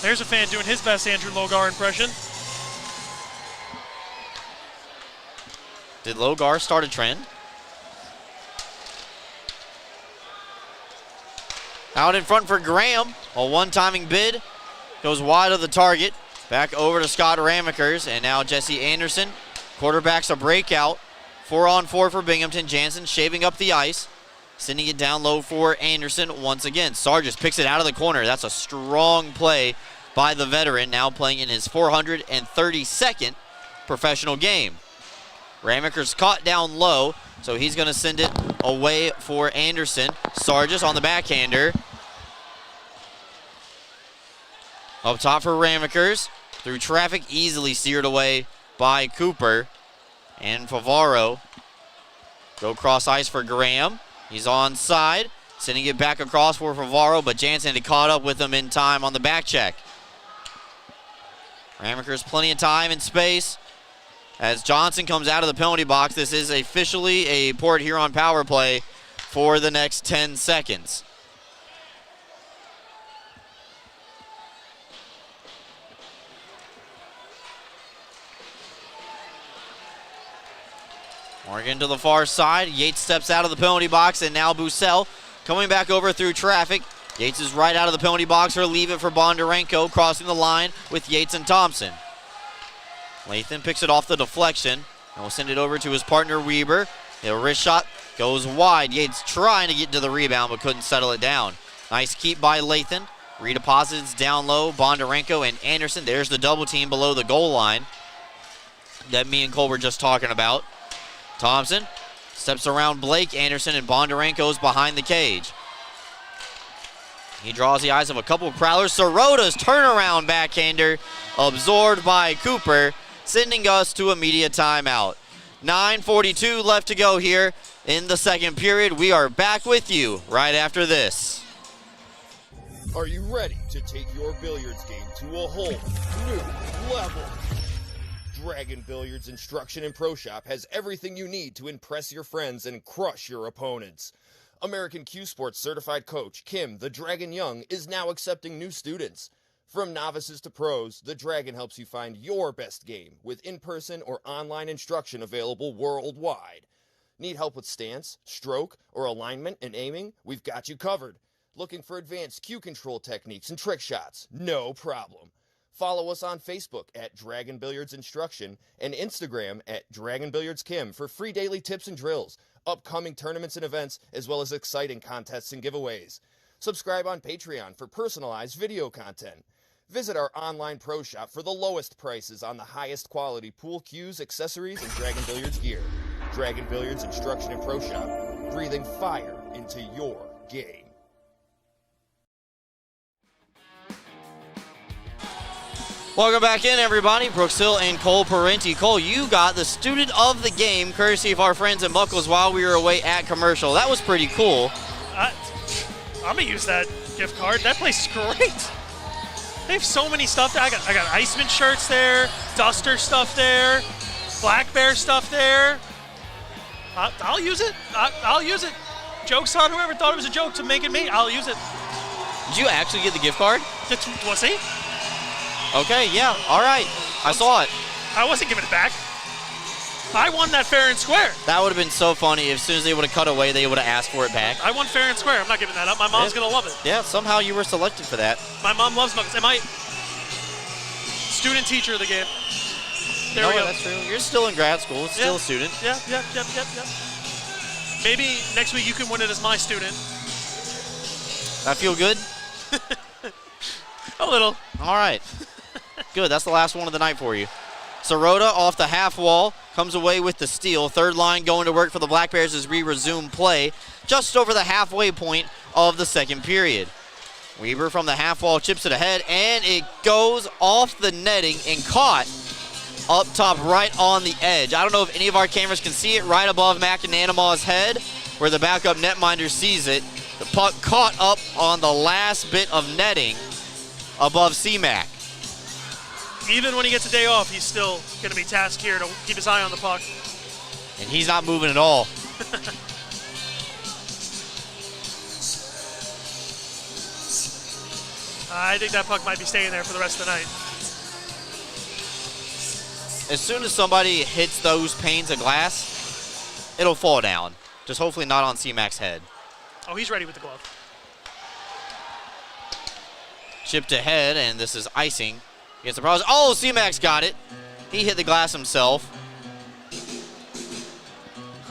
There's a fan doing his best Andrew Logar impression. Did Logar start a trend? Out in front for Graham. A one-timing bid. Goes wide of the target. Back over to Scott Ramekers. And now Jesse Anderson. Quarterback's a breakout. 4-on-4 for Binghamton. Jansen shaving up the ice. Sending it down low for Anderson once again. Sargis picks it out of the corner. That's a strong play by the veteran, now playing in his 432nd professional game. Ramekers caught down low, so he's going to send it away for Anderson. Sargis on the backhander. Up top for Ramekers. Through traffic, easily steered away by Cooper. And Favaro. Go cross ice for Graham. He's onside. Sending it back across for Favaro, but Jansen had caught up with him in time on the back check. Ramekers plenty of time and space. As Johnson comes out of the penalty box, this is officially a Port Huron power play for the next 10 seconds. Morgan to the far side. Yates steps out of the penalty box, and now Bussell coming back over through traffic. Yates is right out of the penalty box, or leave it for Bondarenko, crossing the line with Yates and Thompson. Lathan picks it off the deflection and will send it over to his partner Weber. The wrist shot goes wide. Yates trying to get to the rebound but couldn't settle it down. Nice keep by Lathan. Redeposits down low. Bondarenko and Anderson. There's the double team below the goal line that me and Cole were just talking about. Thompson steps around Blake, Anderson, and Bondarenko's behind the cage. He draws the eyes of a couple of Prowlers. Sorota's turnaround backhander absorbed by Cooper, sending us to a media timeout. 9:42 left to go here in the second period. We are back with you right after this. Are you ready to take your billiards game to a whole new level? Dragon Billiards Instruction and Pro Shop has everything you need to impress your friends and crush your opponents. American Q Sports certified coach Kim the Dragon Young is now accepting new students. From novices to pros, the Dragon helps you find your best game with in-person or online instruction available worldwide. Need help with stance, stroke, or alignment and aiming? We've got you covered. Looking for advanced cue control techniques and trick shots? No problem. Follow us on Facebook at Dragon Billiards Instruction and Instagram at Dragon Billiards Kim for free daily tips and drills, upcoming tournaments and events, as well as exciting contests and giveaways. Subscribe on Patreon for personalized video content. Visit our online pro shop for the lowest prices on the highest quality pool cues, accessories, and Dragon Billiards gear. Dragon Billiards Instruction and Pro Shop, breathing fire into your game. Welcome back in, everybody. Brooks Hill and Cole Parenti. Cole, you got the student of the game, courtesy of our friends at Muckles while we were away at commercial. That was pretty cool. I'm going to use that gift card. That place is great. They have so many stuff there. I got Iceman shirts there, Duster stuff there, Black Bear stuff there. I'll use it. I'll use it. Joke's on whoever thought it was a joke to make it me. I'll use it. Did you actually get the gift card? Was he? Okay, yeah, all right. I saw it. I wasn't giving it back. I won that fair and square. That would have been so funny if as soon as they would have cut away, they would have asked for it back. I won fair and square. I'm not giving that up. My mom's going to love it. Yeah, somehow you were selected for that. My mom loves Muggles. Am I student teacher of the game? There we go. That's true. You're still in grad school. Still a student. Yeah. Maybe next week you can win it as my student. That feel good? A little. All right. Good. That's the last one of the night for you. Sirota off the half wall comes away with the steal. Third line going to work for the Black Bears as we resume play just over the halfway point of the second period. Weber from the half wall chips it ahead, and it goes off the netting and caught up top right on the edge. I don't know if any of our cameras can see it, right above McAnanamaw's head where the backup netminder sees it. The puck caught up on the last bit of netting above C-Mac. Even when he gets a day off, he's still going to be tasked here to keep his eye on the puck. And he's not moving at all. I think that puck might be staying there for the rest of the night. As soon as somebody hits those panes of glass, it'll fall down. Just hopefully not on C-Mac's head. Oh, he's ready with the glove. Chipped ahead, and this is icing against the Prowlers. Oh, C-Mac's got it. He hit the glass himself.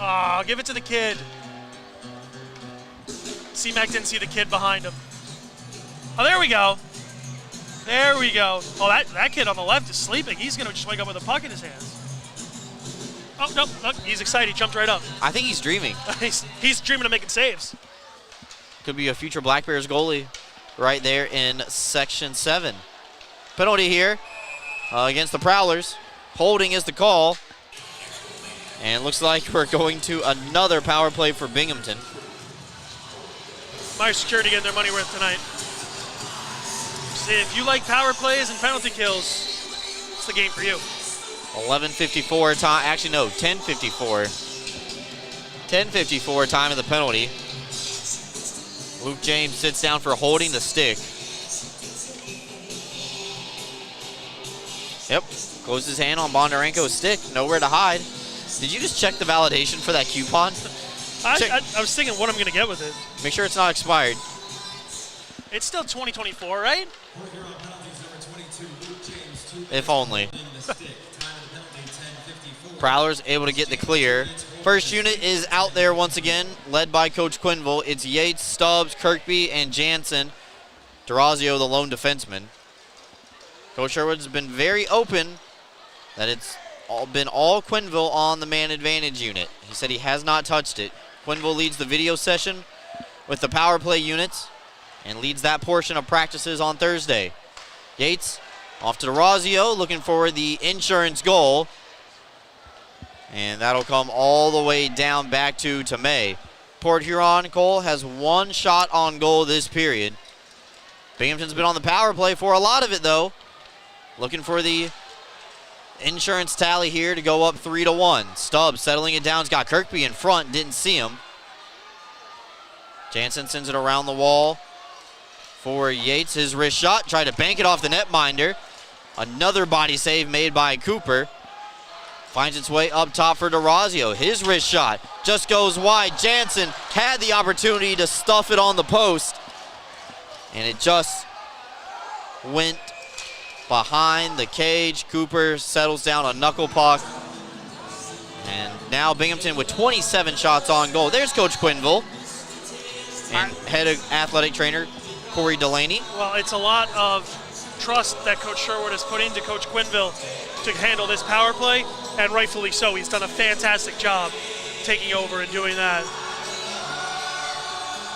Oh, give it to the kid. C-Mac didn't see the kid behind him. Oh, there we go. There we go. Oh, that kid on the left is sleeping. He's going to just wake up with a puck in his hands. Oh, nope. He's excited. He jumped right up. I think he's dreaming. he's dreaming of making saves. Could be a future Black Bears goalie right there in Section 7. Penalty here against the Prowlers. Holding is the call. And looks like we're going to another power play for Binghamton. My security getting their money worth tonight. If you like power plays and penalty kills, it's the game for you. 11:54 time. Actually, no, 10:54. 10:54 time of the penalty. Luke James sits down for holding the stick. Yep, closed his hand on Bondarenko's stick. Nowhere to hide. Did you just check the validation for that coupon? I was thinking what I'm going to get with it. Make sure it's not expired. It's still 2024, right? If only. Prowlers able to get the clear. First unit is out there once again, led by Coach Quinville. It's Yates, Stubbs, Kirkby, and Jansen. Durazio, the lone defenseman. Coach Sherwood's been very open that it's been all Quinville on the man advantage unit. He said he has not touched it. Quinville leads the video session with the power play units and leads that portion of practices on Thursday. Yates off to Durazio, looking for the insurance goal. And that'll come all the way down back to May. Port Huron, Cole, has one shot on goal this period. Binghamton's been on the power play for a lot of it, though. Looking for the insurance tally here to go up 3-1. Stubbs settling it down. He's got Kirkby in front. Didn't see him. Jansen sends it around the wall for Yates. His wrist shot. Tried to bank it off the netminder. Another body save made by Cooper. Finds its way up top for Durazio. His wrist shot just goes wide. Jansen had the opportunity to stuff it on the post. And it just went behind the cage. Cooper settles down a knuckle puck. And now Binghamton with 27 shots on goal. There's Coach Quinville and head athletic trainer Corey Delaney. Well, it's a lot of trust that Coach Sherwood has put into Coach Quinville to handle this power play, and rightfully so. He's done a fantastic job taking over and doing that.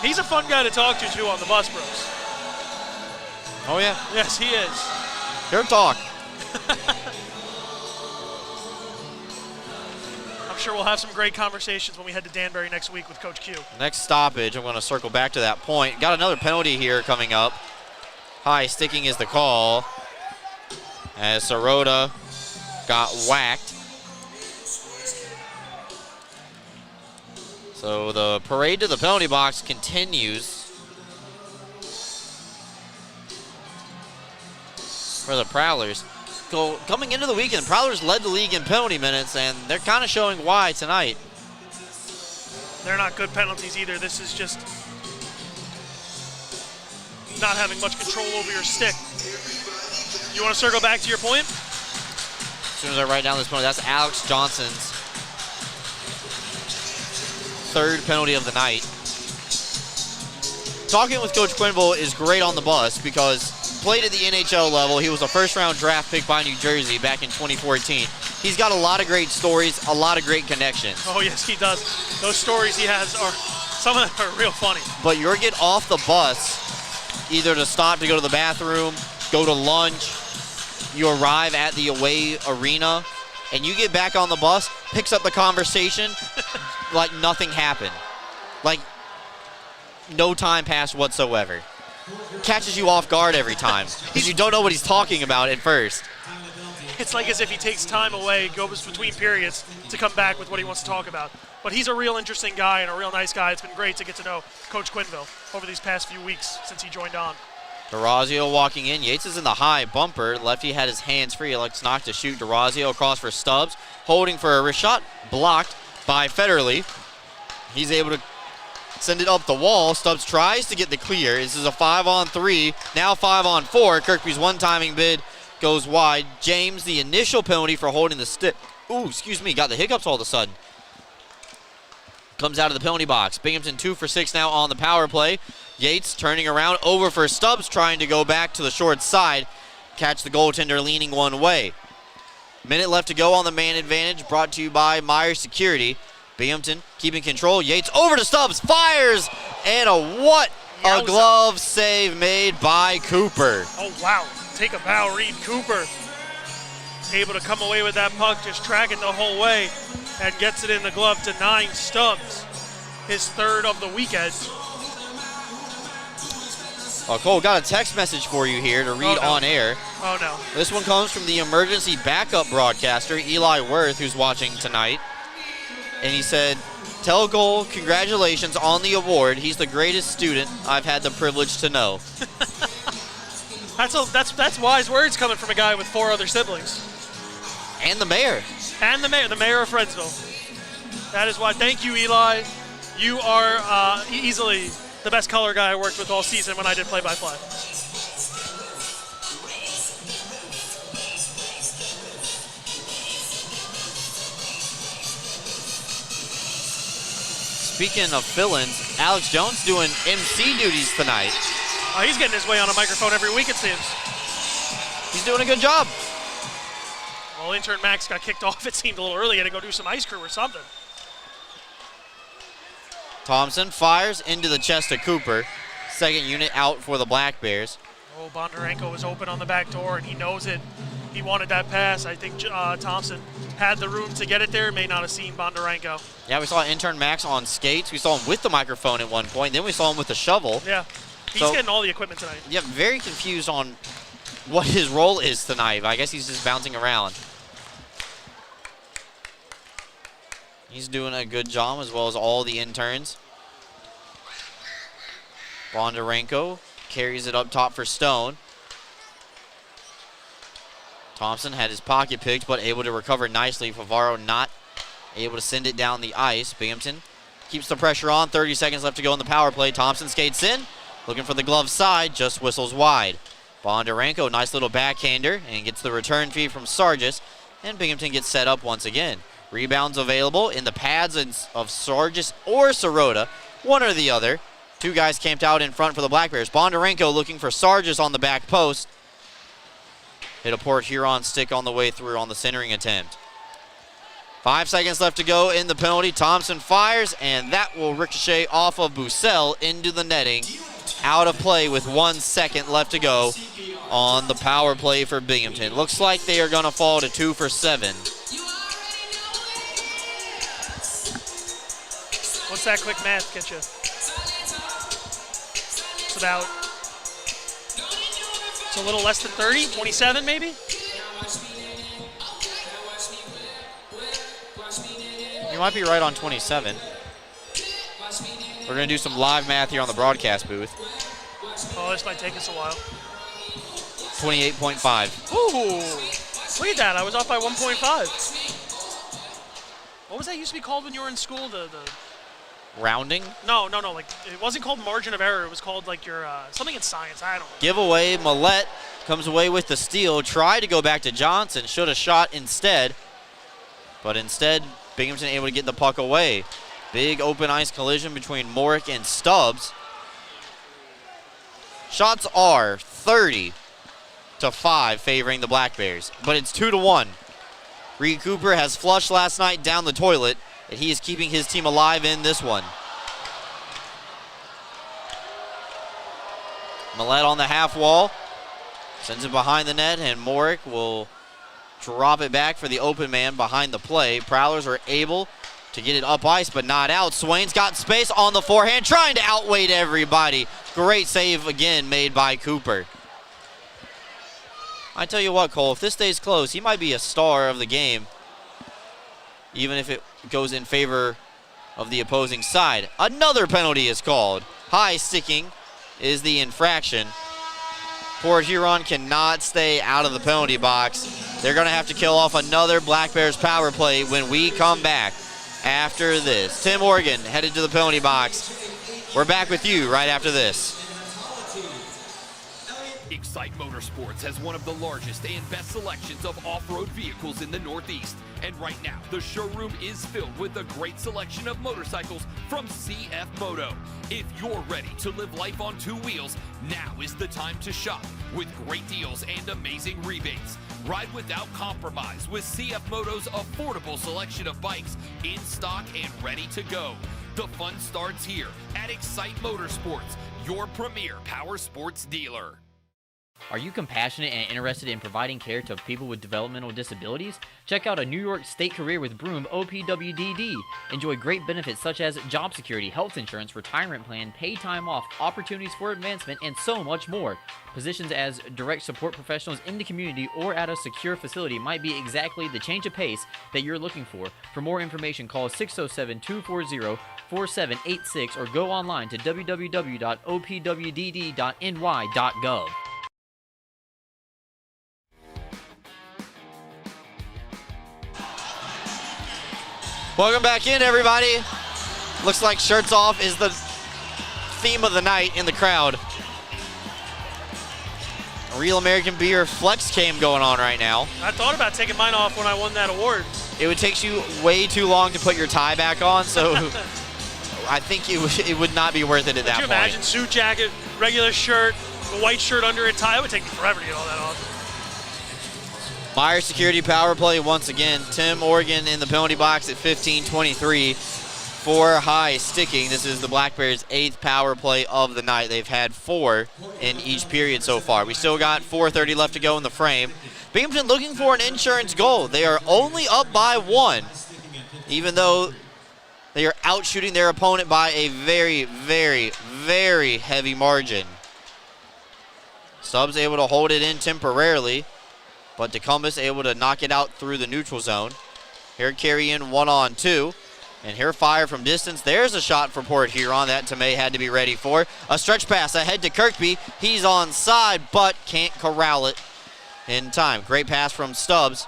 He's a fun guy to talk to, too, on the bus, Brooks. Oh, yeah? Yes, he is. He'll talk. I'm sure we'll have some great conversations when we head to Danbury next week with Coach Q. Next stoppage, I'm going to circle back to that point. Got another penalty here coming up. High sticking is the call as Sirota got whacked. So the parade to the penalty box continues for the Prowlers. Coming into the weekend, Prowlers led the league in penalty minutes, and they're kind of showing why tonight. They're not good penalties either. This is just not having much control over your stick. You want to circle back to your point? As soon as I write down this penalty, that's Alex Johnson's third penalty of the night. Talking with Coach Quinville is great on the bus because played at the NHL level. He was a first-round draft pick by New Jersey back in 2014. He's got a lot of great stories, a lot of great connections. Oh, yes, he does. Those stories he has are, some of them are real funny. But you're get off the bus either to stop to go to the bathroom, go to lunch, you arrive at the away arena, and you get back on the bus, picks up the conversation like nothing happened. Like no time passed whatsoever. Catches you off guard every time because you don't know what he's talking about at first. It's like as if he takes time away, goes between periods to come back with what he wants to talk about. But he's a real interesting guy and a real nice guy. It's been great to get to know Coach Quinville over these past few weeks since he joined on. DeRazio walking in. Yates is in the high bumper. Lefty had his hands free. Alex knocked to shoot. DeRazio across for Stubbs. Holding for a wrist shot. Blocked by Federle. He's able to send it up the wall. Stubbs tries to get the clear. This is a 5-on-3. Now 5-on-4. Kirkby's one-timing bid goes wide. James, the initial penalty for holding the stick. Ooh, excuse me. Got the hiccups all of a sudden. Comes out of the penalty box. Binghamton 2 for 6 now on the power play. Yates turning around over for Stubbs, trying to go back to the short side. Catch the goaltender leaning one way. Minute left to go on the man advantage, brought to you by Myers Security. Binghamton keeping control. Yates over to Stubbs, fires, and a glove save made by Cooper. Oh, wow. Take a bow, Reed Cooper. Able to come away with that puck, just tracking the whole way, and gets it in the glove, denying Stubbs his third of the weekend. Oh, Cole, got a text message for you here to read on air. Oh, no. This one comes from the emergency backup broadcaster, Eli Worth, who's watching tonight. And he said, tell Cole congratulations on the award. He's the greatest student I've had the privilege to know. That's wise words coming from a guy with 4 other siblings. And the mayor. And the mayor of Friendsville. That is why. Thank you, Eli. You are easily the best color guy I worked with all season when I did play-by-play. Speaking of fill-ins, Alex Jones doing MC duties tonight. Oh, he's getting his way on a microphone every week, it seems. He's doing a good job. Well, intern Max got kicked off, it seemed a little early. He had to go do some ice crew or something. Thompson fires into the chest of Cooper. Second unit out for the Black Bears. Oh, Bondarenko was open on the back door, and he knows it. He wanted that pass. I think Thompson had the room to get it there. May not have seen Bondarenko. Yeah, we saw intern Max on skates. We saw him with the microphone at one point. Then we saw him with the shovel. Yeah, he's getting all the equipment tonight. Yeah, very confused on what his role is tonight. I guess he's just bouncing around. He's doing a good job, as well as all the interns. Bondarenko carries it up top for Stone. Thompson had his pocket picked, but able to recover nicely. Favaro not able to send it down the ice. Binghamton keeps the pressure on. 30 seconds left to go in the power play. Thompson skates in, looking for the glove side, just whistles wide. Bondarenko, nice little backhander, and gets the return fee from Sargis, and Binghamton gets set up once again. Rebounds available in the pads of Sargis or Sirota, one or the other. Two guys camped out in front for the Black Bears. Bondarenko looking for Sargis on the back post. Hit a Port Huron stick on the way through on the centering attempt. 5 seconds left to go in the penalty. Thompson fires, and that will ricochet off of Bussell into the netting. Out of play with 1 second left to go on the power play for Binghamton. Looks like they are going to fall to 2 for 7. What's that quick math get you? It's about, it's a little less than 30, 27 maybe? You might be right on 27. We're going to do some live math here on the broadcast booth. Oh, this might take us a while. 28.5. Ooh, look at that. I was off by 1.5. What was that used to be called when you were in school? The Rounding? No. Like, it wasn't called margin of error. It was called, like, your something in science. I don't know. Giveaway. Millette comes away with the steal. Tried to go back to Johnson. Should have shot instead. But instead, Binghamton able to get the puck away. Big open ice collision between Morick and Stubbs. Shots are 30-5 favoring the Black Bears, but it's 2-1. Reed Cooper has flushed last night down the toilet, and he is keeping his team alive in this one. Millette on the half wall. Sends it behind the net, and Morick will drop it back for the open man behind the play. Prowlers are able to get it up ice, but not out. Swain's got space on the forehand, trying to outweight everybody. Great save again made by Cooper. I tell you what, Cole, if this stays close, he might be a star of the game, even if it goes in favor of the opposing side. Another penalty is called. High sticking is the infraction. Port Huron cannot stay out of the penalty box. They're going to have to kill off another Black Bears power play when we come back after this. Tim Morgan headed to the penalty box. We're back with you right after this. Excite Motorsports has one of the largest and best selections of off-road vehicles in the Northeast. And right now, the showroom is filled with a great selection of motorcycles from CF Moto. If you're ready to live life on two wheels, now is the time to shop with great deals and amazing rebates. Ride without compromise with CF Moto's affordable selection of bikes in stock and ready to go. The fun starts here at Excite Motorsports, your premier power sports dealer. Are you compassionate and interested in providing care to people with developmental disabilities? Check out a New York State Career with Broom OPWDD. Enjoy great benefits such as job security, health insurance, retirement plan, paid time off, opportunities for advancement, and so much more. Positions as direct support professionals in the community or at a secure facility might be exactly the change of pace that you're looking for. For more information, call 607-240-4786 or go online to www.opwdd.ny.gov. Welcome back in, everybody. Looks like shirts off is the theme of the night in the crowd. A Real American Beer flex cam going on right now. I thought about taking mine off when I won that award. It would take you way too long to put your tie back on, so I think it would not be worth it at that point. Could you imagine suit jacket, regular shirt, the white shirt under a tie? It would take me forever to get all that off. Myers security power play once again. Tim Morgan in the penalty box at 15-23 for high sticking. This is the Black Bears' 8th power play of the night. They've had 4 in each period so far. We still got 4:30 left to go in the frame. Binghamton looking for an insurance goal. They are only up by 1, even though they are outshooting their opponent by a very, very, very heavy margin. Stubbs able to hold it in temporarily, but DeCumbus able to knock it out through the neutral zone. Here carry in 1-on-2. And here fire from distance. There's a shot for Port Huron that Tomei had to be ready for. A stretch pass ahead to Kirkby. He's onside, but can't corral it in time. Great pass from Stubbs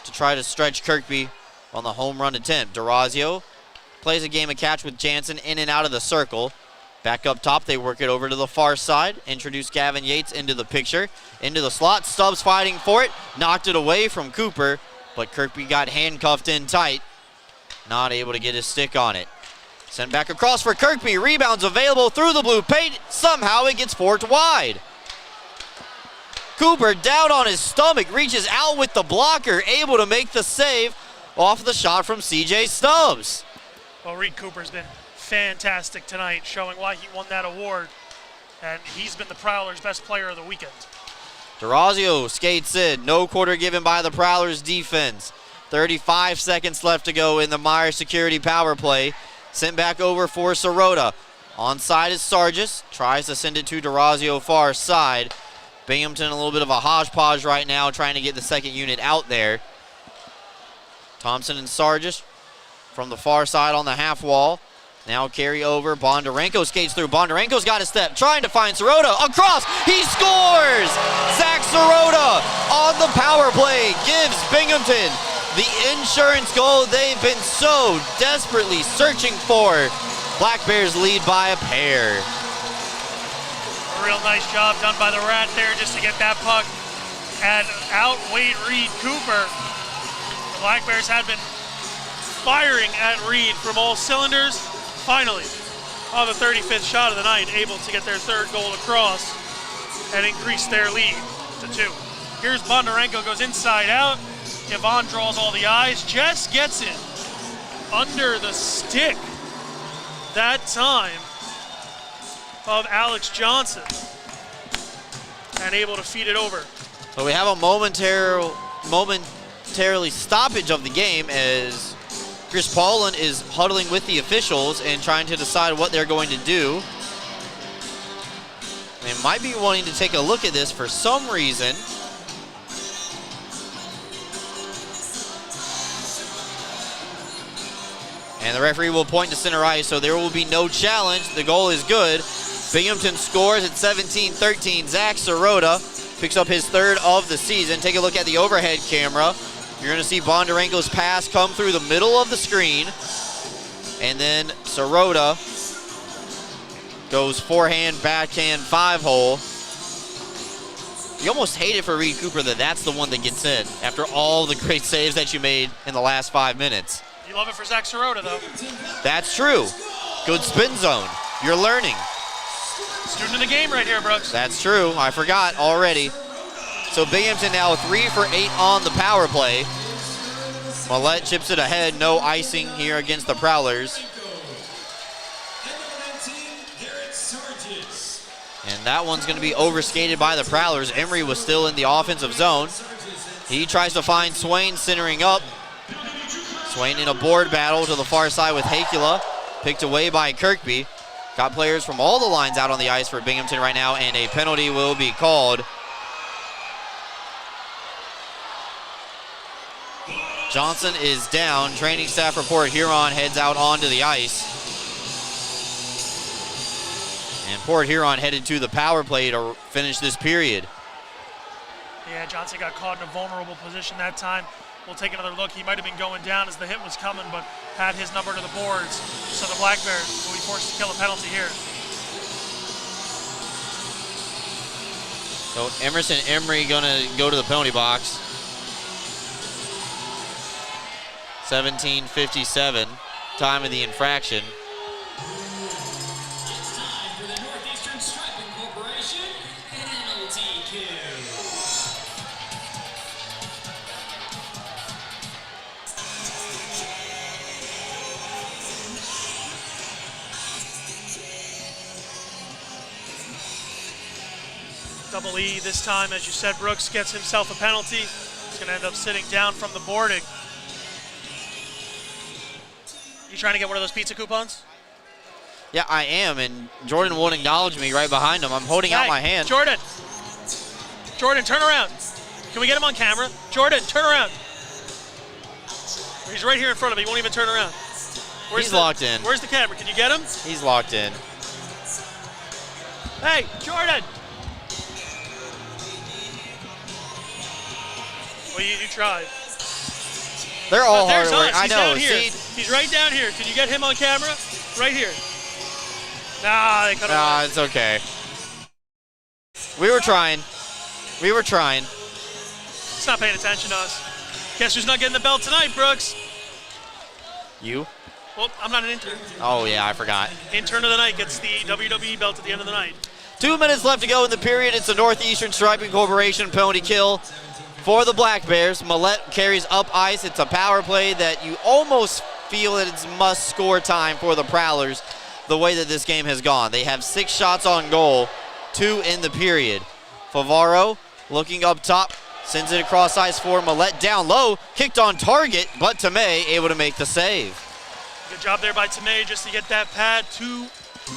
to try to stretch Kirkby on the home run attempt. DeRazio plays a game of catch with Jansen in and out of the circle. Back up top, they work it over to the far side. Introduce Gavin Yates into the picture. Into the slot, Stubbs fighting for it. Knocked it away from Cooper, but Kirkby got handcuffed in tight. Not able to get his stick on it. Sent back across for Kirkby. Rebounds available through the blue paint. Somehow it gets forked wide. Cooper down on his stomach, reaches out with the blocker, able to make the save off the shot from CJ Stubbs. Well, Reed Cooper's been fantastic tonight, showing why he won that award. And he's been the Prowlers' best player of the weekend. DeRazio skates in. No quarter given by the Prowlers defense. 35 seconds left to go in the Myers security power play. Sent back over for Sirota. Onside is Sargis. Tries to send it to DeRazio far side. Binghamton a little bit of a hodgepodge right now, trying to get the second unit out there. Thompson and Sargis from the far side on the half wall. Now carry over. Bondarenko skates through. Bondarenko's got a step, trying to find Sirota. Across. He scores! Zach Sirota on the power play gives Binghamton the insurance goal they've been so desperately searching for. Black Bears lead by a pair. A real nice job done by the Rat there just to get that puck and outweighed Reed Cooper. The Black Bears had been firing at Reed from all cylinders. Finally, on the 35th shot of the night, able to get their 3rd goal across and increase their lead to 2. Here's Bondarenko, goes inside out. Yvonne draws all the eyes. Jess gets it under the stick that time of Alex Johnson. and able to feed it over. So we have a momentarily stoppage of the game as Chris Paulin is huddling with the officials and trying to decide what they're going to do. They might be wanting to take a look at this for some reason. And the referee will point to center ice, so there will be no challenge. The goal is good. Binghamton scores at 17-13. Zach Sirota picks up his third of the season. Take a look at the overhead camera. You're going to see Bondarenko's pass come through the middle of the screen. And then Sirota goes forehand, backhand, 5-hole. You almost hate it for Reed Cooper that that's the one that gets in after all the great saves that you made in the last 5 minutes. You love it for Zach Sirota, though. That's true. Good spin zone. You're learning. Student of the game right here, Brooks. That's true. I forgot already. So Binghamton now 3 for 8 on the power play. Millette chips it ahead. No icing here against the Prowlers. And that one's going to be overskated by the Prowlers. Emery was still in the offensive zone. He tries to find Swain centering up. Swain in a board battle to the far side with Hakula. Picked away by Kirkby. Got players from all the lines out on the ice for Binghamton right now, and a penalty will be called. Johnson is down. Training staff report Huron heads out onto the ice. And Port Huron headed to the power play to finish this period. Yeah, Johnson got caught in a vulnerable position that time. We'll take another look. He might have been going down as the hit was coming, but had his number to the boards. So the Black Bears will be forced to kill a penalty here. So Emerson Emery gonna go to the penalty box. 17:57, time of the infraction. Double E this time, as you said, Brooks gets himself a penalty. He's going to end up sitting down from the boarding. You trying to get one of those pizza coupons? Yeah, I am, and Jordan won't acknowledge me right behind him. I'm holding out my hand. Jordan, turn around. Can we get him on camera? Jordan, turn around. He's right here in front of me. He won't even turn around. He's locked in. Where's the camera? Can you get him? He's locked in. Hey, Jordan. Well, you tried. They're all hard there's work. us. I He's know. down here. He's right down here. Can you get him on camera? Right here. Nah, they cut him off. It's okay. We were trying. He's not paying attention to us. Guess who's not getting the belt tonight, Brooks? You? Well, I'm not an intern. Oh, yeah, I forgot. Intern of the night gets the WWE belt at the end of the night. 2 minutes left to go in the period. It's the Northeastern Striping Corporation penalty kill for the Black Bears. Millette carries up ice. It's a power play that you almost feel that it's must-score time for the Prowlers the way that this game has gone. They have 6 shots on goal, 2 in the period. Favaro looking up top, sends it across ice for Millette down low, kicked on target, but Tomei able to make the save. Good job there by Tomei just to get that pad to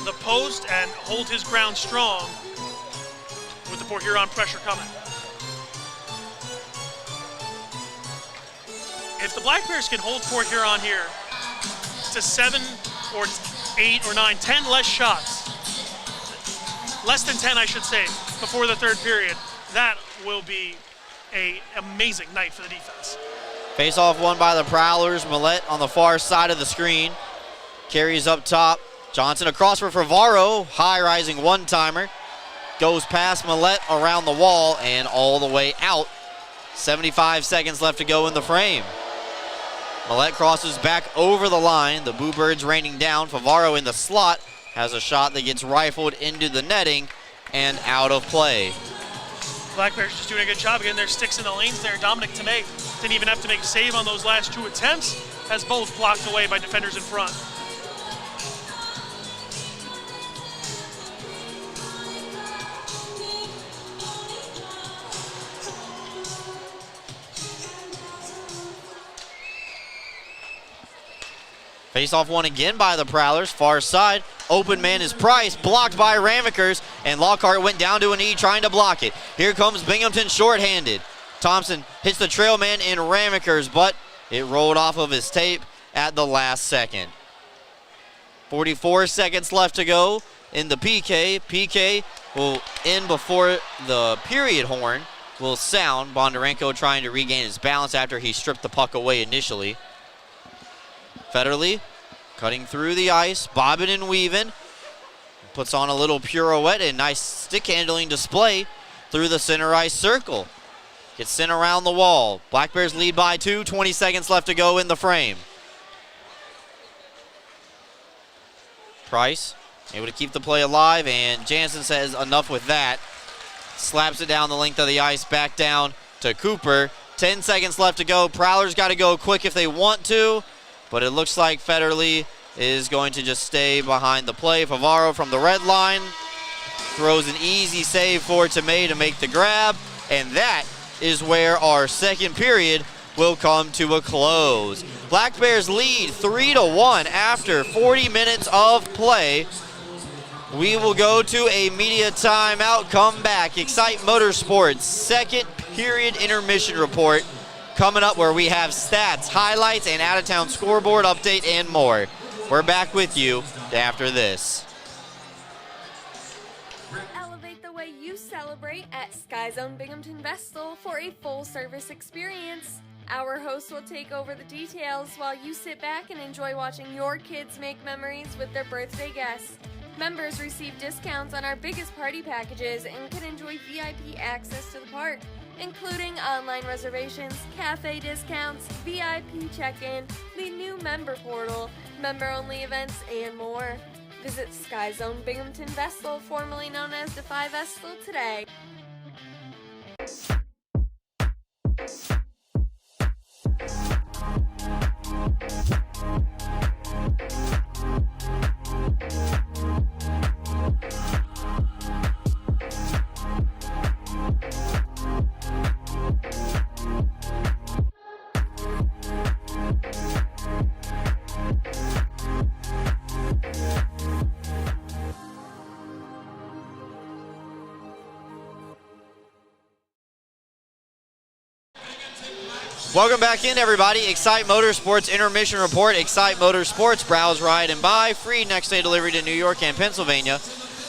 the post and hold his ground strong with the Port Huron pressure coming. If the Black Bears can hold Port Huron here to 7 or 8 or 9, 10 less shots, less than 10 I should say, before the third period, that will be an amazing night for the defense. Face-off won by the Prowlers. Millette on the far side of the screen. Carries up top. Johnson across for Favaro. High-rising one-timer. Goes past Millette around the wall and all the way out. 75 seconds left to go in the frame. Millette crosses back over the line. The Boo Birds raining down. Favaro in the slot has a shot that gets rifled into the netting and out of play. Black Bears just doing a good job getting their sticks in the lanes there. Dominic Tomei didn't even have to make a save on those last 2 attempts, as both blocked away by defenders in front. Face-off won again by the Prowlers. Far side. Open man is Price. Blocked by Ramekers. And Lockhart went down to a knee trying to block it. Here comes Binghamton shorthanded. Thompson hits the trail man in Ramekers, but it rolled off of his tape at the last second. 44 seconds left to go in the PK. PK will end before the period horn will sound. Bondarenko trying to regain his balance after he stripped the puck away initially. Federle cutting through the ice, bobbing and weaving. Puts on a little pirouette and nice stick handling display through the center ice circle. Gets sent around the wall. Black Bears lead by 2, 20 seconds left to go in the frame. Price able to keep the play alive, and Jansen says enough with that. Slaps it down the length of the ice, back down to Cooper. 10 seconds left to go. Prowlers got to go quick if they want to, but it looks like Federle is going to just stay behind the play. Favaro from the red line throws an easy save for Tomei to make the grab, and that is where our second period will come to a close. Black Bears lead 3-1 after 40 minutes of play. We will go to a media timeout, come back. Excite Motorsports second period intermission report coming up, where we have stats, highlights, and out-of-town scoreboard update and more. We're back with you after this. Elevate the way you celebrate at Sky Zone Binghamton Vestal for a full-service experience. Our hosts will take over the details while you sit back and enjoy watching your kids make memories with their birthday guests. Members receive discounts on our biggest party packages and can enjoy VIP access to the park, including online reservations, cafe discounts, VIP check-in, the new member portal, member-only events, and more. Visit Sky Zone Binghamton Vestal, formerly known as Defy Vestal, today. Welcome back in, everybody. Excite Motorsports Intermission Report. Excite Motorsports, browse, ride, and buy. Free next-day delivery to New York and Pennsylvania.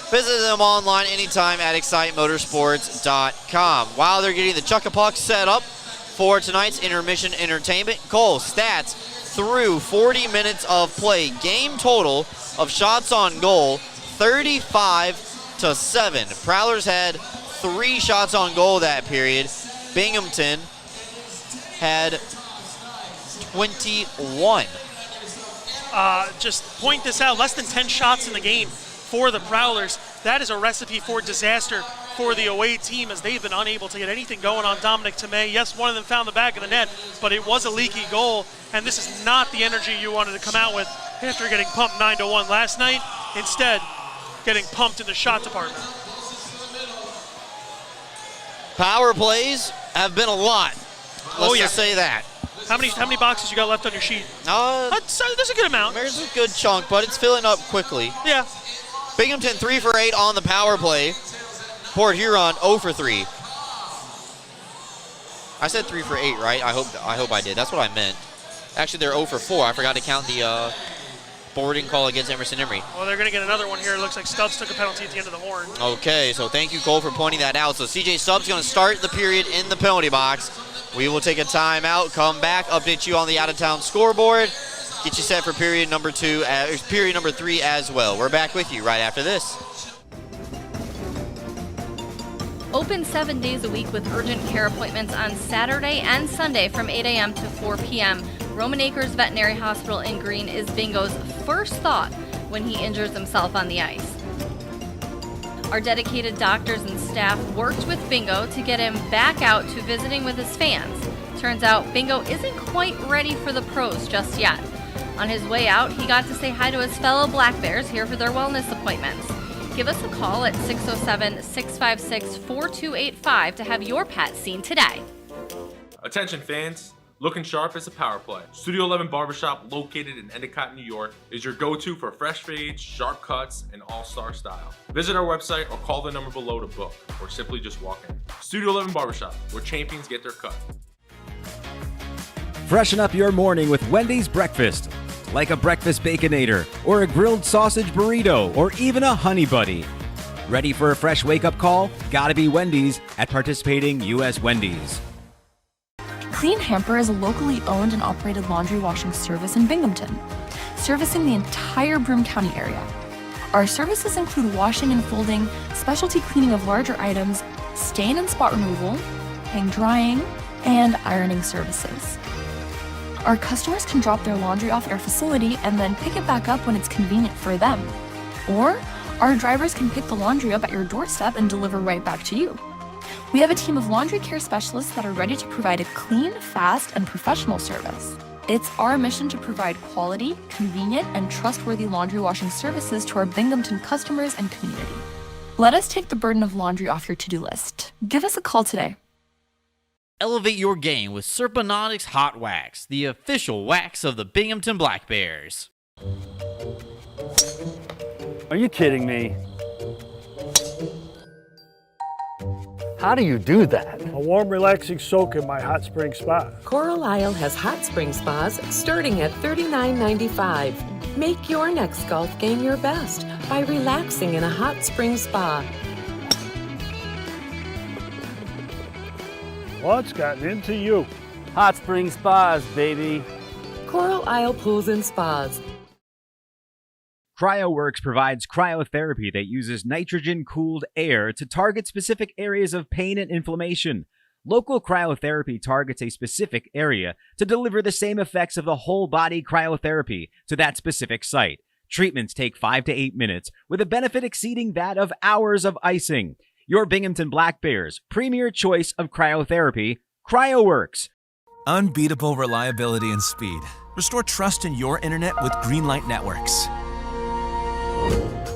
Visit them online anytime at excitemotorsports.com. While they're getting the Chuck-a-Puck set up for tonight's intermission entertainment, Cole, stats through 40 minutes of play. Game total of shots on goal, 35-7. Prowlers had 3 shots on goal that period. Binghamton had 21. Just point this out, less than 10 shots in the game for the Prowlers. That is a recipe for disaster for the away team, as they've been unable to get anything going on Dominic Tomei. Yes, one of them found the back of the net, but it was a leaky goal, and this is not the energy you wanted to come out with after getting pumped 9-1 last night. Instead, getting pumped in the shot department. Power plays have been a lot. Let's just say that. How many boxes you got left on your sheet? There's a good amount. There's a good chunk, but it's filling up quickly. Yeah. Binghamton 3 for 8 on the power play. Port Huron 0 for 3. I said 3 for 8, right? I hope I did. That's what I meant. Actually, they're 0 for 4. I forgot to count the boarding call against Emerson Emery. Well, they're going to get another one here. It looks like Stubbs took a penalty at the end of the horn. Okay, so thank you, Cole, for pointing that out. So CJ Stubbs going to start the period in the penalty box. We will take a timeout, come back, update you on the out-of-town scoreboard, get you set for period number 3 as well. We're back with you right after this. Open 7 days a week with urgent care appointments on Saturday and Sunday from 8 a.m. to 4 p.m. Roman Acres Veterinary Hospital in Green is Bingo's first thought when he injures himself on the ice. Our dedicated doctors and staff worked with Bingo to get him back out to visiting with his fans. Turns out Bingo isn't quite ready for the pros just yet. On his way out, he got to say hi to his fellow Black Bears here for their wellness appointments. Give us a call at 607-656-4285 to have your pet seen today. Attention fans, Looking sharp is a power play. Studio 11 Barbershop, located in Endicott, New York, is your go-to for fresh fades, sharp cuts, and all-star style. Visit our website or call the number below to book, or simply just walk in. Studio 11 Barbershop, where champions get their cut. Freshen up your morning with Wendy's breakfast, like a breakfast Baconator, or a grilled sausage burrito, or even a Honey Buddy. Ready for a fresh wake-up call? Gotta be Wendy's at participating U.S. Wendy's. Clean Hamper is a locally owned and operated laundry washing service in Binghamton, servicing the entire Broome County area. Our services include washing and folding, specialty cleaning of larger items, stain and spot removal, hang drying, and ironing services. Our customers can drop their laundry off at our facility and then pick it back up when it's convenient for them. Or our drivers can pick the laundry up at your doorstep and deliver right back to you. We have a team of laundry care specialists that are ready to provide a clean, fast, and professional service. It's our mission to provide quality, convenient, and trustworthy laundry washing services to our Binghamton customers and community. Let us take the burden of laundry off your to-do list. Give us a call today. Elevate your game with Serponautics Hot Wax, the official wax of the Binghamton Black Bears. Are you kidding me? How do you do that? A warm, relaxing soak in my hot spring spa. Coral Isle has hot spring spas starting at $39.95. Make your next golf game your best by relaxing in a hot spring spa. What's gotten into you? Hot spring spas, baby. Coral Isle Pools and Spas. CryoWorks provides cryotherapy that uses nitrogen-cooled air to target specific areas of pain and inflammation. Local cryotherapy targets a specific area to deliver the same effects of the whole-body cryotherapy to that specific site. Treatments take 5 to 8 minutes, with a benefit exceeding that of hours of icing. Your Binghamton Black Bears' premier choice of cryotherapy, CryoWorks. Unbeatable reliability and speed. Restore trust in your internet with Greenlight Networks.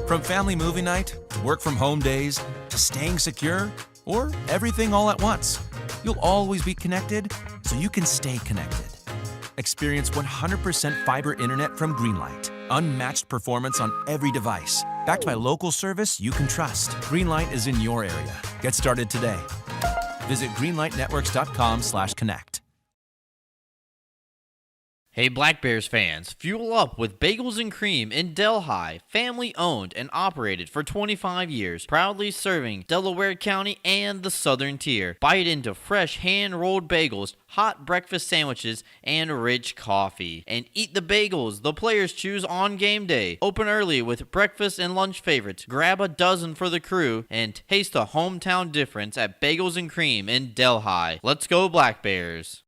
From family movie night, to work from home days, to staying secure, or everything all at once, you'll always be connected so you can stay connected. Experience 100% fiber internet from Greenlight. Unmatched performance on every device. Backed by local service you can trust. Greenlight is in your area. Get started today. Visit greenlightnetworks.com/connect. Hey Black Bears fans, fuel up with Bagels and Cream in Delhi, family owned and operated for 25 years, proudly serving Delaware County and the Southern Tier. Bite into fresh hand-rolled bagels, hot breakfast sandwiches, and rich coffee. And eat the bagels the players choose on game day. Open early with breakfast and lunch favorites. Grab a dozen for the crew and taste the hometown difference at Bagels and Cream in Delhi. Let's go Black Bears.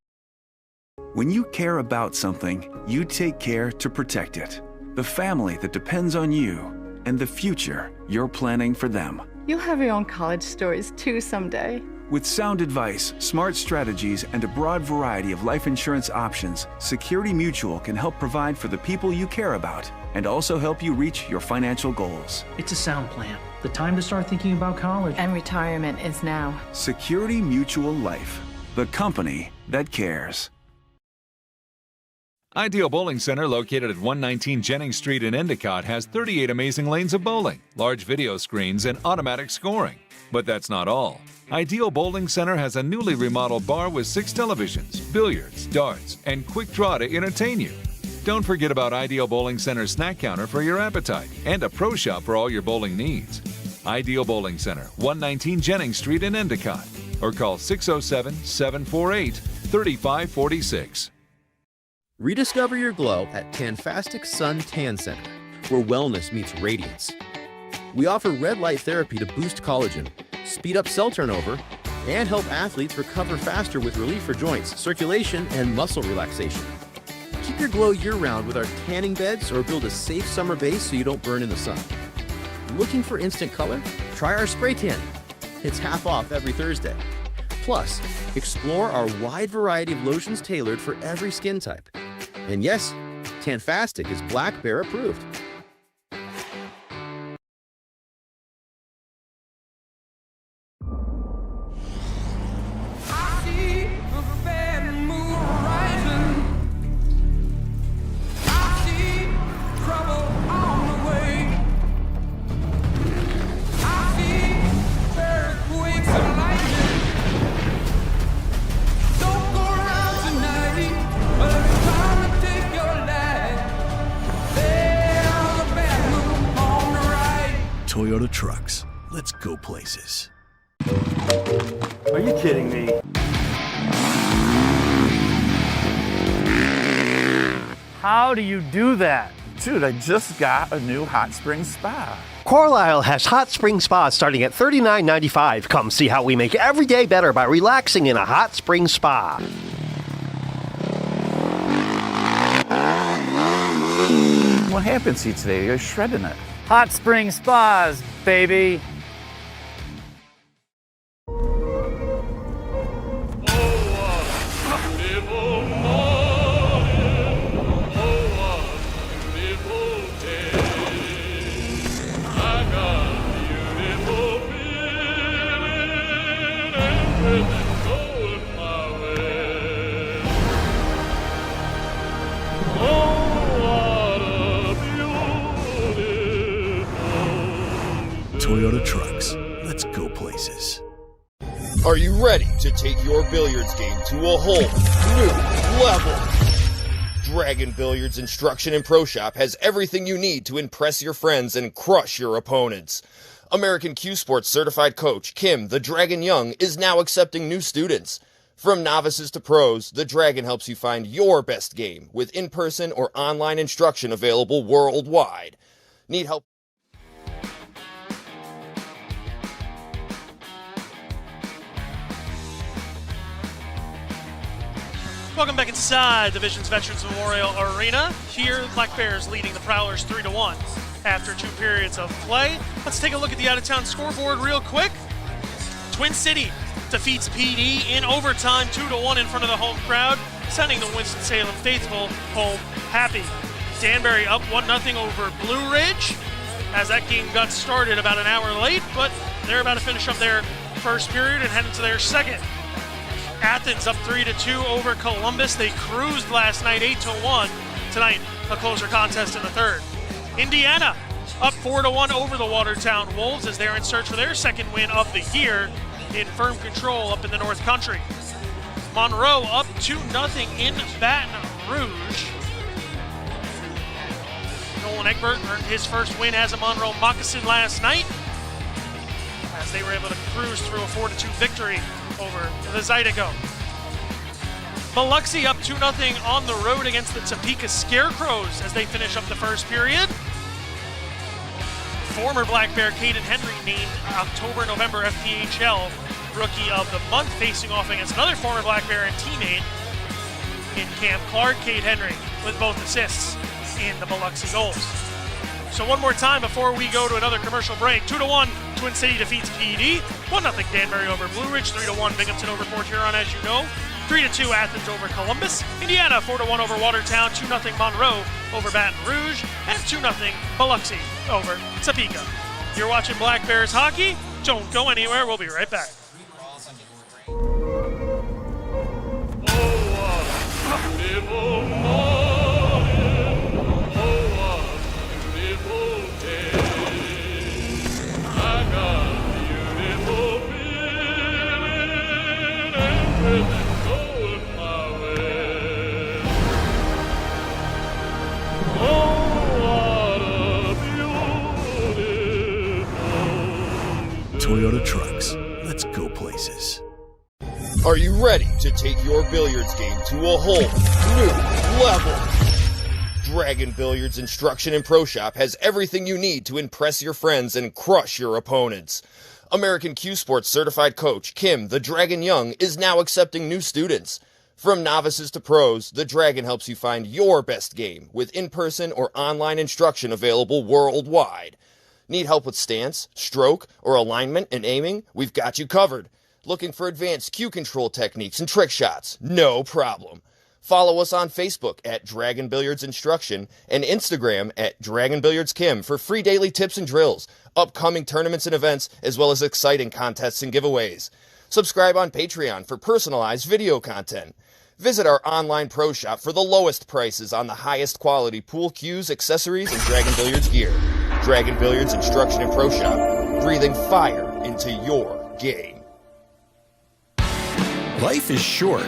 When you care about something, you take care to protect it. The family that depends on you, and the future you're planning for them. You'll have your own college stories too someday. With sound advice, smart strategies, and a broad variety of life insurance options, Security Mutual can help provide for the people you care about and also help you reach your financial goals. It's a sound plan. The time to start thinking about college. And retirement is now. Security Mutual Life, the company that cares. Ideal Bowling Center, located at 119 Jennings Street in Endicott, has 38 amazing lanes of bowling, large video screens, and automatic scoring. But that's not all. Ideal Bowling Center has a newly remodeled bar with 6 televisions, billiards, darts, and quick draw to entertain you. Don't forget about Ideal Bowling Center's snack counter for your appetite and a pro shop for all your bowling needs. Ideal Bowling Center, 119 Jennings Street in Endicott, or call 607-748-3546. Rediscover your glow at Tanfastic Sun Tan Center, where wellness meets radiance. We offer red light therapy to boost collagen, speed up cell turnover, and help athletes recover faster with relief for joints, circulation, and muscle relaxation. Keep your glow year-round with our tanning beds or build a safe summer base so you don't burn in the sun. Looking for instant color? Try our spray tan. It's half off every Thursday. Plus, explore our wide variety of lotions tailored for every skin type. And yes, Tanfastic is Black Bear approved. I see a bad moon right Toyota Trucks. Let's go places. Are you kidding me? How do you do that? Dude, I just got a new hot spring spa. Carlisle has hot spring spas starting at $39.95. Come see how we make every day better by relaxing in a hot spring spa. What happened to you today? You're shredding it. Hot spring spas, baby. Toyota Trucks. Let's go places. Are you ready to take your billiards game to a whole new level? Dragon Billiards Instruction and Pro Shop has everything you need to impress your friends and crush your opponents. American Q Sports certified coach Kim the Dragon Young is now accepting new students. From novices to pros, the Dragon helps you find your best game with in-person or online instruction available worldwide. Need help? Welcome back inside Division's Veterans Memorial Arena. Here, the Black Bears leading the Prowlers 3-1 after 2 periods of play. Let's take a look at the out-of-town scoreboard real quick. Twin City defeats PD in overtime 2-1 in front of the home crowd, sending the Winston-Salem faithful home happy. Danbury up 1-0 over Blue Ridge as that game got started about an hour late, but they're about to finish up their first period and head into their second. Athens up 3-2 over Columbus. They cruised last night 8-1. Tonight, a closer contest in the third. Indiana up 4-1 over the Watertown Wolves as they're in search for their second win of the year in firm control up in the North Country. Monroe up 2-0 in Baton Rouge. Nolan Egbert earned his first win as a Monroe Moccasin last night as they were able to cruise through a 4-2 victory over the Zydeco. Biloxi up 2-0 on the road against the Topeka Scarecrows as they finish up the first period. Former Black Bear Caden Henry named October-November FPHL Rookie of the Month, facing off against another former Black Bear and teammate in Camp Clark, Cade Henry, with both assists in the Biloxi goals. So one more time before we go to another commercial break. 2-1, Twin City defeats PD. 1-0 Danbury over Blue Ridge. 3-1 Binghamton over Port Huron, as you know. 3-2 Athens over Columbus. Indiana 4-1 over Watertown. 2-0 Monroe over Baton Rouge. And 2-0 Biloxi over Topeka. You're watching Black Bears hockey. Don't go anywhere. We'll be right back. Toyota Trucks. Let's go places. Are you ready to take your billiards game to a whole new level? Dragon Billiards Instruction and Pro Shop has everything you need to impress your friends and crush your opponents. American Q Sports certified coach Kim the Dragon Young is now accepting new students. From novices to pros, the Dragon helps you find your best game with in-person or online instruction available worldwide. Need help with stance, stroke, or alignment and aiming? We've got you covered. Looking for advanced cue control techniques and trick shots? No problem. Follow us on Facebook at Dragon Billiards Instruction and Instagram at Dragon Billiards Kim for free daily tips and drills, upcoming tournaments and events, as well as exciting contests and giveaways. Subscribe on Patreon for personalized video content. Visit our online pro shop for the lowest prices on the highest quality pool cues, accessories, and Dragon Billiards gear. Dragon Billiards Instruction and Pro Shop, breathing fire into your game. Life is short.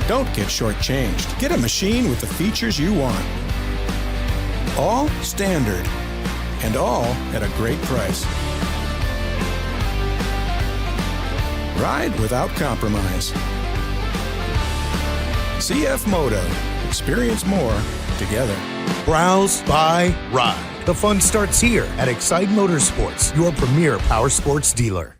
Don't get shortchanged. Get a machine with the features you want. All standard. And all at a great price. Ride without compromise. CF Moto. Experience more together. Browse, buy, ride. The fun starts here at Excite Motorsports, your premier power sports dealer.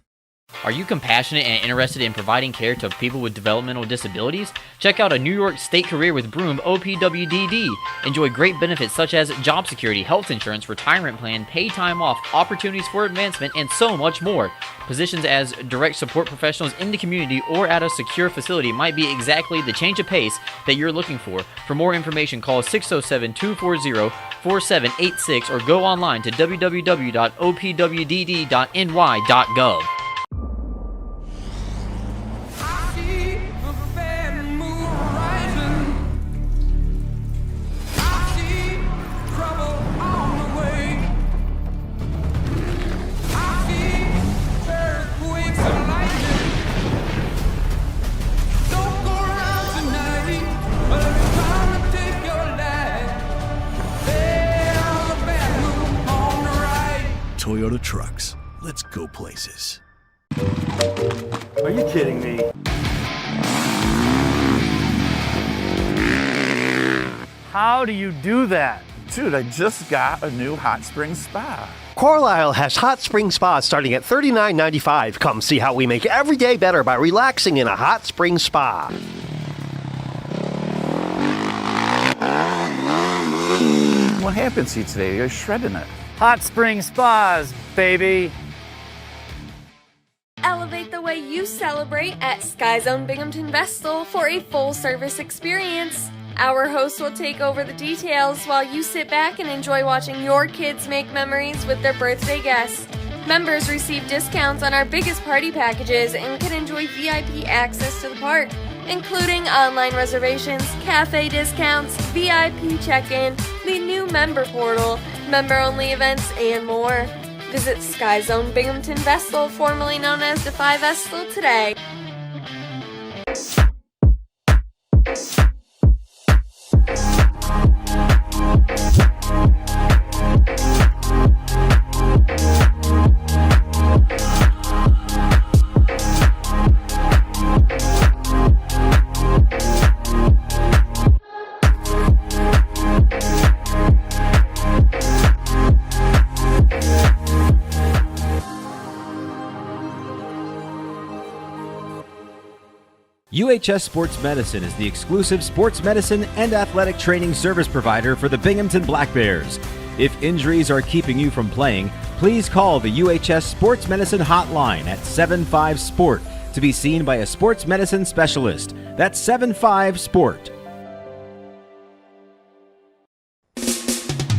Are you compassionate and interested in providing care to people with developmental disabilities? Check out a New York State Career with Broom OPWDD. Enjoy great benefits such as job security, health insurance, retirement plan, paid time off, opportunities for advancement, and so much more. Positions as direct support professionals in the community or at a secure facility might be exactly the change of pace that you're looking for. For more information, call 607-240-4786 or go online to www.opwdd.ny.gov. Toyota Trucks. Let's go places. Are you kidding me? How do you do that? Dude, I just got a new hot spring spa. Carlisle has hot spring spas starting at $39.95. Come see how we make every day better by relaxing in a hot spring spa. What happened to you today? You're shredding it. Hot spring spas, baby. Elevate the way you celebrate at Sky Zone Binghamton Vestal for a full-service experience. Our host will take over the details while you sit back and enjoy watching your kids make memories with their birthday guests. Members receive discounts on our biggest party packages and can enjoy VIP access to the park, including online reservations, cafe discounts, VIP check-in, the new member portal, member-only events, and more. Visit Sky Zone Binghamton Vestal, formerly known as Defy Vestal, today. UHS Sports Medicine is the exclusive sports medicine and athletic training service provider for the Binghamton Black Bears. If injuries are keeping you from playing, please call the UHS Sports Medicine hotline at 75-SPORT to be seen by a sports medicine specialist. That's 75-SPORT.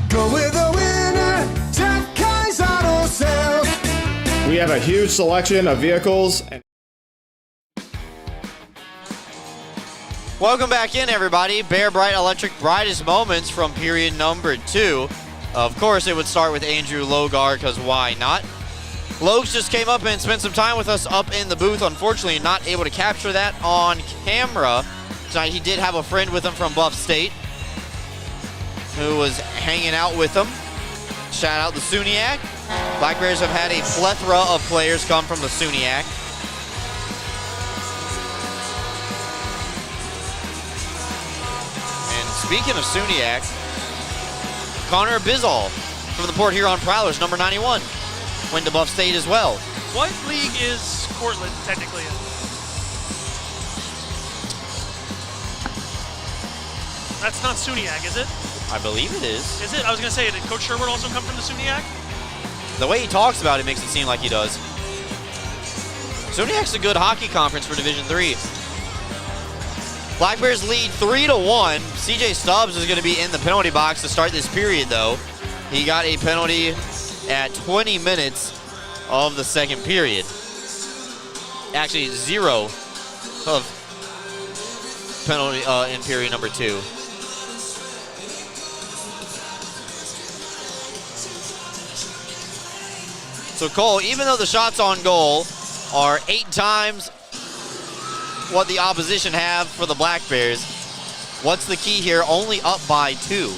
Go with the winner, Jeff Kai's Auto Sales. We have a huge selection of vehicles. Welcome back in, everybody. Bear Bright Electric brightest moments from period number 2. Of course, it would start with Andrew Logar, because why not? Logs just came up and spent some time with us up in the booth. Unfortunately, not able to capture that on camera. Tonight, he did have a friend with him from Buff State who was hanging out with him. Shout out the SUNYAC. Black Bears have had a plethora of players come from the SUNYAC. Speaking of SUNYAC, Connor Bizzall from the Port Huron Prowlers, number 91, went to Buff State as well. What league is Cortland technically in? That's not SUNYAC, is it? I believe it is. Is it? I was going to say, did Coach Sherwood also come from the SUNYAC? The way he talks about it makes it seem like he does. SUNYAC's a good hockey conference for Division III. Black Bears lead 3-1. CJ Stubbs is going to be in the penalty box to start this period, though. He got a penalty at 20 minutes of the second period. Actually, 0 of penalty in period number 2. So Cole, even though the shots on goal are 8 times what the opposition have for the Black Bears, what's the key here? Only up by 2.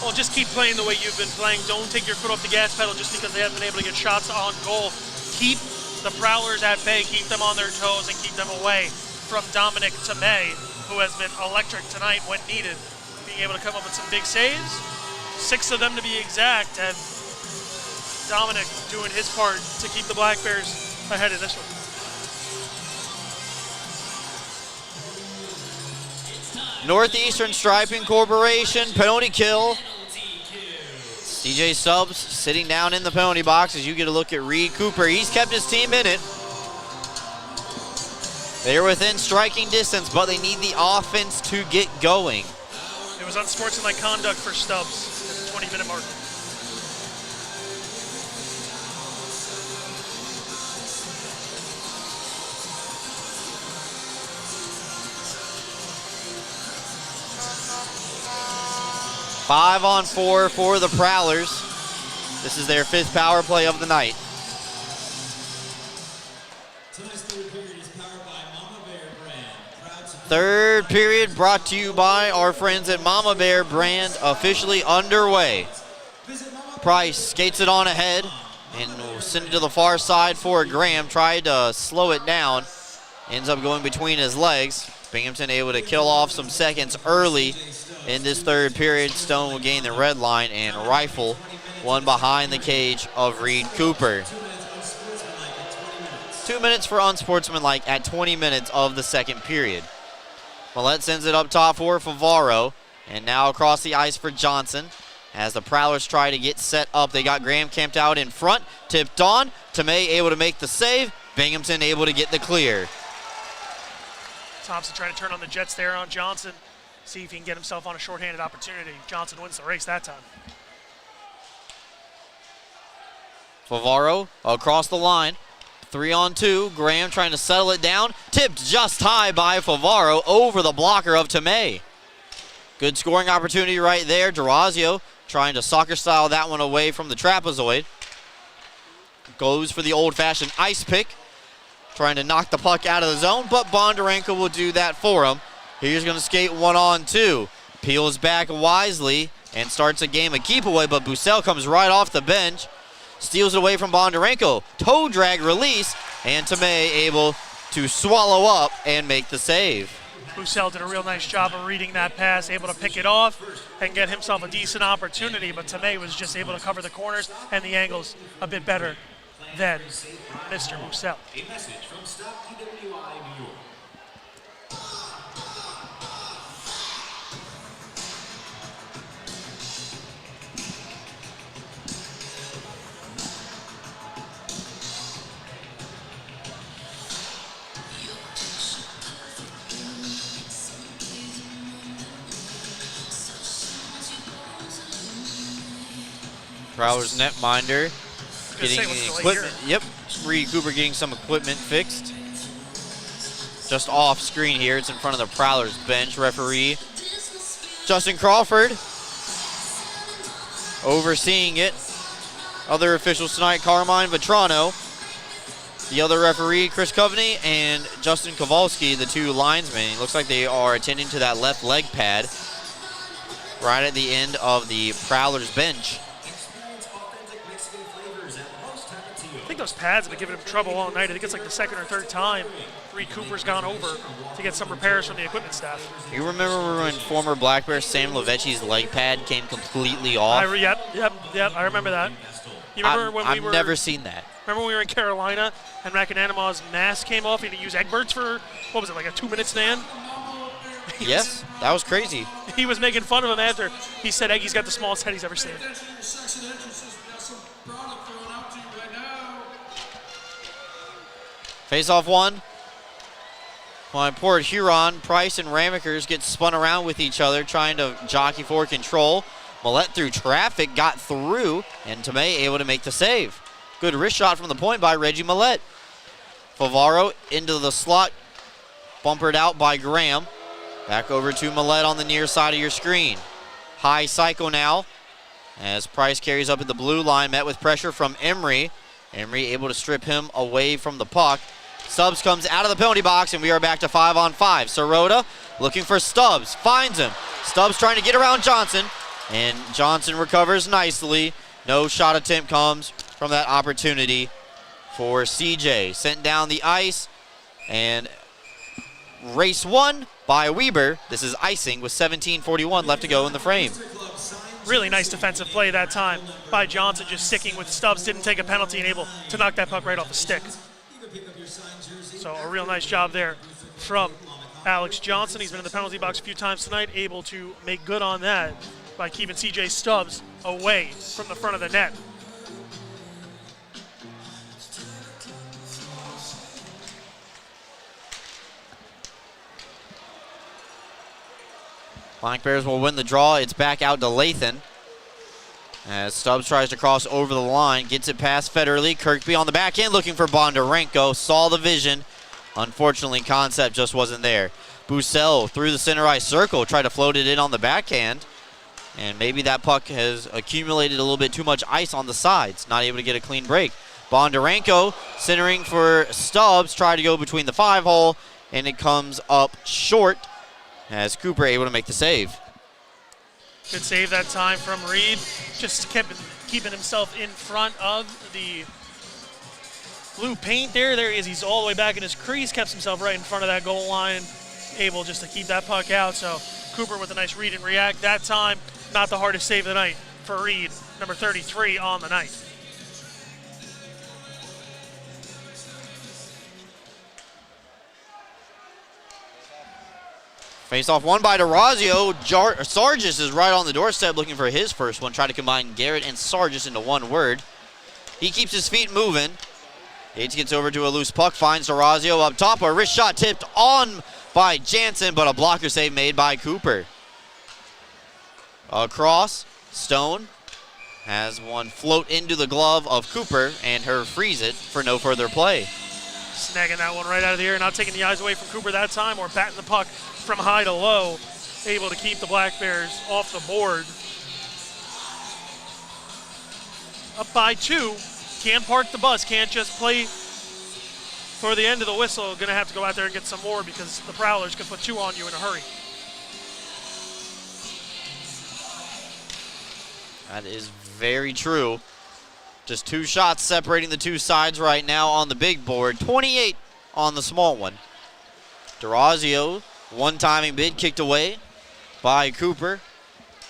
Well, just keep playing the way you've been playing. Don't take your foot off the gas pedal just because they haven't been able to get shots on goal. Keep the Prowlers at bay, keep them on their toes, and keep them away from Dominic Tomei, who has been electric tonight when needed, being able to come up with some big saves. 6 of them to be exact, and Dominic doing his part to keep the Black Bears ahead of this one. Northeastern Striping Corporation, penalty kill. CJ Stubbs sitting down in the penalty box as you get a look at Reed Cooper. He's kept his team in it. They're within striking distance, but they need the offense to get going. It was unsportsmanlike conduct for Stubbs at the 20-minute mark. Five on 4 for the Prowlers. This is their 5th power play of the night. Third period brought to you by our friends at Mama Bear Brand, officially underway. Price skates it on ahead and will send it to the far side for Graham. Tried to slow it down. Ends up going between his legs. Binghamton able to kill off some seconds early in this third period. Stone will gain the red line and rifle one behind the cage of Reed Cooper. 2 minutes for unsportsmanlike at 20 minutes of the second period. Millette sends it up top for Favaro, and now across the ice for Johnson. As the Prowlers try to get set up, they got Graham camped out in front, tipped on. Tomei able to make the save. Binghamton able to get the clear. Thompson trying to turn on the Jets there on Johnson. See if he can get himself on a shorthanded opportunity. Johnson wins the race that time. Favaro across the line. 3 on 2. Graham trying to settle it down. Tipped just high by Favaro over the blocker of Tomei. Good scoring opportunity right there. Durazio trying to soccer style that one away from the trapezoid. Goes for the old-fashioned ice pick. Trying to knock the puck out of the zone, but Bondarenko will do that for him. He's going to skate 1 on 2. Peels back wisely and starts a game of keep away, but Bussell comes right off the bench. Steals it away from Bondarenko. Toe drag release, and Tomei able to swallow up and make the save. Bussell did a real nice job of reading that pass, able to pick it off and get himself a decent opportunity, but Tomei was just able to cover the corners and the angles a bit better than Mr. Bussell. A message from Stop EWI New York. Prowlers netminder getting equipment. Yep, Reed Cooper getting some equipment fixed. Just off screen here, it's in front of the Prowlers bench. Referee Justin Crawford overseeing it. Other officials tonight, Carmine Vetrano. The other referee, Chris Coveney, and Justin Kowalski, the 2 linesmen. It looks like they are attending to that left leg pad right at the end of the Prowlers bench. I think those pads have been giving him trouble all night. I think it's like the second or third time Reed Cooper's gone over to get some repairs from the equipment staff. You remember when former Black Bear Sam Lovecchi's leg pad came completely off? Yep. I remember that. You remember when I've never seen that. Remember when we were in Carolina and McAnanimaw's mask came off? He had to use Egberts for, what was it, like a 2-minute stand? Yes, that was crazy. He was making fun of him after. He said Eggy's got the smallest head he's ever seen. Face-off 1. Well, poor Huron, Price and Ramekers get spun around with each other, trying to jockey for control. Millette through traffic, got through, and Tomei able to make the save. Good wrist shot from the point by Reggie Millette. Favaro into the slot, bumpered out by Graham. Back over to Millette on the near side of your screen. High cycle now, as Price carries up at the blue line, met with pressure from Emery. Emery able to strip him away from the puck. Stubbs comes out of the penalty box, and we are back to 5 on 5. Sirota looking for Stubbs, finds him. Stubbs trying to get around Johnson. And Johnson recovers nicely. No shot attempt comes from that opportunity for CJ. Sent down the ice, and race won by Weber. This is icing with 17:41 left to go in the frame. Really nice defensive play that time by Johnson, just sticking with Stubbs. Didn't take a penalty and able to knock that puck right off the stick. So a real nice job there from Alex Johnson. He's been in the penalty box a few times tonight, able to make good on that by keeping CJ Stubbs away from the front of the net. Black Bears will win the draw. It's back out to Lathan. As Stubbs tries to cross over the line, gets it past Federley. Kirkby on the back end looking for Bondarenko. Saw the vision. Unfortunately, concept just wasn't there. Bussell through the center ice circle, tried to float it in on the backhand. And maybe that puck has accumulated a little bit too much ice on the sides. Not able to get a clean break. Bondarenko centering for Stubbs. Tried to go between the 5-hole, and it comes up short as Cooper able to make the save. Good save that time from Reed. Just kept keeping himself in front of the blue paint there. There he is. He's all the way back in his crease. Kept himself right in front of that goal line. Able just to keep that puck out. So Cooper with a nice read and react. That time, not the hardest save of the night for Reed. Number 33 on the night. Face-off won by DeRazio. Sargis is right on the doorstep looking for his first one. Try to combine Garrett and Sargis into one word. He keeps his feet moving. Yates gets over to a loose puck, finds DeRazio up top. A wrist shot tipped on by Jansen, but a blocker save made by Cooper. Across, Stone has one float into the glove of Cooper, and her frees it for no further play. Snagging that one right out of the air, not taking the eyes away from Cooper that time, or batting the puck from high to low, able to keep the Black Bears off the board. Up by 2, can't park the bus, can't just play for the end of the whistle. Gonna have to go out there and get some more because the Prowlers can put 2 on you in a hurry. That is very true. Just 2 shots separating the two sides right now on the big board. 28 on the small one. DeRazio, one-timing bid kicked away by Cooper.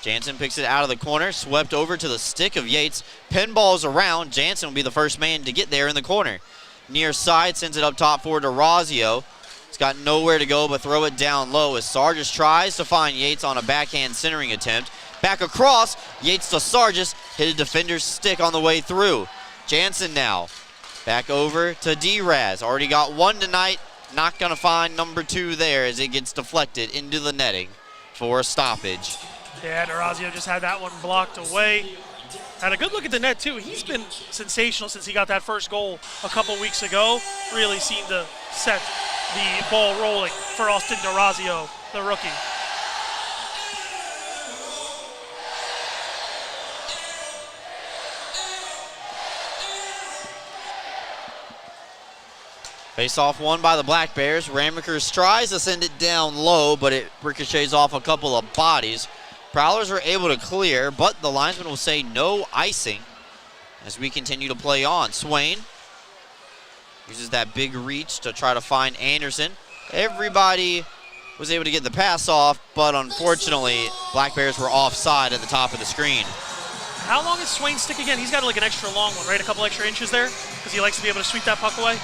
Jansen picks it out of the corner, swept over to the stick of Yates. Pinballs around. Jansen will be the first man to get there in the corner. Near side, sends it up top for DeRazio. He's got nowhere to go but throw it down low as Sargis tries to find Yates on a backhand centering attempt. Back across, Yates to Sargis, hit a defender's stick on the way through. Jansen now, back over to D-Raz. Already got 1 tonight, not gonna find number 2 there as it gets deflected into the netting for a stoppage. Yeah, DeRazio just had that one blocked away. Had a good look at the net too. He's been sensational since he got that first goal a couple weeks ago. Really seemed to set the ball rolling for Austin DeRazio, the rookie. Face-off won by the Black Bears. Ramekers tries to send it down low, but it ricochets off a couple of bodies. Prowlers are able to clear, but the linesman will say no icing as we continue to play on. Swain uses that big reach to try to find Anderson. Everybody was able to get the pass off, but unfortunately, Black Bears were offside at the top of the screen. How long is Swain's stick again? He's got like an extra long one, right? A couple extra inches there, because he likes to be able to sweep that puck away.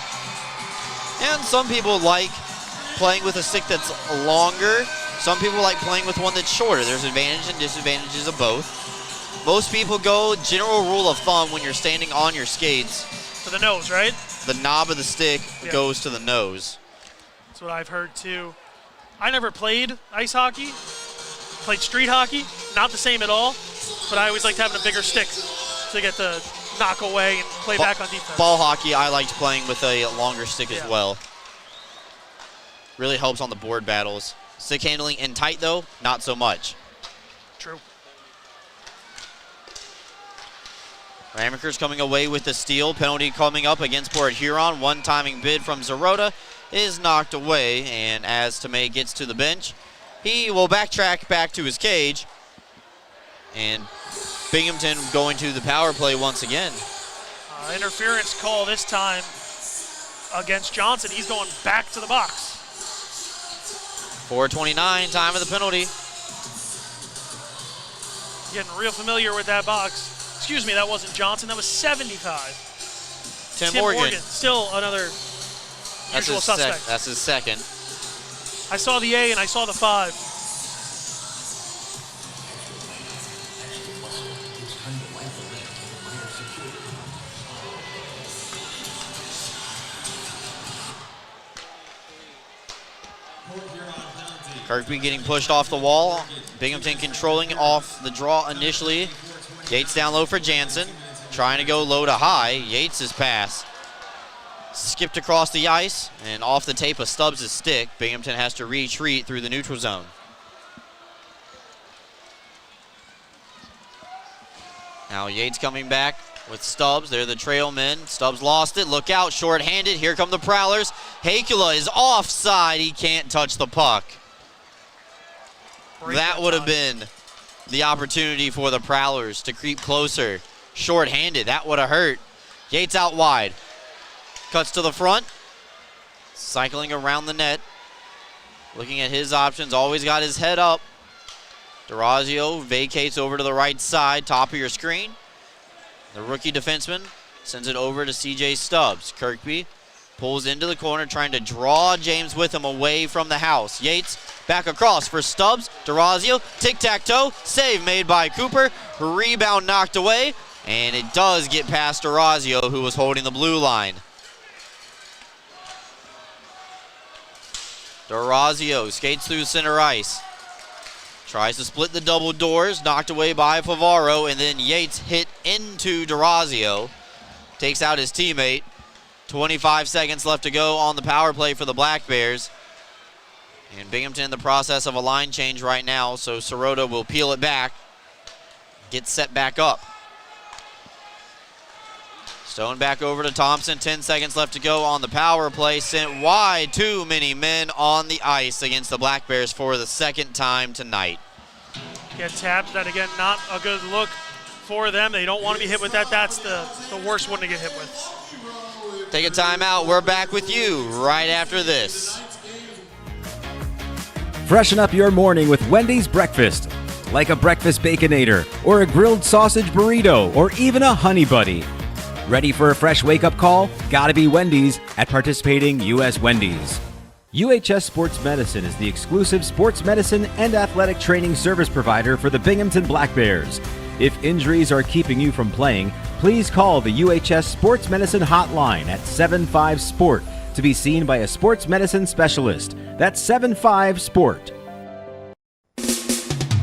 And some people like playing with a stick that's longer. Some people like playing with one that's shorter. There's advantages and disadvantages of both. Most people go, general rule of thumb, when you're standing on your skates, to the nose, right? The knob of the stick goes to the nose. That's what I've heard too. I never played ice hockey, played street hockey, not the same at all, but I always liked having a bigger stick to get the knock away and play back on defense. Ball hockey, I liked playing with a longer stick as well. Really helps on the board battles. Stick handling in tight though, not so much. True. Ramekers coming away with the steal. Penalty coming up against Port Huron. One-timing bid from Zarota is knocked away, and as Tomei gets to the bench, he will backtrack back to his cage And Binghamton going to the power play once again. Interference call this time against Johnson. He's going back to the box. 4:29, time of the penalty. Getting real familiar with that box. Excuse me, that wasn't Johnson. That was 75. Tim Morgan. Still another usual suspect. That's his second. I saw the A and I saw the 5. Kirkby getting pushed off the wall. Binghamton controlling off the draw initially. Yates down low for Jansen. Trying to go low to high. Yates' pass skipped across the ice and off the tape of Stubbs' stick. Binghamton has to retreat through the neutral zone. Now Yates coming back with Stubbs. They're the trail men. Stubbs lost it. Look out, shorthanded. Here come the Prowlers. Hakula is offside. He can't touch the puck. That would have been the opportunity for the Prowlers to creep closer. Short-handed, that would have hurt. Yates out wide. Cuts to the front. Cycling around the net. Looking at his options, always got his head up. D'Orazio vacates over to the right side, top of your screen. The rookie defenseman sends it over to C.J. Stubbs. Kirkby pulls into the corner, trying to draw James with him away from the house. Yates back across for Stubbs. D'Orazio, tic-tac-toe, save made by Cooper. Rebound knocked away, and it does get past D'Orazio, who was holding the blue line. D'Orazio skates through center ice. Tries to split the double doors, knocked away by Favaro, and then Yates hit into D'Orazio. Takes out his teammate. 25 seconds left to go on the power play for the Black Bears. And Binghamton in the process of a line change right now, so Sirota will peel it back. Get set back up. Stone back over to Thompson. 10 seconds left to go on the power play. Sent wide. Too many men on the ice against the Black Bears for the second time tonight. Get tapped. That, again, not a good look for them. They don't want to be hit with that. That's the worst one to get hit with. Take a timeout. We're back with you right after this. Freshen up your morning with Wendy's breakfast. Like a breakfast Baconator, or a grilled sausage burrito, or even a Honey Buddy. Ready for a fresh wake-up call? Gotta be Wendy's at participating U.S. Wendy's. UHS Sports Medicine is the exclusive sports medicine and athletic training service provider for the Binghamton Black Bears. If injuries are keeping you from playing, please call the UHS Sports Medicine hotline at 75-SPORT to be seen by a sports medicine specialist. That's 75-SPORT.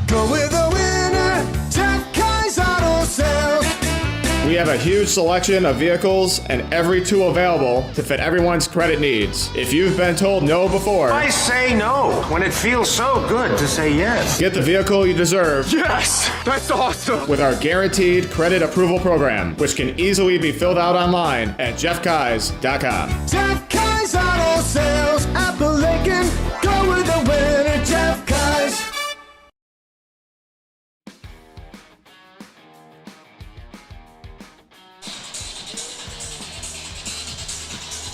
Go with the winner, Jeff Kai's Auto Sales. We have a huge selection of vehicles and every tool available to fit everyone's credit needs. If you've been told no before, I say no when it feels so good to say yes. Get the vehicle you deserve. Yes, that's awesome. With our guaranteed credit approval program, which can easily be filled out online at jeffkais.com. Jeff Kai's Auto Sales, Appalachian. Go with the winner, Jeff Kai's.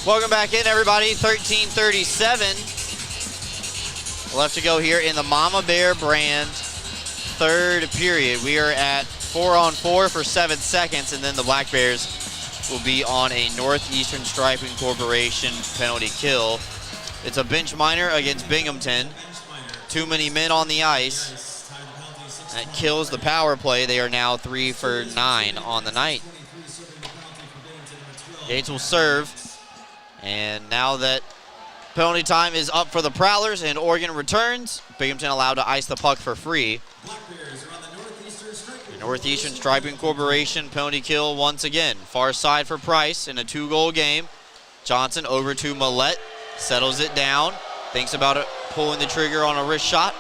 Welcome back in, everybody. 13:37 left to go here in the Mama Bear brand third period. We are at 4-on-4 for 7 seconds, and then the Black Bears will be on a Northeastern Striping Corporation penalty kill. It's a bench minor against Binghamton. Too many men on the ice. That kills the power play. They are now 3 for 9 on the night. Yates will serve. And now that penalty time is up for the Prowlers and Oregon returns, Binghamton allowed to ice the puck for free. The Northeastern Striping Corporation penalty kill once again. Far side for Price in a 2-goal game. Johnson over to Millette, settles it down, thinks about it, pulling the trigger on a wrist shot.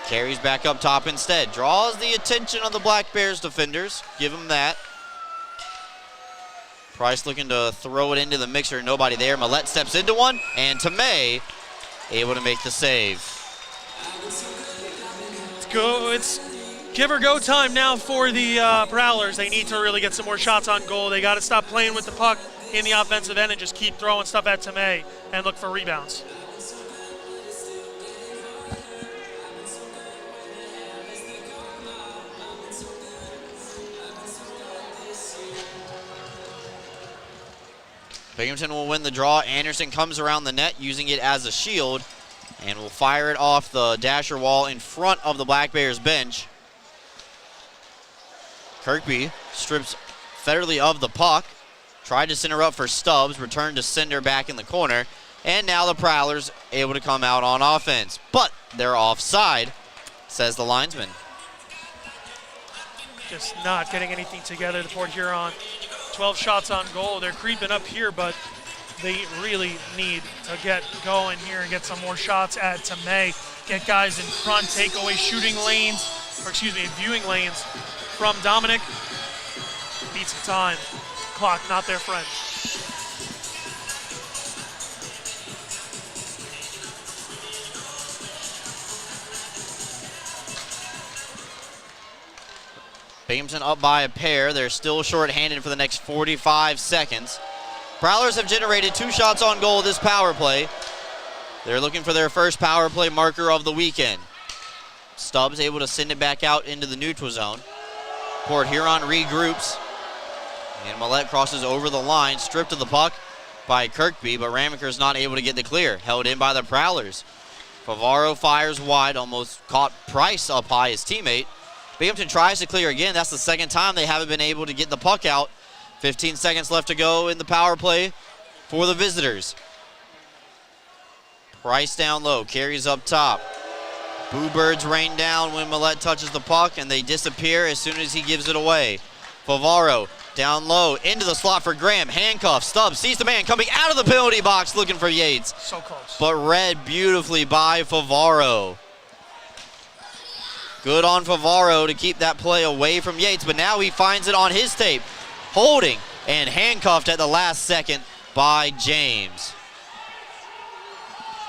Carries back up top instead. Draws the attention of the Black Bears defenders. Give him that. Price looking to throw it into the mixer. Nobody there. Millette steps into one. And Tomei able to make the save. It's Give or go time now for the Prowlers. They need to really get some more shots on goal. They got to stop playing with the puck in the offensive end and just keep throwing stuff at Tomei and look for rebounds. Binghamton will win the draw. Anderson comes around the net using it as a shield and will fire it off the dasher wall in front of the Black Bears bench. Kirkby strips Federley of the puck. Tried to center up for Stubbs. Returned to sender back in the corner. And now the Prowlers able to come out on offense. But they're offside, says the linesman. Just not getting anything together. The Port Huron, 12 shots on goal. They're creeping up here, but they really need to get going here and get some more shots at Tomei. Get guys in front, take away shooting lanes, or excuse me, viewing lanes from Dominic. Beats the time. Clock not their friend. Binghamton up by a pair. They're still short-handed for the next 45 seconds. Prowlers have generated 2 shots on goal this power play. They're looking for their first power play marker of the weekend. Stubbs able to send it back out into the neutral zone. Port Huron regroups. And Millette crosses over the line, stripped of the puck by Kirkby, but Ramaker's not able to get the clear. Held in by the Prowlers. Favaro fires wide, almost caught Price up high, his teammate. Binghamton tries to clear again. That's the second time they haven't been able to get the puck out. 15 seconds left to go in the power play for the visitors. Price down low, carries up top. Boo Birds rain down when Millette touches the puck, and they disappear as soon as he gives it away. Favaro down low, into the slot for Graham. Handcuff, Stubbs sees the man coming out of the penalty box looking for Yates. So close. But read beautifully by Favaro. Good on Favaro to keep that play away from Yates, but now he finds it on his tape. Holding and handcuffed at the last second by James.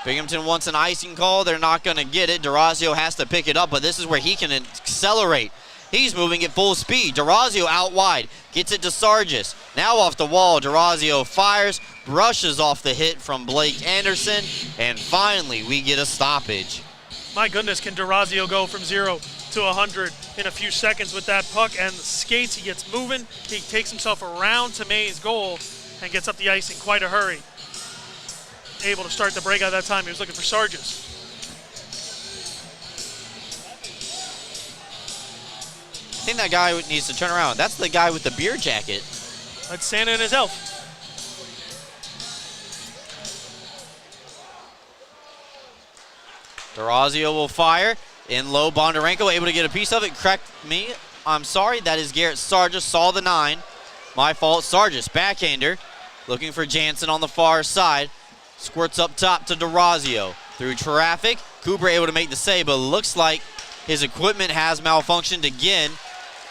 Binghamton wants an icing call. They're not going to get it. D'Orazio has to pick it up, but this is where he can accelerate. He's moving at full speed. D'Orazio out wide. Gets it to Sargis. Now off the wall. D'Orazio fires. Brushes off the hit from Blake Anderson. And finally, we get a stoppage. My goodness, can D'Orazio go from 0 to 100 in a few seconds with that puck and the skates? He gets moving. He takes himself around to May's goal and gets up the ice in quite a hurry. Able to start the breakout that time. He was looking for Sargis. I think that guy needs to turn around. That's the guy with the beer jacket. That's Santa and his elf. D'Orazio will fire. In low, Bondarenko able to get a piece of it. Correct me. I'm sorry. That is Garrett Sargis. Saw the 9. My fault. Sargis, backhander. Looking for Jansen on the far side. Squirts up top to D'Orazio. Through traffic. Cooper able to make the save, but looks like his equipment has malfunctioned again.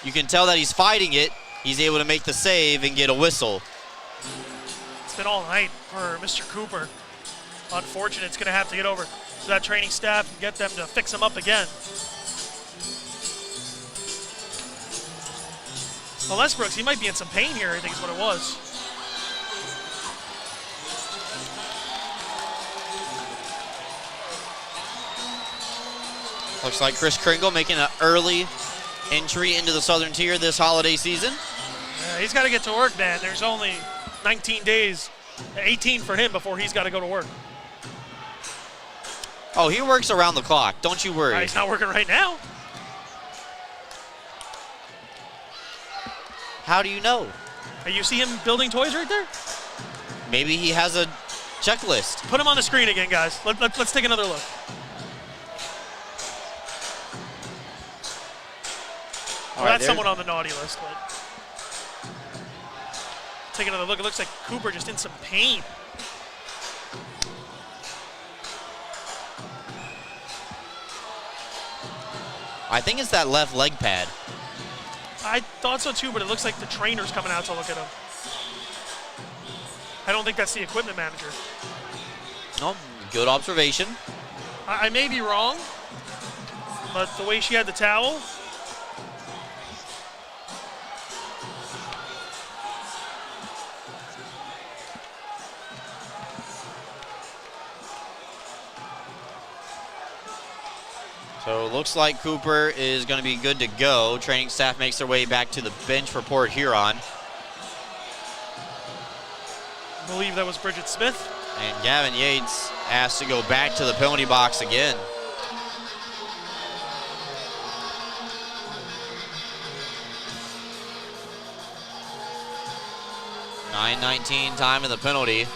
You can tell that he's fighting it. He's able to make the save and get a whistle. It's been all night for Mr. Cooper. Unfortunate. It's going to have to get over to that training staff and get them to fix him up again. Well, Les Brooks, he might be in some pain here, I think is what it was. Looks like Chris Kringle making an early entry into the Southern Tier this holiday season. He's got to get to work, man. There's only 19 days, 18 for him before he's got to go to work. Oh, he works around the clock. Don't you worry. He's not working right now. How do you know? You see him building toys right there? Maybe he has a checklist. Put him on the screen again, guys. Let's take another look. Well, that's someone on the naughty list. But take another look. It looks like Cooper just in some pain. I think it's that left leg pad. I thought so too, but it looks like the trainer's coming out to look at him. I don't think that's the equipment manager. Oh, good observation. I may be wrong, but the way she had the towel, So looks like Cooper is going to be good to go. Training staff makes their way back to the bench for Port Huron. I believe that was Bridget Smith. And Gavin Yates asked to go back to the penalty box again. .9:19 time in the penalty.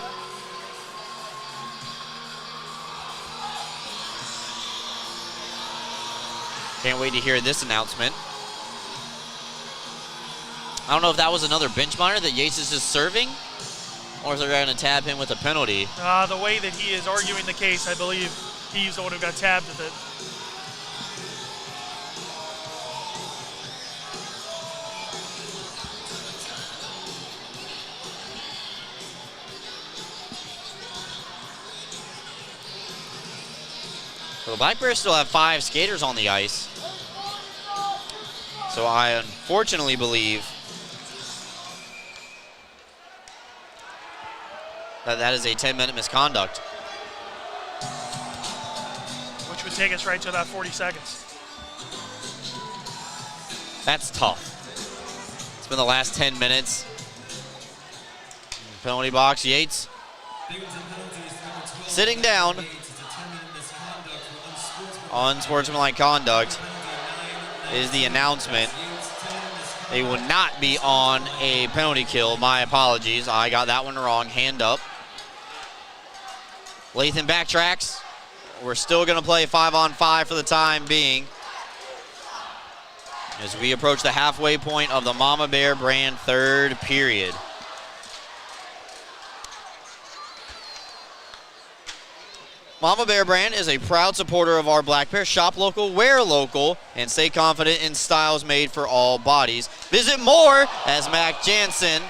Can't wait to hear this announcement. I don't know if that was another bench monitor that Yates is just serving, or if they're going to tab him with a penalty. The way that he is arguing the case, I believe he's the one who got tabbed with it. So the Black Bears still have 5 skaters on the ice. So I unfortunately believe that is a 10-minute misconduct. Which would take us right to about 40 seconds. That's tough. It's been the last 10 minutes. Penalty box, Yates. Sitting down. Unsportsmanlike conduct is the announcement. They would not be on a penalty kill. My apologies. I got that one wrong. Hand up. Lathan backtracks. We're still going to play 5-on-5 for the time being as we approach the halfway point of the Mama Bear brand third period. Mama Bear brand is a proud supporter of our Black Bear. Shop local, wear local, and stay confident in styles made for all bodies. Visit more as Mac Jansen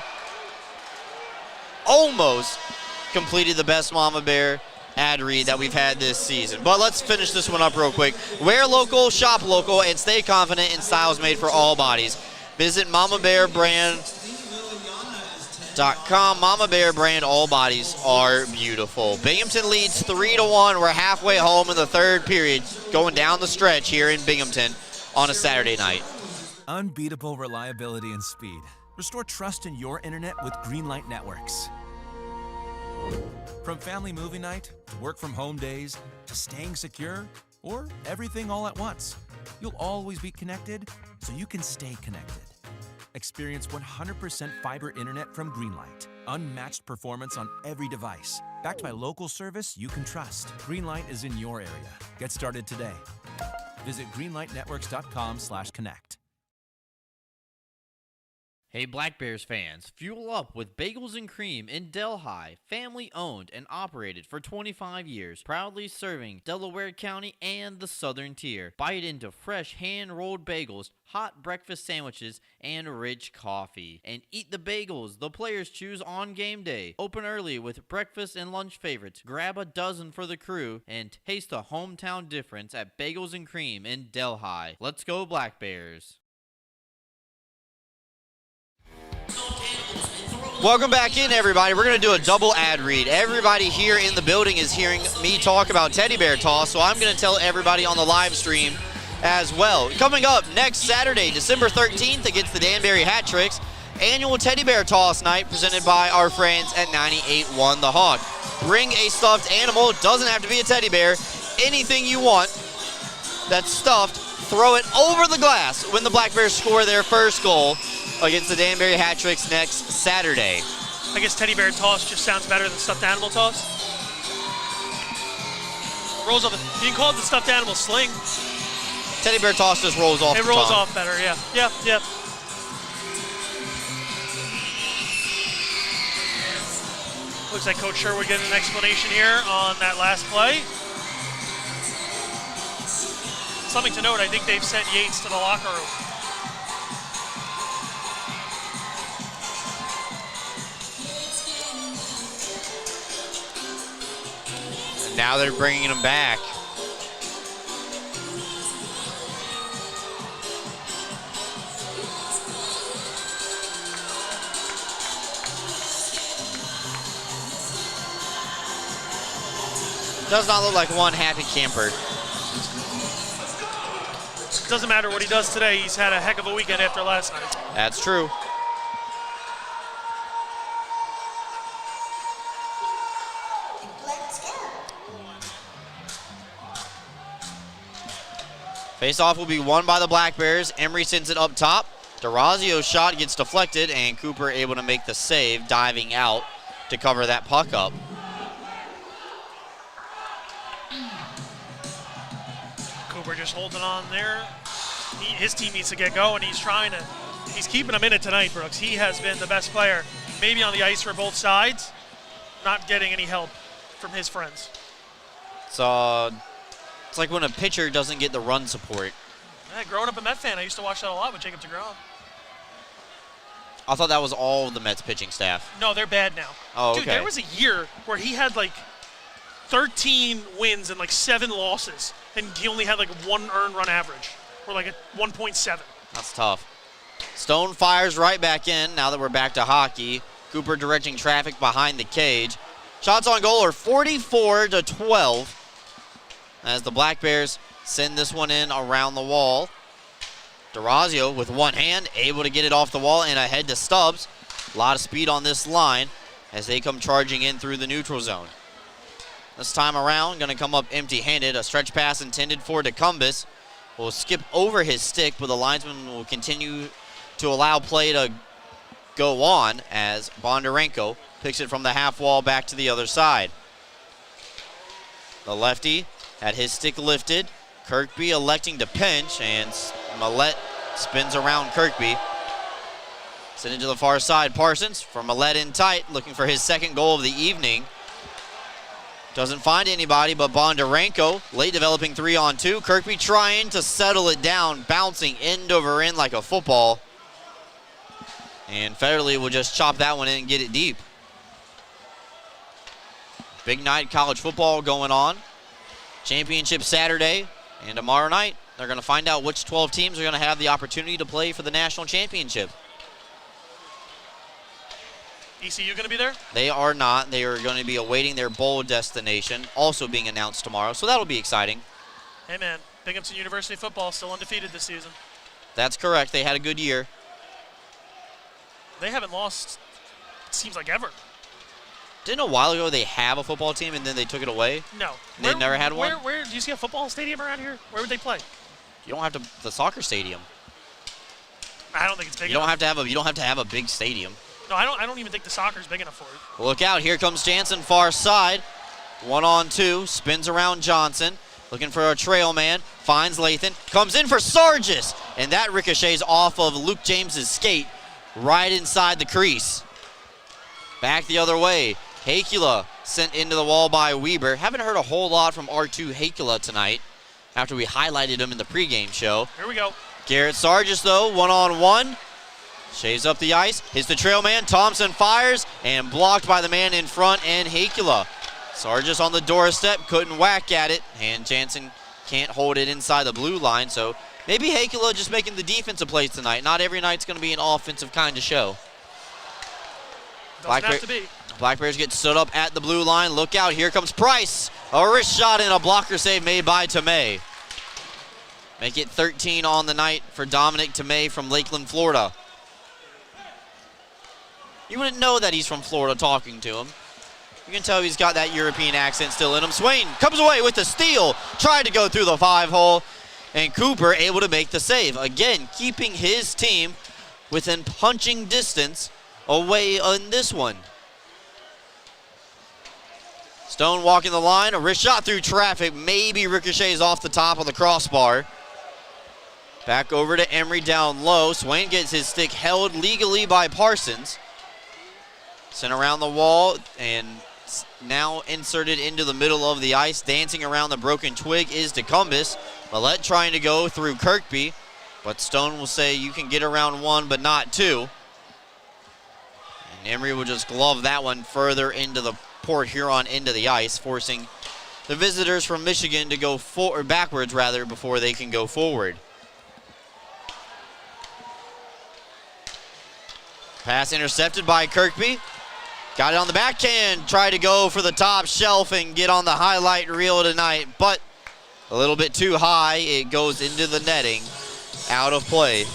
almost completed the best Mama Bear ad read that we've had this season. But let's finish this one up real quick. Wear local, shop local, and stay confident in styles made for all bodies. Visit MamaBearBrand.com. Mama Bear brand, all bodies are beautiful. Binghamton leads 3-1. We're halfway home in the third period, going down the stretch here in Binghamton on a Saturday night. Unbeatable reliability and speed. Restore trust in your internet with Greenlight Networks. From family movie night, to work from home days, to staying secure, or everything all at once, you'll always be connected so you can stay connected. Experience 100% fiber internet from Greenlight. Unmatched performance on every device. Backed by local service you can trust. Greenlight is in your area. Get started today. Visit greenlightnetworks.com/connect. Hey Black Bears fans, fuel up with Bagels and Cream in Delhi, family owned and operated for 25 years, proudly serving Delaware County and the Southern Tier. Bite into fresh hand-rolled bagels, hot breakfast sandwiches, and rich coffee. And eat the bagels the players choose on game day. Open early with breakfast and lunch favorites. Grab a dozen for the crew and taste the hometown difference at Bagels and Cream in Delhi. Let's go Black Bears. Welcome back in, everybody. We're going to do a double ad read. Everybody here in the building is hearing me talk about teddy bear toss, so I'm going to tell everybody on the live stream as well. Coming up next Saturday, December 13th, against the Danbury Hat Tricks, annual teddy bear toss night presented by our friends at 98.1 The Hawk. Bring a stuffed animal. Doesn't have to be a teddy bear. Anything you want that's stuffed, throw it over the glass when the Black Bears score their first goal against the Danbury Hat Tricks next Saturday. I guess teddy bear toss just sounds better than stuffed animal toss. Rolls off. You can call it the stuffed animal sling. Teddy bear toss just rolls off. It rolls off better, yeah. Yep. Looks like Coach Sherwood getting an explanation here on that last play. Something to note, I think they've sent Yates to the locker room. Now they're bringing him back. Does not look like one happy camper. doesn't matter what he does today. He's had a heck of a weekend after last night. That's true. Face-off will be won by the Black Bears. Emery sends it up top. DeRazio's shot gets deflected, and Cooper able to make the save, diving out to cover that puck up. Cooper just holding on there. His team needs to get going. He's keeping them in it tonight, Brooks. He has been the best player, maybe on the ice for both sides, not getting any help from his friends. So it's like when a pitcher doesn't get the run support. Yeah, growing up a Met fan, I used to watch that a lot with Jacob deGrom. I thought that was all of the Mets pitching staff. No, they're bad now. Oh, okay. Dude, there was a year where he had like 13 wins and like 7 losses, and he only had like 1 earned run average, or like a 1.7. That's tough. Stone fires right back in now that we're back to hockey. Cooper directing traffic behind the cage. Shots on goal are 44-12 as the Black Bears send this one in around the wall. DeRazio with one hand, able to get it off the wall and ahead to Stubbs. A lot of speed on this line as they come charging in through the neutral zone. This time around, going to come up empty-handed. A stretch pass intended for DeCumbus. Will skip over his stick, but the linesman will continue to allow play to go on as Bondarenko picks it from the half wall back to the other side. The lefty had his stick lifted. Kirkby electing to pinch, and Millette spins around Kirkby. Send it to the far side. Parsons from Millette in tight, looking for his second goal of the evening. Doesn't find anybody but Bondarenko. Late developing 3-on-2. Kirkby trying to settle it down, bouncing end over end like a football. And Federley will just chop that one in and get it deep. Big night college football going on. Championship Saturday. And tomorrow night, they're going to find out which 12 teams are going to have the opportunity to play for the national championship. ECU going to be there? They are not. They are going to be awaiting their bowl destination, also being announced tomorrow. So that'll be exciting. Hey, man. Binghamton University football still undefeated this season. That's correct. They had a good year. They haven't lost, it seems like, ever. Didn't a while ago they have a football team and then they took it away? No. They never had one? Where do you see a football stadium around here? Where would they play? You don't have to, the soccer stadium. I don't think it's big enough. You don't have to have a big stadium. No, I don't even think the soccer's big enough for it. Look out, here comes Jansen, far side. 1-on-2, spins around Johnson. Looking for a trail man, finds Lathan, comes in for Sargis, and that ricochets off of Luke James's skate right inside the crease. Back the other way. Hakula sent into the wall by Weber. Haven't heard a whole lot from R2 Hakula tonight after we highlighted him in the pregame show. Here we go. Garrett Sargis, though, 1-on-1. Shaves up the ice, hits the trail man. Thompson fires, and blocked by the man in front, and Hakula. Sargis on the doorstep, couldn't whack at it, and Jansen can't hold it inside the blue line, so maybe Hakula just making the defensive plays tonight. Not every night's going to be an offensive kind of show. Doesn't have to be. Black Bears get stood up at the blue line. Look out, here comes Price. A wrist shot and a blocker save made by Tomei. Make it 13 on the night for Dominic Tomei from Lakeland, Florida. You wouldn't know that he's from Florida talking to him. You can tell he's got that European accent still in him. Swain comes away with the steal. Tried to go through the 5-hole. And Cooper able to make the save. Again, keeping his team within punching distance away on this one. Stone walking the line. A wrist shot through traffic. Maybe ricochets off the top of the crossbar. Back over to Emery down low. Swain gets his stick held legally by Parsons. Sent around the wall and now inserted into the middle of the ice. Dancing around the broken twig is DeCumbus. Millette trying to go through Kirkby, but Stone will say you can get around 1 but not 2. And Emery will just glove that one further into the Port Huron into the ice, forcing the visitors from Michigan to go backwards rather before they can go forward. Pass intercepted by Kirkby. Got it on the backhand, tried to go for the top shelf and get on the highlight reel tonight, but a little bit too high. It goes into the netting. out of play.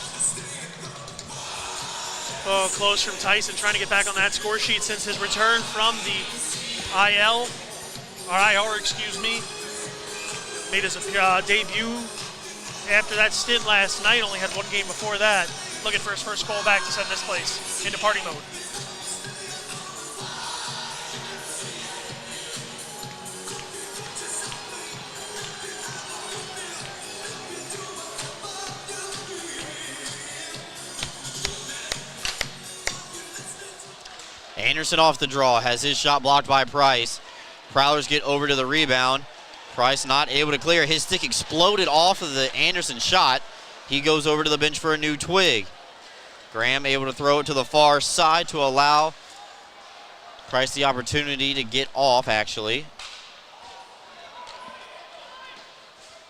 Oh, close from Tyson, trying to get back on that score sheet since his return from the IR, made his debut after that stint last night. Only had one game before that. Looking for his first call back to send this place into party mode. Anderson off the draw, has his shot blocked by Price. Prowlers get over to the rebound. Price not able to clear. His stick exploded off of the Anderson shot. He goes over to the bench for a new twig. Graham able to throw it to the far side to allow Price the opportunity to get off, actually.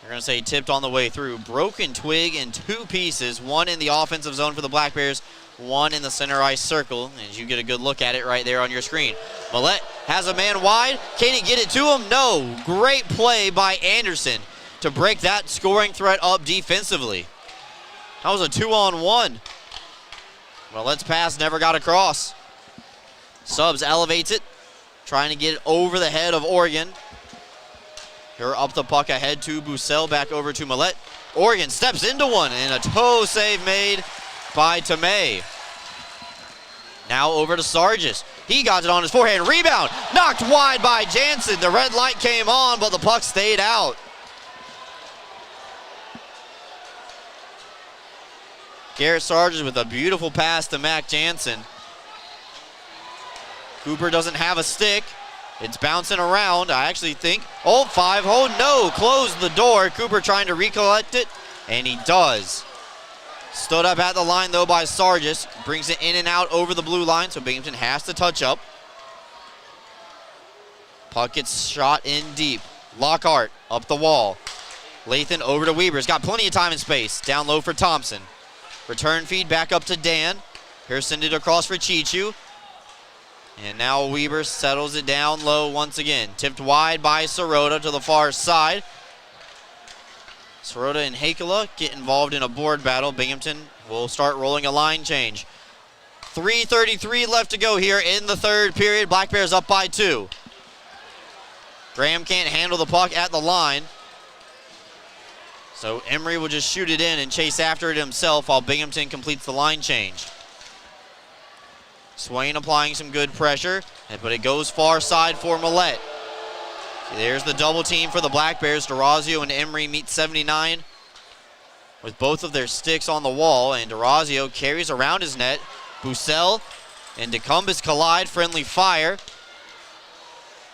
They're going to say tipped on the way through. Broken twig in two pieces, one in the offensive zone for the Black Bears, one in the center ice circle, as you get a good look at it right there on your screen. Millette has a man wide. Can he get it to him? No. Great play by Anderson to break that scoring threat up defensively. That was a 2-on-1. Millette's pass never got across. Subs elevates it, trying to get it over the head of Oregon. Here up the puck ahead to Bussell, back over to Millette. Oregon steps into one, and a toe save made by Tomei. Now over to Sargis. He got it on his forehand. Rebound knocked wide by Jansen. The red light came on, but the puck stayed out. Garrett Sargis with a beautiful pass to Mac Jansen. Cooper doesn't have a stick. It's bouncing around, I actually think. Oh, 5-hole, no, closed the door. Cooper trying to recollect it, and he does. Stood up at the line, though, by Sargis. Brings it in and out over the blue line, so Binghamton has to touch up. Puck gets shot in deep. Lockhart up the wall. Lathan over to Weber. He's got plenty of time and space. Down low for Thompson. Return feed back up to Dan. Here's send it across for Chichu. And now Weber settles it down low once again. Tipped wide by Sirota to the far side. Sirota and Hakela get involved in a board battle. Binghamton will start rolling a line change. 3:33 left to go here in the third period. Black Bears up by 2. Graham can't handle the puck at the line. So Emery will just shoot it in and chase after it himself while Binghamton completes the line change. Swain applying some good pressure, but it goes far side for Millette. There's the double team for the Black Bears. DeRazio and Emery meet 79 with both of their sticks on the wall, and DeRazio carries around his net. Bussell and DeCumbus collide, friendly fire.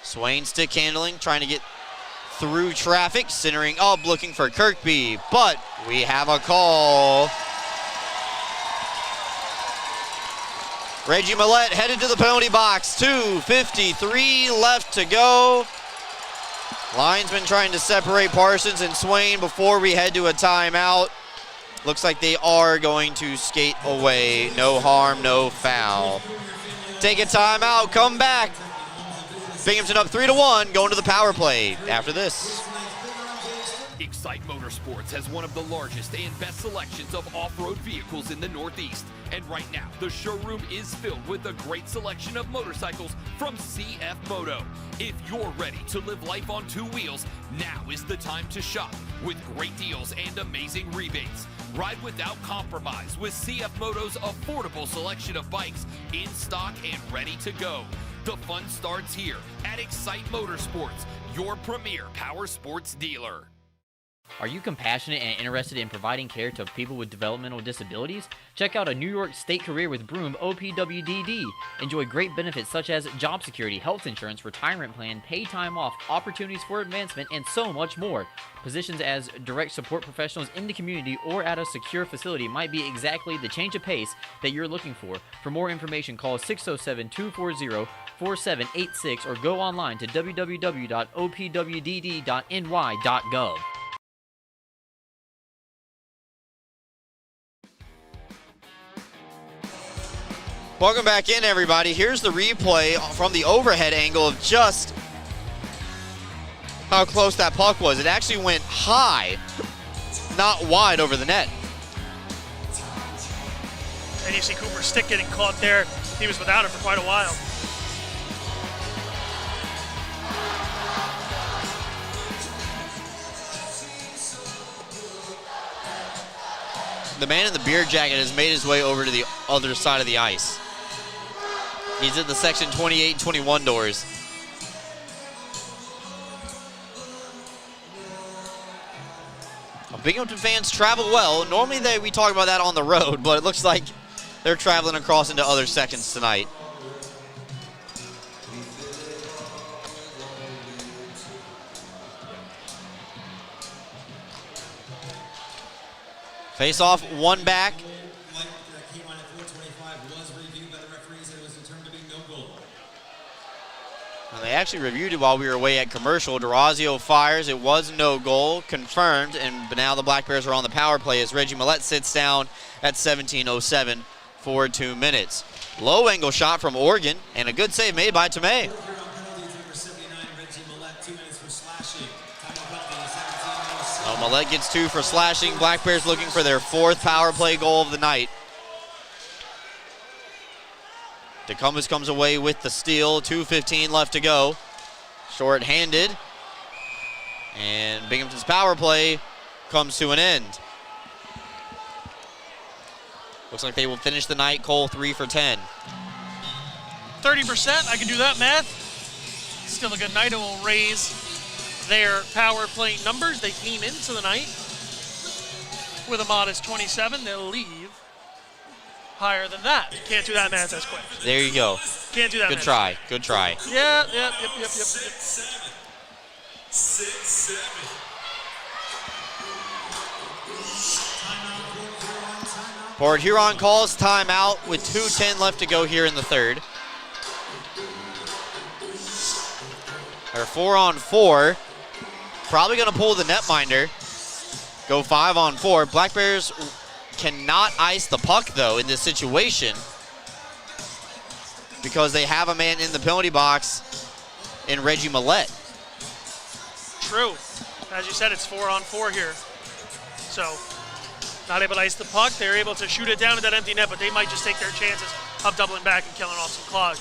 Swain stick handling, trying to get through traffic, centering up, looking for Kirkby, but we have a call. Reggie Millette headed to the penalty box. 2:53 left to go. Linesman trying to separate Parsons and Swain before we head to a timeout. Looks like they are going to skate away. No harm, no foul. Take a timeout, come back. Binghamton up 3-1, going to the power play after this. Excite Motorsports has one of the largest and best selections of off-road vehicles in the Northeast. And right now, the showroom is filled with a great selection of motorcycles from CF Moto. If you're ready to live life on two wheels, now is the time to shop with great deals and amazing rebates. Ride without compromise with CF Moto's affordable selection of bikes in stock and ready to go. The fun starts here at Excite Motorsports, your premier power sports dealer. Are you compassionate and interested in providing care to people with developmental disabilities? Check out a New York State Career with Broom OPWDD. Enjoy great benefits such as job security, health insurance, retirement plan, paid time off, opportunities for advancement, and so much more. Positions as direct support professionals in the community or at a secure facility might be exactly the change of pace that you're looking for. For more information, call 607-240-4786 or go online to www.opwdd.ny.gov. Welcome back in, everybody. Here's the replay from the overhead angle of just how close that puck was. It actually went high, not wide over the net. And you see Cooper's stick getting caught there. He was without it for quite a while. The man in the beer jacket has made his way over to the other side of the ice. He's in the section 28 and 21 doors. Binghamton fans travel well. Normally we talk about that on the road, but it looks like they're traveling across into other sections tonight. Face off, one back. And they actually reviewed it while we were away at commercial. D'Orazio fires. It was no goal, confirmed. But now the Black Bears are on the power play as Reggie Millette sits down at 17:07 for 2 minutes. Low angle shot from Oregon, and a good save made by Tomei. Millette gets 2 for slashing. Black Bears looking for their 4th power play goal of the night. DeCumbus comes away with the steal. 2:15 left to go. Short-handed. And Binghamton's power play comes to an end. Looks like they will finish the night. Cole 3 for 10. 30%, I can do that math. Still a good night. It will raise their power play numbers. They came into the night with a modest 27. They'll leave higher than that. Can't do that math as quick. There you go. Can't do that. Good try. Good try. Yep. 6-7. Port Huron calls timeout with 2:10 left to go here in the third. They're 4-on-4. Probably going to pull the netminder. Go 5-on-4. Black Bears cannot ice the puck, though, in this situation because they have a man in the penalty box in Reggie Millette. True. As you said, it's 4-on-4 here. So, not able to ice the puck. They're able to shoot it down in that empty net, but they might just take their chances of doubling back and killing off some clog.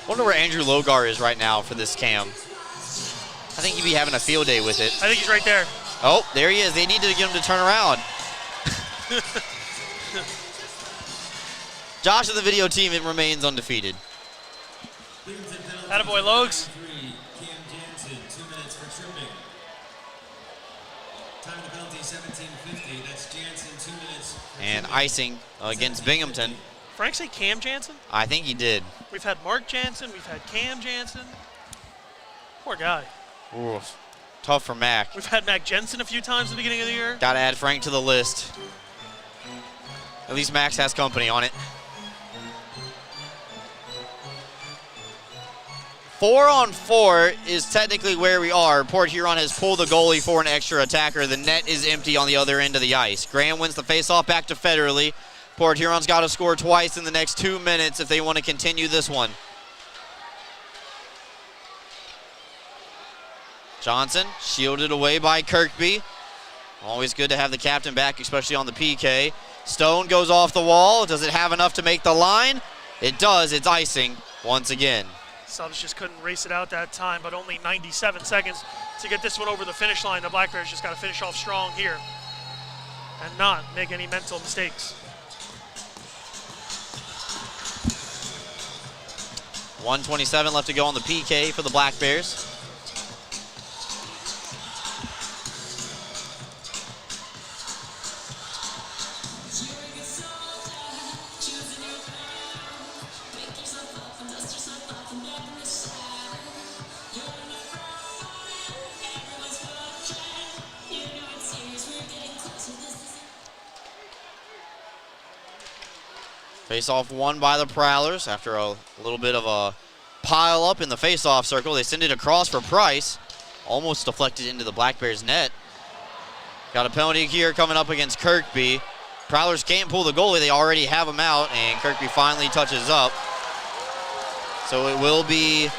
I wonder where Andrew Logar is right now for this cam. I think he'd be having a field day with it. I think he's right there. Oh, there he is. They need to get him to turn around. Josh of the video team, it remains undefeated. Attaboy Logs. And icing against Binghamton. Frank say Cam Jansen? I think he did. We've had Mark Jansen. We've had Cam Jansen. Poor guy. Oof. Tough for Mac. We've had Mac Jensen a few times at the beginning of the year. Got to add Frank to the list. At least Max has company on it. 4-on-4 is technically where we are. Port Huron has pulled the goalie for an extra attacker. The net is empty on the other end of the ice. Graham wins the faceoff back to Federley. Port Huron's got to score twice in the next 2 minutes if they want to continue this one. Johnson shielded away by Kirkby. Always good to have the captain back, especially on the PK. Stone goes off the wall. Does it have enough to make the line? It does. It's icing once again. Subs just couldn't race it out that time, but only 97 seconds to get this one over the finish line. The Black Bears just got to finish off strong here and not make any mental mistakes. 1:27 left to go on the PK for the Black Bears. Face-off won by the Prowlers after a little bit of a pile up in the face-off circle. They send it across for Price. almost deflected into the Black Bears net. Got a penalty here coming up against Kirkby. Prowlers can't pull the goalie. They already have him out, and Kirkby finally touches up. So it will be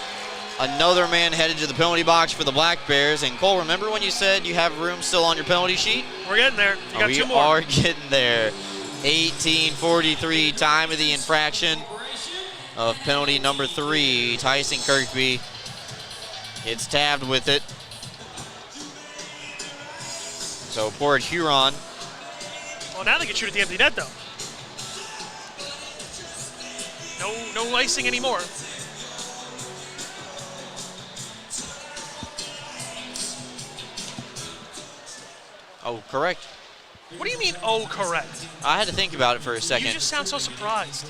another man headed to the penalty box for the Black Bears. And Cole, remember when you said you have room still on your penalty sheet? We're getting there. You got two more. We are getting there. 18:43, time of the infraction of penalty number 3. Tyson Kirkby gets tabbed with it. So Port Huron. Well, now they can shoot at the empty net, though. No icing anymore. Oh, correct. What do you mean, oh, correct? I had to think about it for a second. You just sound so surprised.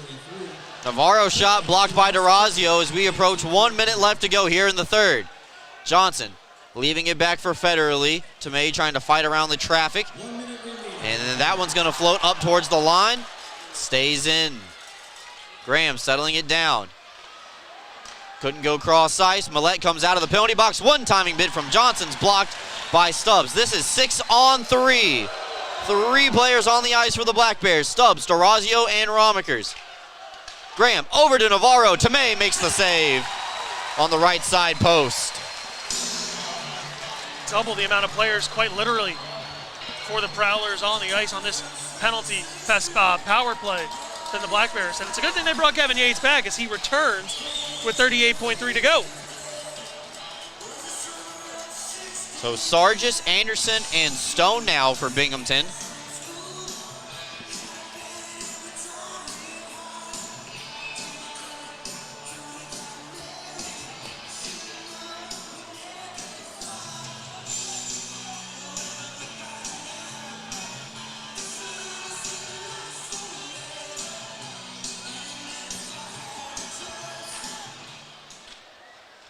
Navarro shot blocked by DeRazio as we approach 1 minute left to go here in the third. Johnson leaving it back for Federally. Tomei trying to fight around the traffic. And then that one's going to float up towards the line. Stays in. Graham settling it down. Couldn't go cross ice. Millette comes out of the penalty box. One timing bid from Johnson's blocked by Stubbs. This is 6-on-3. 3 players on the ice for the Black Bears. Stubbs, DeRazio, and Romikers. Graham over to Navarro. Tomei makes the save on the right side post. Double the amount of players, quite literally, for the Prowlers on the ice on this penalty power play than the Black Bears. And it's a good thing they brought Gavin Yates back as he returns with 38.3 to go. So Sargis, Anderson, and Stone now for Binghamton.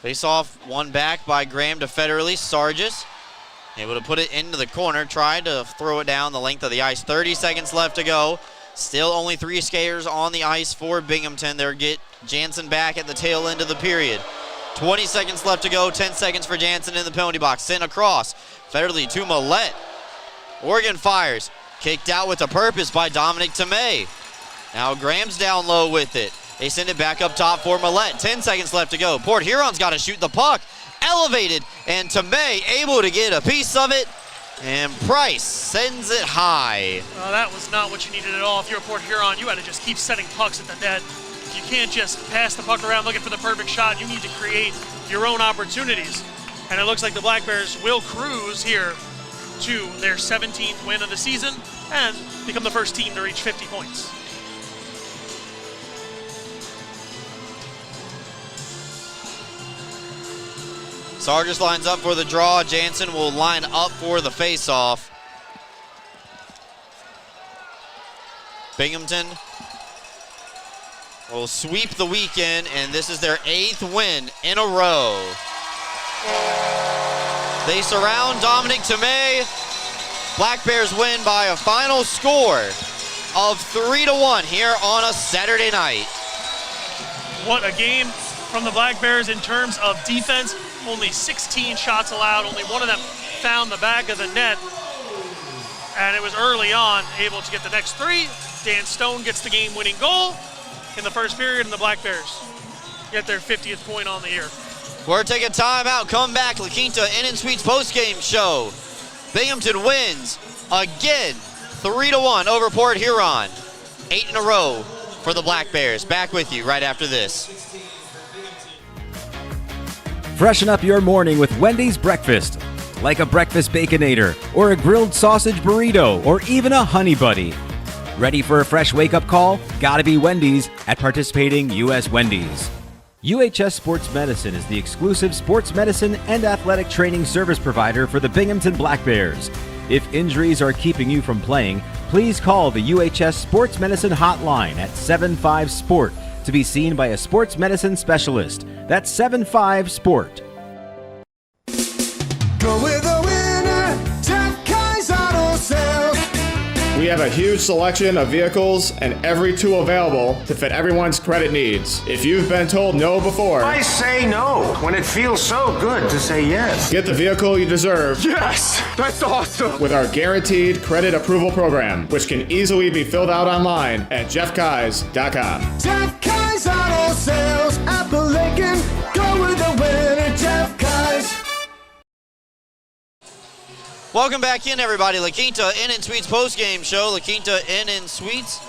Face-off, one back by Graham to Federally. Sargis able to put it into the corner, tried to throw it down the length of the ice. 30 seconds left to go. Still only 3 skaters on the ice for Binghamton. They'll get Jansen back at the tail end of the period. 20 seconds left to go, 10 seconds for Jansen in the penalty box. Sent across, Federally to Millette. Oregon fires, kicked out with a purpose by Dominic Tomei. Now Graham's down low with it. They send it back up top for Millette. 10 seconds left to go. Port Huron's got to shoot the puck. Elevated, and Tomei able to get a piece of it. And Price sends it high. That was not what you needed at all. If you're a Port Huron, you had to just keep setting pucks at the net. You can't just pass the puck around looking for the perfect shot. You need to create your own opportunities. And it looks like the Black Bears will cruise here to their 17th win of the season and become the first team to reach 50 points. Sargis lines up for the draw. Jansen will line up for the face-off. Binghamton will sweep the weekend, and this is their 8th win in a row. They surround Dominic Tomei. Black Bears win by a final score of 3-1 here on a Saturday night. What a game from the Black Bears in terms of defense. Only 16 shots allowed. Only one of them found the back of the net. And it was early on, able to get the next 3. Dan Stone gets the game-winning goal in the first period, and the Black Bears get their 50th point on the year. We're taking time out. Come back. La Quinta Inn and Suites postgame show. Binghamton wins again, 3-1 over Port Huron. 8 in a row for the Black Bears. Back with you right after this. Freshen up your morning with Wendy's breakfast, like a breakfast Baconator, or a grilled sausage burrito, or even a Honey Buddy. Ready for a fresh wake-up call? Gotta be Wendy's at participating U.S. Wendy's. UHS Sports Medicine is the exclusive sports medicine and athletic training service provider for the Binghamton Black Bears. If injuries are keeping you from playing, please call the UHS Sports Medicine hotline at 75-SPORT to be seen by a sports medicine specialist. That's 75-SPORT. Go with the winner, Jeff Kai's Auto Sales. We have a huge selection of vehicles and every tool available to fit everyone's credit needs. If you've been told no before, I say no when it feels so good to say yes. Get the vehicle you deserve. Yes, that's awesome. With our guaranteed credit approval program, which can easily be filled out online at jeffkais.com. Jeff Kai's Auto Sales, Appalachian. Go with the winner, Jeff Kai's. Welcome back in, everybody. La Quinta Inn and Suites postgame show. La Quinta Inn and Suites,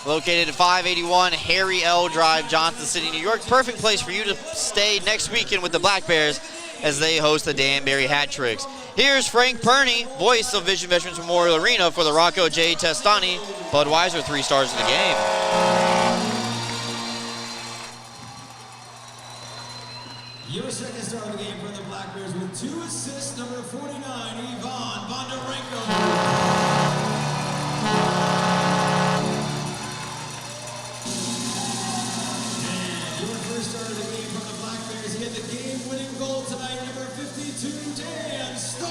located at 581 Harry L. Drive, Johnson City, New York. Perfect place for you to stay next weekend with the Black Bears as they host the Danbury Hat Tricks. Here's Frank Perney, voice of Vision Veterans Memorial Arena for the Rocco J. Testani Budweiser 3 stars in the game. Your second star of the game for the Black Bears with 2 assists, number 49, Ivan Bondarenko. And your first star of the game from the Black Bears, he had the game-winning goal tonight, number 52, Dan Stone.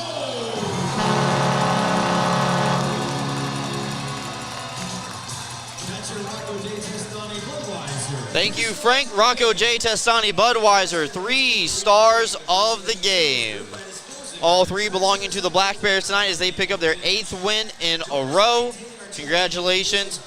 That's your Rocco J. Testani Budweiser. Thank you, Frank. Rocco J. Testani Budweiser, 3 stars of the game. All 3 belonging to the Black Bears tonight as they pick up their 8th win in a row. Congratulations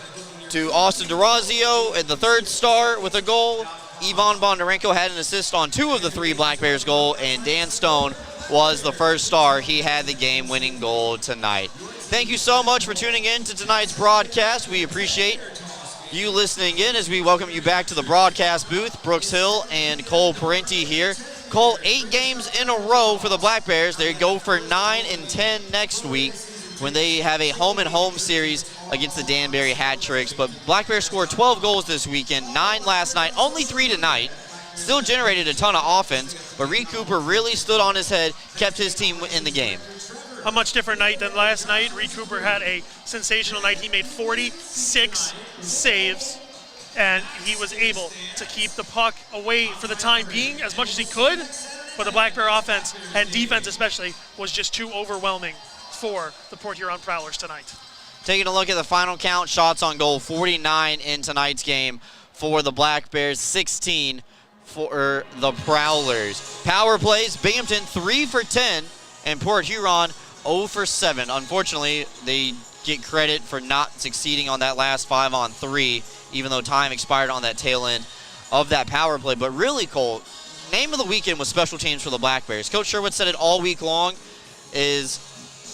to Austin DeRazio at the 3rd star with a goal. Ivan Bondarenko had an assist on 2 of the 3 Black Bears goals, and Dan Stone was the 1st star. He had the game-winning goal tonight. Thank you so much for tuning in to tonight's broadcast. We appreciate you listening in as we welcome you back to the broadcast booth. Brooks Hill and Cole Parenti here. Cole, 8 games in a row for the Black Bears. They go for 9 and 10 next week when they have a home-and-home series against the Danbury Hat Tricks. But Black Bears scored 12 goals this weekend, 9 last night, only 3 tonight. Still generated a ton of offense, but Reed Cooper really stood on his head, kept his team in the game. A much different night than last night. Reed Cooper had a sensational night. He made 46 saves, and he was able to keep the puck away for the time being as much as he could, but the Black Bear offense and defense especially was just too overwhelming for the Port Huron Prowlers tonight. Taking a look at the final count, shots on goal, 49 in tonight's game for the Black Bears, 16 for the Prowlers. Power plays, Binghamton 3 for 10, and Port Huron 0 for 7. Unfortunately, they get credit for not succeeding on that last 5-on-3, even though time expired on that tail end of that power play. But really, Cole, name of the weekend was special teams for the Black Bears. Coach Sherwood said it all week long, is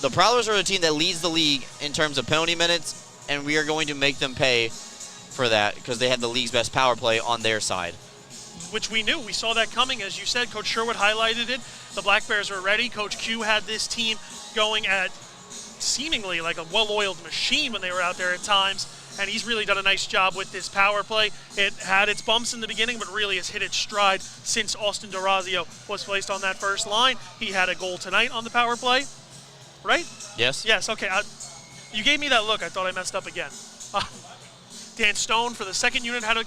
the Prowlers are the team that leads the league in terms of penalty minutes, and we are going to make them pay for that because they had the league's best power play on their side. Which we knew. We saw that coming. As you said, Coach Sherwood highlighted it. The Black Bears were ready. Coach Q had this team going at seemingly like a well-oiled machine when they were out there at times, and he's really done a nice job with this power play. It had its bumps in the beginning, but really has hit its stride since Austin DeRazio was placed on that first line. He had a goal tonight on the power play, right? Yes. Yes, okay. You gave me that look. I thought I messed up again. Dan Stone for the second unit had a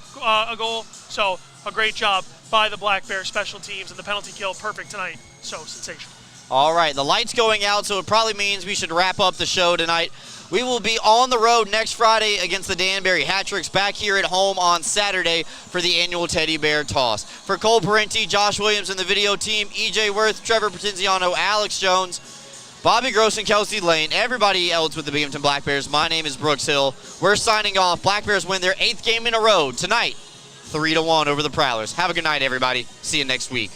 goal, so a great job by the Black Bear special teams, and the penalty kill perfect tonight, so sensational. All right, the light's going out, so it probably means we should wrap up the show tonight. We will be on the road next Friday against the Danbury Hat Tricks, back here at home on Saturday for the annual Teddy Bear Toss. For Cole Parenti, Josh Williams and the video team, EJ Worth, Trevor Pretenziano, Alex Jones, Bobby Gross and Kelsey Lane, everybody else with the Binghamton Black Bears, my name is Brooks Hill. We're signing off. Black Bears win their 8th game in a row tonight, 3-1 over the Prowlers. Have a good night, everybody. See you next week.